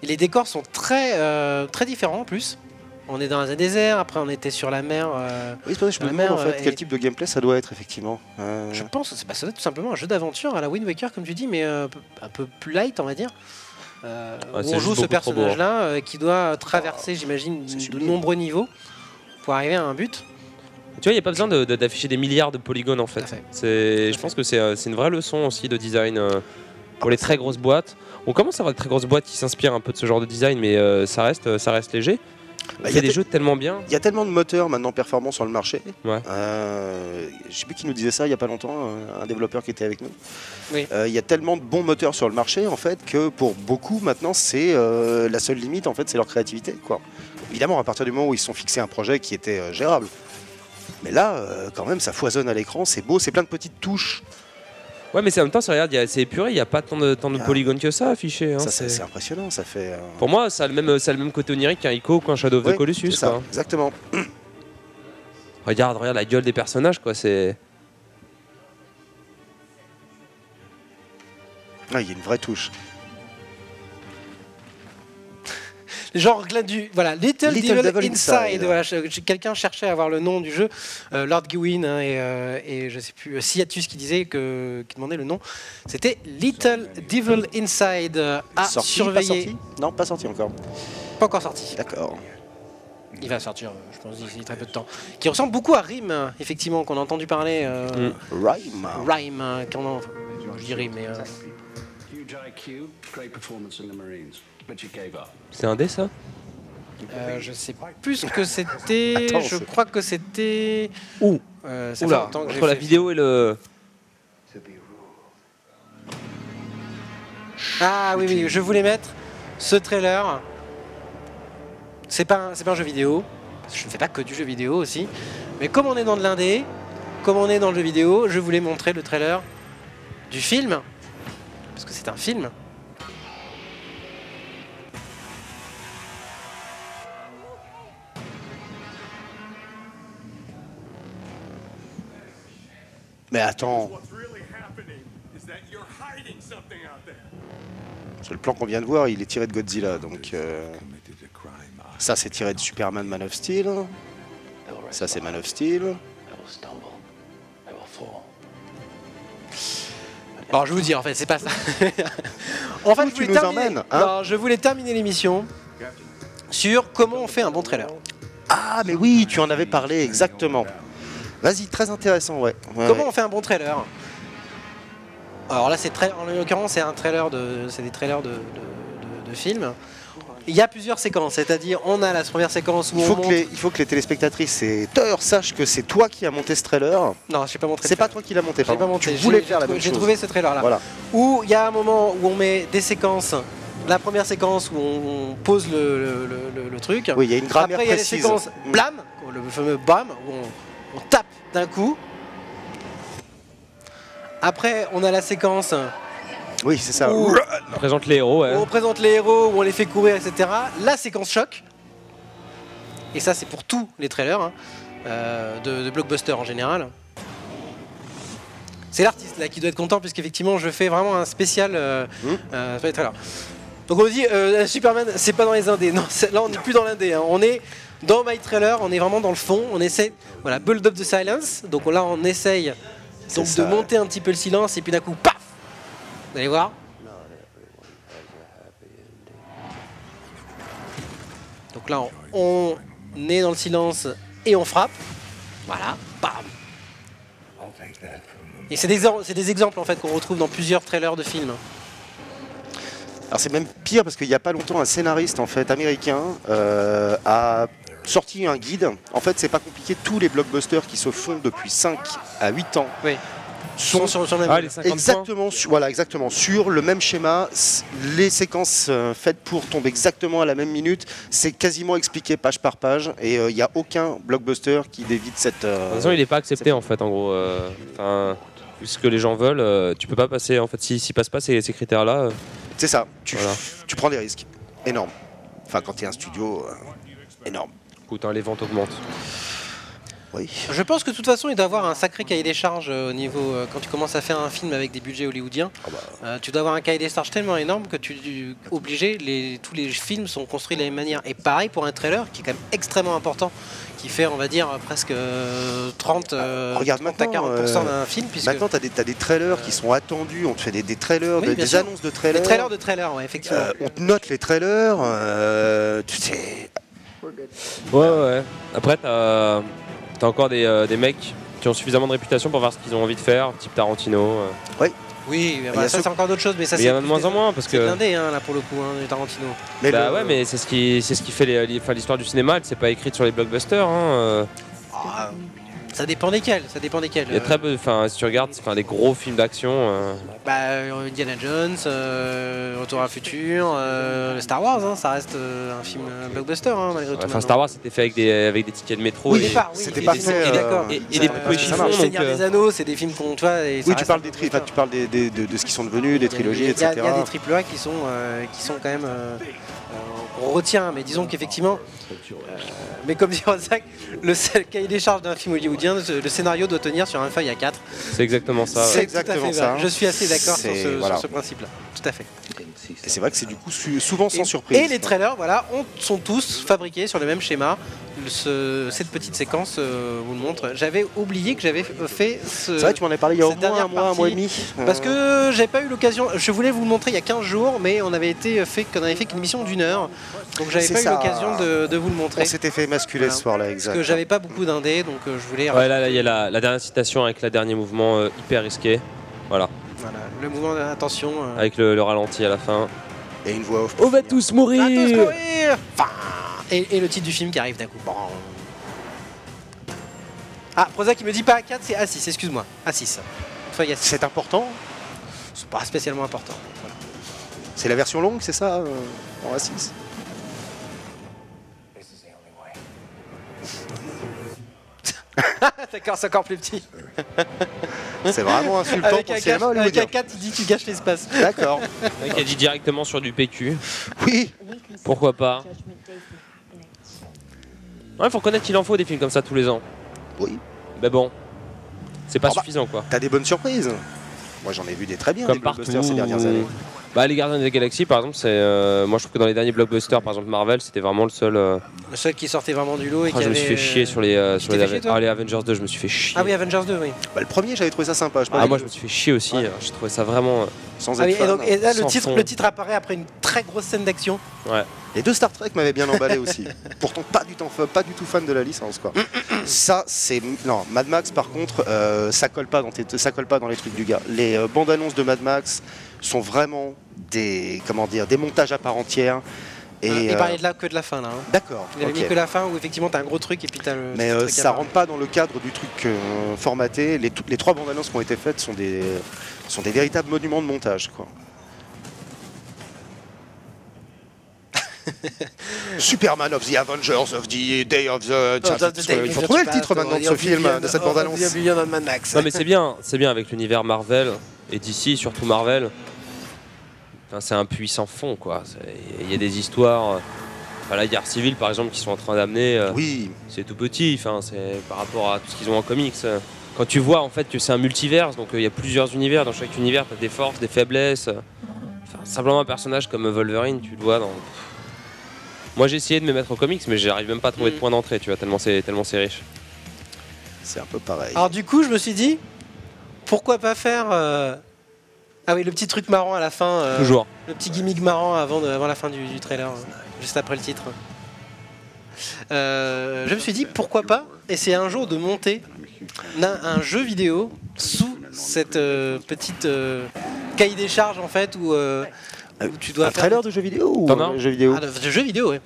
Et les décors sont très différents en plus. On est dans un désert, après on était sur la mer. Oui, c'est pour ça que je me La demande en mer, fait et- quel type de gameplay ça doit être effectivement. Je pense que ça doit être tout simplement un jeu d'aventure à la Wind Waker, comme tu dis, mais un peu plus light, on va dire. Où c'est on joue juste ce beaucoup trop beau, hein. personnage-là qui doit traverser, j'imagine, c'est de sublime. nombreux niveaux pour arriver à un but. Tu vois, il n'y a pas besoin d'afficher des milliards de polygones en Tout à fait. fait. Je pense que c'est une vraie leçon aussi de design pour les très grosses boîtes. On commence à avoir de très grosses boîtes qui s'inspirent un peu de ce genre de design, mais ça reste léger. Bah, Il y y a a des des- jeux tellement bien. Il y a tellement de moteurs maintenant performants sur le marché. Ouais. Je sais plus qui nous disait ça il y a pas longtemps, un développeur qui était avec nous. Oui. Il y a tellement de bons moteurs sur le marché en fait que pour beaucoup maintenant c'est la seule limite en fait c'est leur créativité quoi. Évidemment à partir du moment où ils se sont fixés un projet qui était gérable. Mais là quand même ça foisonne à l'écran, c'est beau, c'est plein de petites touches. Ouais, mais en même temps, regarde, c'est épuré, il n'y a pas tant de Ah. polygones que ça affiché. Hein, Ça c'est- c'est impressionnant, ça fait. Pour moi, ça a le même côté onirique qu'un Ico ou qu'un Shadow of Ouais, the Colossus. c'est ça, Quoi. exactement. Regarde la gueule des personnages, quoi. C'est. Ah, il y a une vraie touche. Genre voilà, Little Devil Devil Inside. Inside. Voilà, quelqu'un cherchait à avoir le nom du jeu, Lord Gawain hein, et je sais plus Siatus qui demandait le nom. C'était Little Devil Inside à Sorti, surveiller. pas sorti Non, pas sorti encore. Pas encore sorti. D'accord. Il va sortir, je pense, d'ici très peu de temps. Qui ressemble beaucoup à Rime, effectivement, qu'on a entendu parler. Rhyme. Rime, je dirais, mais. Huge IQ, great performance in the Marines, but you gave up. C'est un dé, ça? Je sais plus ce que c'était. Attends, Je c'est- crois que c'était. Ouh. Ça fait Oula, longtemps que j'ai entre la fait- vidéo et le. Ah oui, oui, je voulais mettre ce trailer. C'est pas un jeu vidéo. Parce que je ne fais pas que du jeu vidéo aussi. Mais comme on est dans de l'indé, comme on est dans le jeu vidéo, je voulais montrer le trailer du film. Parce que c'est un film. Mais attends, What's really happening is that you're hiding something out there. c'est le plan qu'on vient de voir, il est tiré de Godzilla, donc ça c'est tiré de Superman Man of Steel. Ça c'est Man of Steel. Alors je vais vous dire, en fait, c'est pas ça. En fait, Où tu nous emmènes, hein non, je voulais terminer l'émission sur comment on fait un bon trailer. Ah mais oui, tu en avais parlé exactement. Vas-y, très intéressant, ouais. Ouais, Comment ouais. on fait un bon trailer? Alors là, en l'occurrence, c'est des trailers de films. Il y a plusieurs séquences, c'est-à-dire on a la première séquence où Il on faut, monte... il faut que les téléspectatrices et auditeurs sachent que c'est toi qui as monté ce trailer. Non, je n'ai pas montré. C'est pas toi qui l'as monté, Je l'ai pas pardon. monté. Tu voulais J'ai- faire la j'ai même J'ai chose. trouvé ce trailer-là. Voilà. Où il y a un moment où on met des séquences. La première séquence où on pose le truc. Oui, il y a une grammaire Après, il y a les précise. séquences Mm. blam, le fameux bam, où on tape d'un coup. Après, on a la séquence Oui, c'est ça. où On présente les héros, ouais. on présente les héros, où on les fait courir, etc. La séquence choc. Et ça, c'est pour tous les trailers hein, de blockbuster en général. C'est l'artiste là qui doit être content, puisqu'effectivement, je fais vraiment un spécial sur les trailers. Donc on me dit, Superman, c'est pas dans les indés. Non, là, on n'est plus dans l'indé. Hein. On est dans My Trailer, on est vraiment dans le fond. On essaie, voilà, Build Up the Silence. Donc là, on essaye donc, ça. de monter un petit peu le silence, et puis d'un coup, paf! Vous allez voir. Donc là, on nez dans le silence et on frappe. Voilà, bam. Et c'est des exemples en fait qu'on retrouve dans plusieurs trailers de films. Alors c'est même pire parce qu'il n'y a pas longtemps un scénariste en fait américain a sorti un guide. En fait c'est pas compliqué, tous les blockbusters qui se font depuis 5 à 8 ans Oui. sont Sur le même. Ah, les 50 exactement, exactement sur le même schéma. Les séquences faites pour tombent exactement à la même minute. C'est quasiment expliqué page par page et il n'y a aucun blockbuster qui dévie de cette... De toute façon, il n'est pas accepté en fait, en gros. Enfin, ce que les gens veulent, tu peux pas passer. En fait, s'ils passent pas ces critères-là, C'est ça, Voilà. tu prends des risques énormes. Enfin quand tu es un studio, énorme. écoute, hein, les ventes augmentent. Oui. Je pense que de toute façon, il doit avoir un sacré cahier des charges au niveau. Quand tu commences à faire un film avec des budgets hollywoodiens, tu dois avoir un cahier des charges tellement énorme que tous les films sont construits de la même manière. Et pareil pour un trailer qui est quand même extrêmement important, qui fait, on va dire, presque 30 Regarde à 40% d'un film. Puisque... Maintenant, tu as des trailers qui sont attendus. On te fait des trailers, Oui, bien des sûr. annonces de trailers. Les trailers de trailers, ouais, effectivement. On te note les trailers. Tu sais. Ouais. Après, t'as encore des mecs qui ont suffisamment de réputation pour voir ce qu'ils ont envie de faire, type Tarantino. Oui, y bah, a ça ceux- c'est encore d'autres choses, mais ça Mais il y c'est en a de moins en moins parce c'est que. blindé hein, là pour le coup, hein, du Tarantino. Mais Bah le- ouais, mais c'est ce qui fait enfin, l'histoire du cinéma. Elle s'est pas écrite sur les blockbusters. Hein. Ah, ça dépend desquels, ça dépend desquels. Il y a très peu. Enfin, si tu regardes, enfin, les gros films d'action. Indiana Jones, Retour à le futur, Star Wars, hein, ça reste un film blockbuster hein, malgré tout. Enfin, Star Wars, c'était fait avec des tickets de métro. Oui, et- au départ, oui, c'était et pas des- fait, et d'accord. et Ça- des poupées ça chiffons, marche. donc, Seigneur des Anneaux, c'est des films qu'on tu vois. Et ça Oui, tu reste parles un des peu tri- blockbuster. tu parles de ce qui sont devenus, des trilogies, Il y a etc. des triple A qui sont quand même qu'on retient, mais disons qu'effectivement, mais comme dit Rozak, le cahier des charges d'un film hollywoodien, le scénario doit tenir sur un feuille A4. C'est exactement ça. C'est Ouais. tout à exactement fait ça. vrai. Je suis assez d'accord sur C'est- ce, voilà. sur ce principe-là. Tout à fait. Et c'est vrai que c'est du coup souvent sans Et- surprise. Et les trailers, voilà, sont tous fabriqués sur le même schéma. Cette petite séquence vous le montre. J'avais oublié que j'avais fait ce. C'est vrai, tu m'en avais parlé il y a au cette moins dernière un mois et partie. demi. Parce que j'avais pas eu l'occasion. Je voulais vous le montrer il y a 15 jours, mais on avait fait qu'une émission d'1 heure. Donc j'avais C'est pas eu ça. l'occasion de vous le montrer. On s'était fait masculer Voilà. ce soir-là, Parce exact. que j'avais pas beaucoup d'indés, donc je voulais. Ouais, là, il y a la dernière citation avec le dernier mouvement hyper risqué. Voilà, Voilà, le mouvement d'attention. avec le ralenti à la fin. Et une voix off. On va tous mourir. À tous courir Enfin, et le titre du film qui arrive d'un coup. Bon. Ah, Prozac qui me dit pas A4, c'est A6, excuse-moi. A6. Feuille A6. C'est important. C'est pas spécialement important. C'est la version longue, c'est ça en A6. D'accord, c'est encore plus petit. C'est vraiment insultant Avec pour un le cinéma avec hollywoodien. A4, il dit tu gâches l'espace. D'accord. Le mec a dit directement sur du PQ. Oui. Pourquoi pas. Ouais, faut reconnaître qu'il en faut des films comme ça tous les ans. Oui. Mais bon, c'est pas Ah bah. suffisant quoi. T'as des bonnes surprises. Moi, j'en ai vu des très bien, Comme des partout. blockbusters ces dernières années. Bah, les Gardiens de la Galaxie par exemple, c'est moi je trouve que dans les derniers blockbusters, par exemple Marvel, c'était vraiment le seul. Le seul qui sortait vraiment du lot et qui Je me suis avait, fait chier sur les t'es fait chier, toi les Avengers 2, je me suis fait chier. Ah oui, Avengers 2, oui. Bah, le premier, j'avais trouvé ça sympa. Ah, moi je me suis fait chier aussi. Ouais. J'ai trouvé ça vraiment. Sans Ah être oui, fan. et là, Sans fond. le titre apparaît après une très grosse scène d'action. Ouais. Les deux Star Trek m'avaient bien emballé aussi. Pourtant, pas du tout fan de la licence, quoi. Ça, c'est non. Mad Max, par contre, ça colle pas dans les trucs du gars. Les bandes annonces de Mad Max sont vraiment des montages à part entière. Et Il parlait de là que de la fin, là. Hein. d'accord. Il avait ok. mis que la fin où effectivement t'as un gros truc et puis t'as le. Mais truc à ça part. rentre pas dans le cadre du truc formaté. Les trois bandes annonces qui ont été faites sont des véritables monuments de montage, quoi. Superman of the Avengers of the Day of the... Il faut trouver le titre maintenant de ce film, de cette bande-annonce. Non mais c'est bien avec l'univers Marvel et d'ici surtout Marvel. Enfin, c'est un puissant fond quoi. Il y a des histoires. La guerre civile par exemple qui sont en train d'amener. Oui, C'est tout petit. Enfin, c'est par rapport à tout ce qu'ils ont en comics. Quand tu vois en fait que c'est un multivers, donc il y a plusieurs univers. Dans chaque univers, t'as des forces, des faiblesses. Enfin, simplement un personnage comme Wolverine, tu le vois dans. Moi j'ai essayé de me mettre aux comics, mais j'arrive même pas à trouver de point d'entrée, tu vois, tellement c'est riche. c'est un peu pareil. Alors du coup, je me suis dit, pourquoi pas faire ah oui, le petit truc marrant à la fin, Toujours. le petit gimmick marrant avant la fin du trailer, juste après le titre. je me suis dit pourquoi pas essayer un jour de monter un jeu vidéo sous cette petite cahier des charges en fait où tu dois Un trailer de jeu vidéo ou T'en as un jeu vidéo? de jeux vidéo, ouais.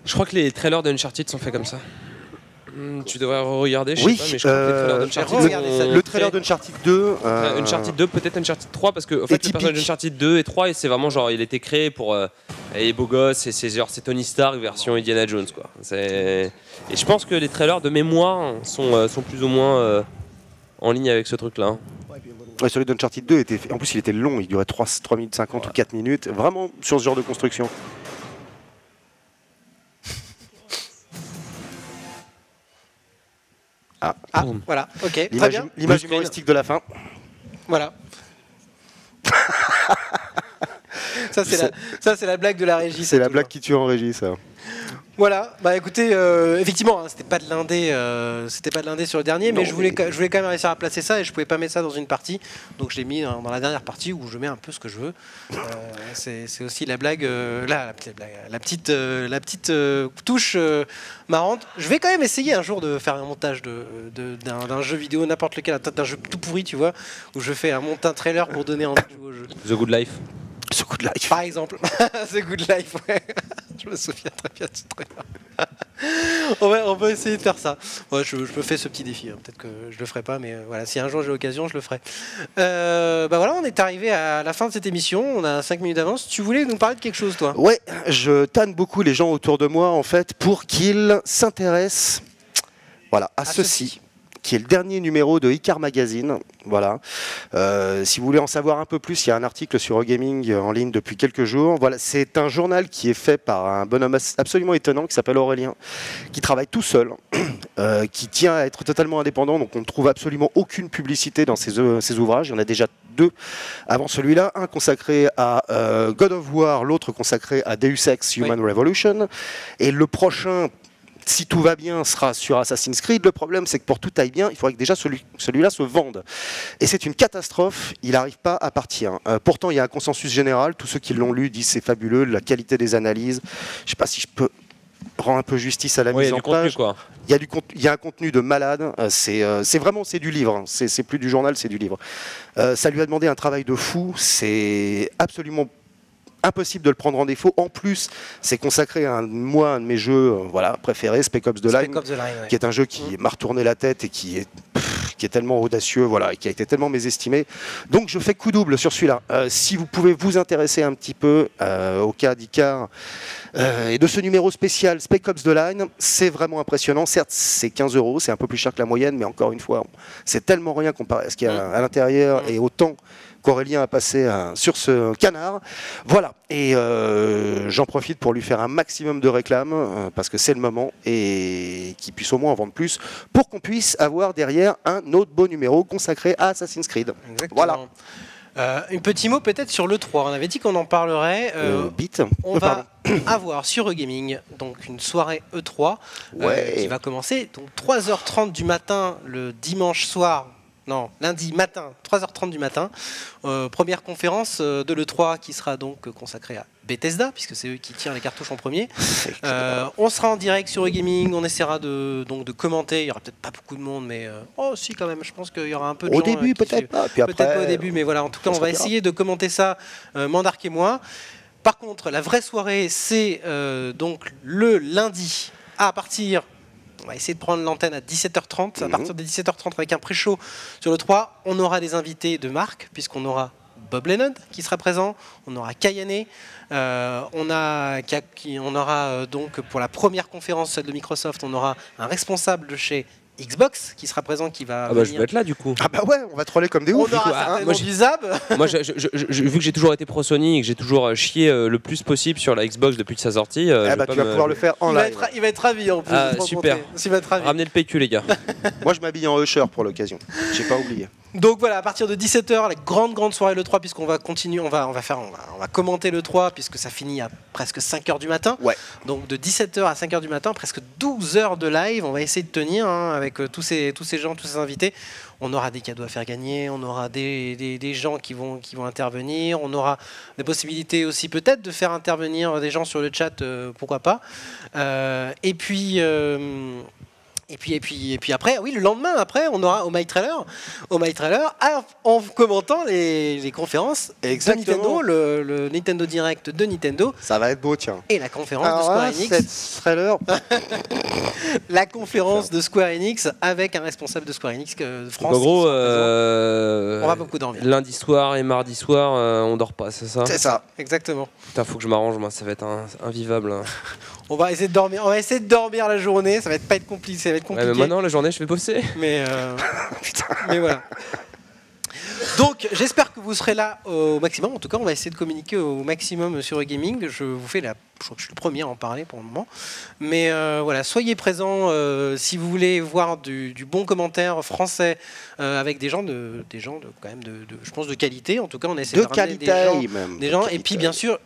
Je crois que les trailers d'Uncharted sont faits comme ça. Tu devrais regarder, je Oui, sais pas, mais je crois que les trailers d'Uncharted regardez ça. sont Le trailer faits- d'Uncharted 2. Uncharted 2, peut-être Uncharted 3, parce que en fait, le typique. personnage d'Uncharted 2 et 3, et c'est vraiment genre, il était créé pour les beaux gosses, et c'est Tony Stark version Indiana Jones, quoi. Et je pense que les trailers de mémoire sont plus ou moins en ligne avec ce truc-là. Ouais, celui d'Uncharted 2 était. En plus, il était long, il durait 3 minutes 50 ou 4 minutes. Vraiment sur ce genre de construction. Ah, voilà, ok, très L'image bien. l'image Blue humoristique de la fin. Voilà. Ça, c'est la blague de la régie. C'est la toujours. blague qui tue en régie, ça. Voilà, bah écoutez, effectivement, hein, c'était pas de l'indé sur le dernier, mais Non, je voulais quand même réussir à placer ça et je pouvais pas mettre ça dans une partie, donc je l'ai mis dans la dernière partie où je mets un peu ce que je veux. C'est aussi la blague, là, la petite touche marrante. Je vais quand même essayer un jour de faire un montage d'un jeu vidéo, n'importe lequel, d'un jeu tout pourri, tu vois, où je fais un trailer pour donner envie de jouer au jeu. The Good Life. Ce coup de life. Par exemple, The Good Life, ouais. Je me souviens très bien de ce trailer. On va essayer de faire ça. Ouais, je me fais ce petit défi. Hein. Peut-être que je le ferai pas, mais voilà, si un jour j'ai l'occasion, je le ferai. Bah voilà, on est arrivé à la fin de cette émission. On a 5 minutes d'avance. Tu voulais nous parler de quelque chose, toi? Ouais, je tanne beaucoup les gens autour de moi, en fait, pour qu'ils s'intéressent à ceci, qui est le dernier numéro de Icar Magazine. Voilà. Si vous voulez en savoir un peu plus, il y a un article sur Eurogaming en ligne depuis quelques jours. Voilà, c'est un journal qui est fait par un bonhomme absolument étonnant qui s'appelle Aurélien, qui travaille tout seul, qui tient à être totalement indépendant. Donc on ne trouve absolument aucune publicité dans ses ouvrages. Il y en a déjà 2 avant celui-là, un consacré à God of War, l'autre consacré à Deus Ex Human Revolution, et le prochain, si tout va bien, sera sur Assassin's Creed. Le problème, c'est que pour tout aille bien, il faudrait que déjà celui-là se vende. Et c'est une catastrophe, il n'arrive pas à partir. Pourtant, il y a un consensus général, tous ceux qui l'ont lu disent c'est fabuleux, la qualité des analyses. Je ne sais pas si je peux rendre un peu justice à la mise en page. Quoi. Il y a un contenu de malade, c'est vraiment du livre, hein. C'est plus du journal, c'est du livre. Ça lui a demandé un travail de fou, c'est absolument impossible de le prendre en défaut. En plus, c'est consacré à un de mes jeux préférés, Spec Ops The Line, ouais. qui est un jeu qui m'a retourné la tête et qui est tellement audacieux, et qui a été tellement mésestimé. Donc je fais coup double sur celui-là. Si vous pouvez vous intéresser un petit peu au cas d'Icar et de ce numéro spécial Spec Ops The Line, c'est vraiment impressionnant. Certes, c'est 15 €, c'est un peu plus cher que la moyenne, mais encore une fois, c'est tellement rien comparé à ce qu'il y a à l'intérieur et autant qu'Aurélien a passé sur ce canard. Voilà, et j'en profite pour lui faire un maximum de réclames, parce que c'est le moment, et qu'il puisse au moins en vendre plus, pour qu'on puisse avoir derrière un autre beau numéro consacré à Assassin's Creed. Exactement. Voilà. Un petit mot peut-être sur l'E3. On avait dit qu'on en parlerait. Bit. On va avoir sur Eurogaming donc une soirée E3 qui va commencer donc 3h30 du matin le dimanche soir. Non, lundi matin, 3h30 du matin. Première conférence de l'E3 qui sera donc consacrée à Bethesda, puisque c'est eux qui tirent les cartouches en premier. On sera en direct sur Eurogaming, on essaiera de commenter. Il n'y aura peut-être pas beaucoup de monde, mais si quand même, je pense qu'il y aura un peu de gens. Au début, peut-être pas. Puis après, peut-être pas au début, mais voilà, en tout cas, on va essayer de commenter ça, Mandark et moi. Par contre, la vraie soirée, c'est donc le lundi à partir... On va essayer de prendre l'antenne à 17h30. À partir de 17h30, avec un pré-show sur le 3, on aura des invités de marque, puisqu'on aura Bob Lennon qui sera présent, on aura Kayane, on aura donc pour la première conférence, celle de Microsoft, on aura un responsable de chez Xbox qui sera présent, qui va je vais être là du coup. Ah bah ouais, on va troller comme des ouf. On aura certainement du Zab. Moi, vu que j'ai toujours été pro Sony et que j'ai toujours chié le plus possible sur la Xbox depuis sa sortie, tu vas pouvoir le faire en live. Il va être ravi en plus. Super. Il va être ravi. Ramenez le PQ les gars. Moi je m'habille en Usher pour l'occasion. J'ai pas oublié. Donc voilà, à partir de 17h, la grande soirée le 3, puisqu'on va continuer, on va commenter le 3, puisque ça finit à presque 5h du matin. Ouais. Donc de 17h à 5h du matin, presque 12 heures de live, on va essayer de tenir avec tous ces gens, tous ces invités. On aura des cadeaux à faire gagner, on aura des gens qui vont intervenir, on aura des possibilités aussi peut-être de faire intervenir des gens sur le chat, pourquoi pas. Et puis après, oui, le lendemain après, on aura au My Trailer, en commentant les conférences Exactement. de Nintendo, le Nintendo Direct de Nintendo Ça va être beau, tiens. et la conférence Alors de Square là, Enix. cette trailer, La conférence de Square Enix avec un responsable de Square Enix de France. Donc, en gros, qui sera présent. On va beaucoup dormir. lundi soir et mardi soir, on dort pas, c'est ça? c'est ça. Exactement. Putain, faut que je m'arrange, moi, ça va être invivable. Hein. On va essayer de dormir la journée. Ça va pas être compliqué. Ça va être Ouais, compliqué. mais moi, non, la journée, je vais bosser. Mais voilà. Donc j'espère que vous serez là au maximum. En tout cas, on va essayer de communiquer au maximum sur e-gaming. Je crois que je suis le premier à en parler pour le moment. Mais voilà, soyez présents si vous voulez voir du bon commentaire français avec des gens quand même je pense de qualité. En tout cas, on essaie De de ramener qualité, même. des gens. Et puis bien sûr.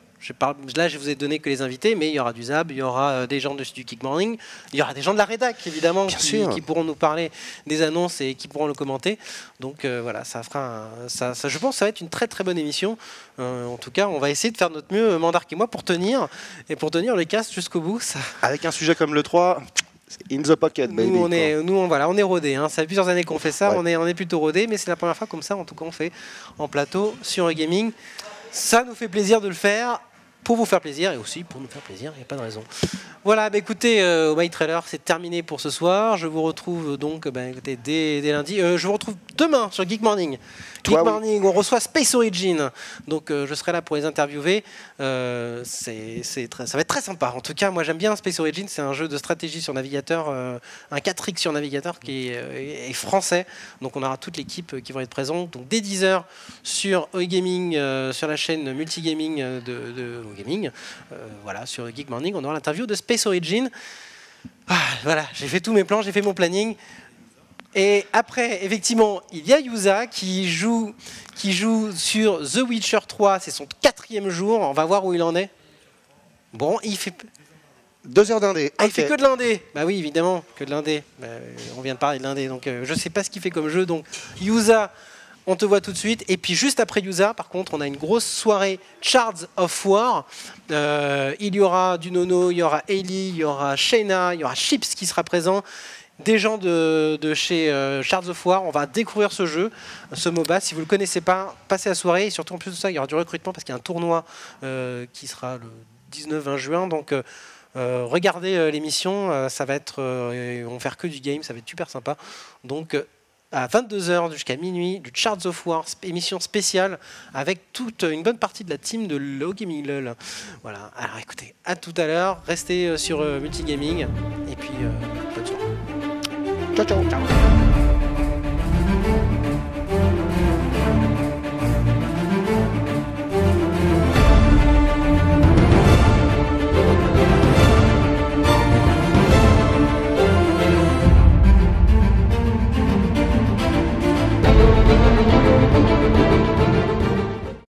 Là, je vous ai donné que les invités, mais il y aura du Zab, il y aura des gens du Geek Morning, il y aura des gens de la rédac, évidemment, qui pourront nous parler des annonces et qui pourront le commenter. Donc voilà, ça fera je pense que ça va être une très bonne émission. En tout cas, on va essayer de faire notre mieux, Mandark et moi, pour tenir le cast jusqu'au bout. Ça... Avec un sujet comme le 3, in the pocket, baby. Nous, on est rodés. Hein. Ça fait plusieurs années qu'on fait ça, Ouais. on est plutôt rodés, mais c'est la première fois comme ça, en tout cas, on fait en plateau sur e-gaming. Ça nous fait plaisir de le faire. Pour vous faire plaisir et aussi pour nous faire plaisir, il n'y a pas de raison. Voilà, écoutez, au My Trailer, c'est terminé pour ce soir. Je vous retrouve donc écoutez, dès lundi. Je vous retrouve demain sur Geek Morning. Geek Morning, on reçoit Space Origin. Donc je serai là pour les interviewer. Ça va être très sympa. En tout cas, moi j'aime bien Space Origin. C'est un jeu de stratégie sur navigateur, un 4X sur navigateur qui est français. Donc on aura toute l'équipe qui va être présente. Donc dès 10h sur e-gaming, sur la chaîne multigaming de gaming, voilà, sur Geek Morning, on aura l'interview de Space Origin. Voilà, j'ai fait tous mes plans, j'ai fait mon planning. Et après, effectivement, il y a Yusa qui joue sur The Witcher 3. C'est son 4e jour. On va voir où il en est. Bon, il fait 2 heures d'indé. il fait que de l'indé. Bah oui, évidemment, que de l'indé. On vient de parler de l'indé, donc je sais pas ce qu'il fait comme jeu. Donc Yusa, on te voit tout de suite. Et puis juste après Yusa, par contre, on a une grosse soirée Shards of War. Il y aura du Nono, il y aura Ellie, il y aura Shayna, il y aura Chips qui sera présent. Des gens de chez Shards of War. On va découvrir ce jeu, ce MOBA. Si vous ne le connaissez pas, passez la soirée. Et surtout, en plus de ça, il y aura du recrutement parce qu'il y a un tournoi qui sera le 19-20 juin. Donc, regardez l'émission. Ça va être... on va faire que du game. Ça va être super sympa. Donc... à 22h jusqu'à minuit, du Shards of War, émission spéciale avec toute une bonne partie de la team de Low Gaming LOL. Voilà, alors écoutez, à tout à l'heure, restez sur Multigaming et puis bonne soirée. Ciao, ciao.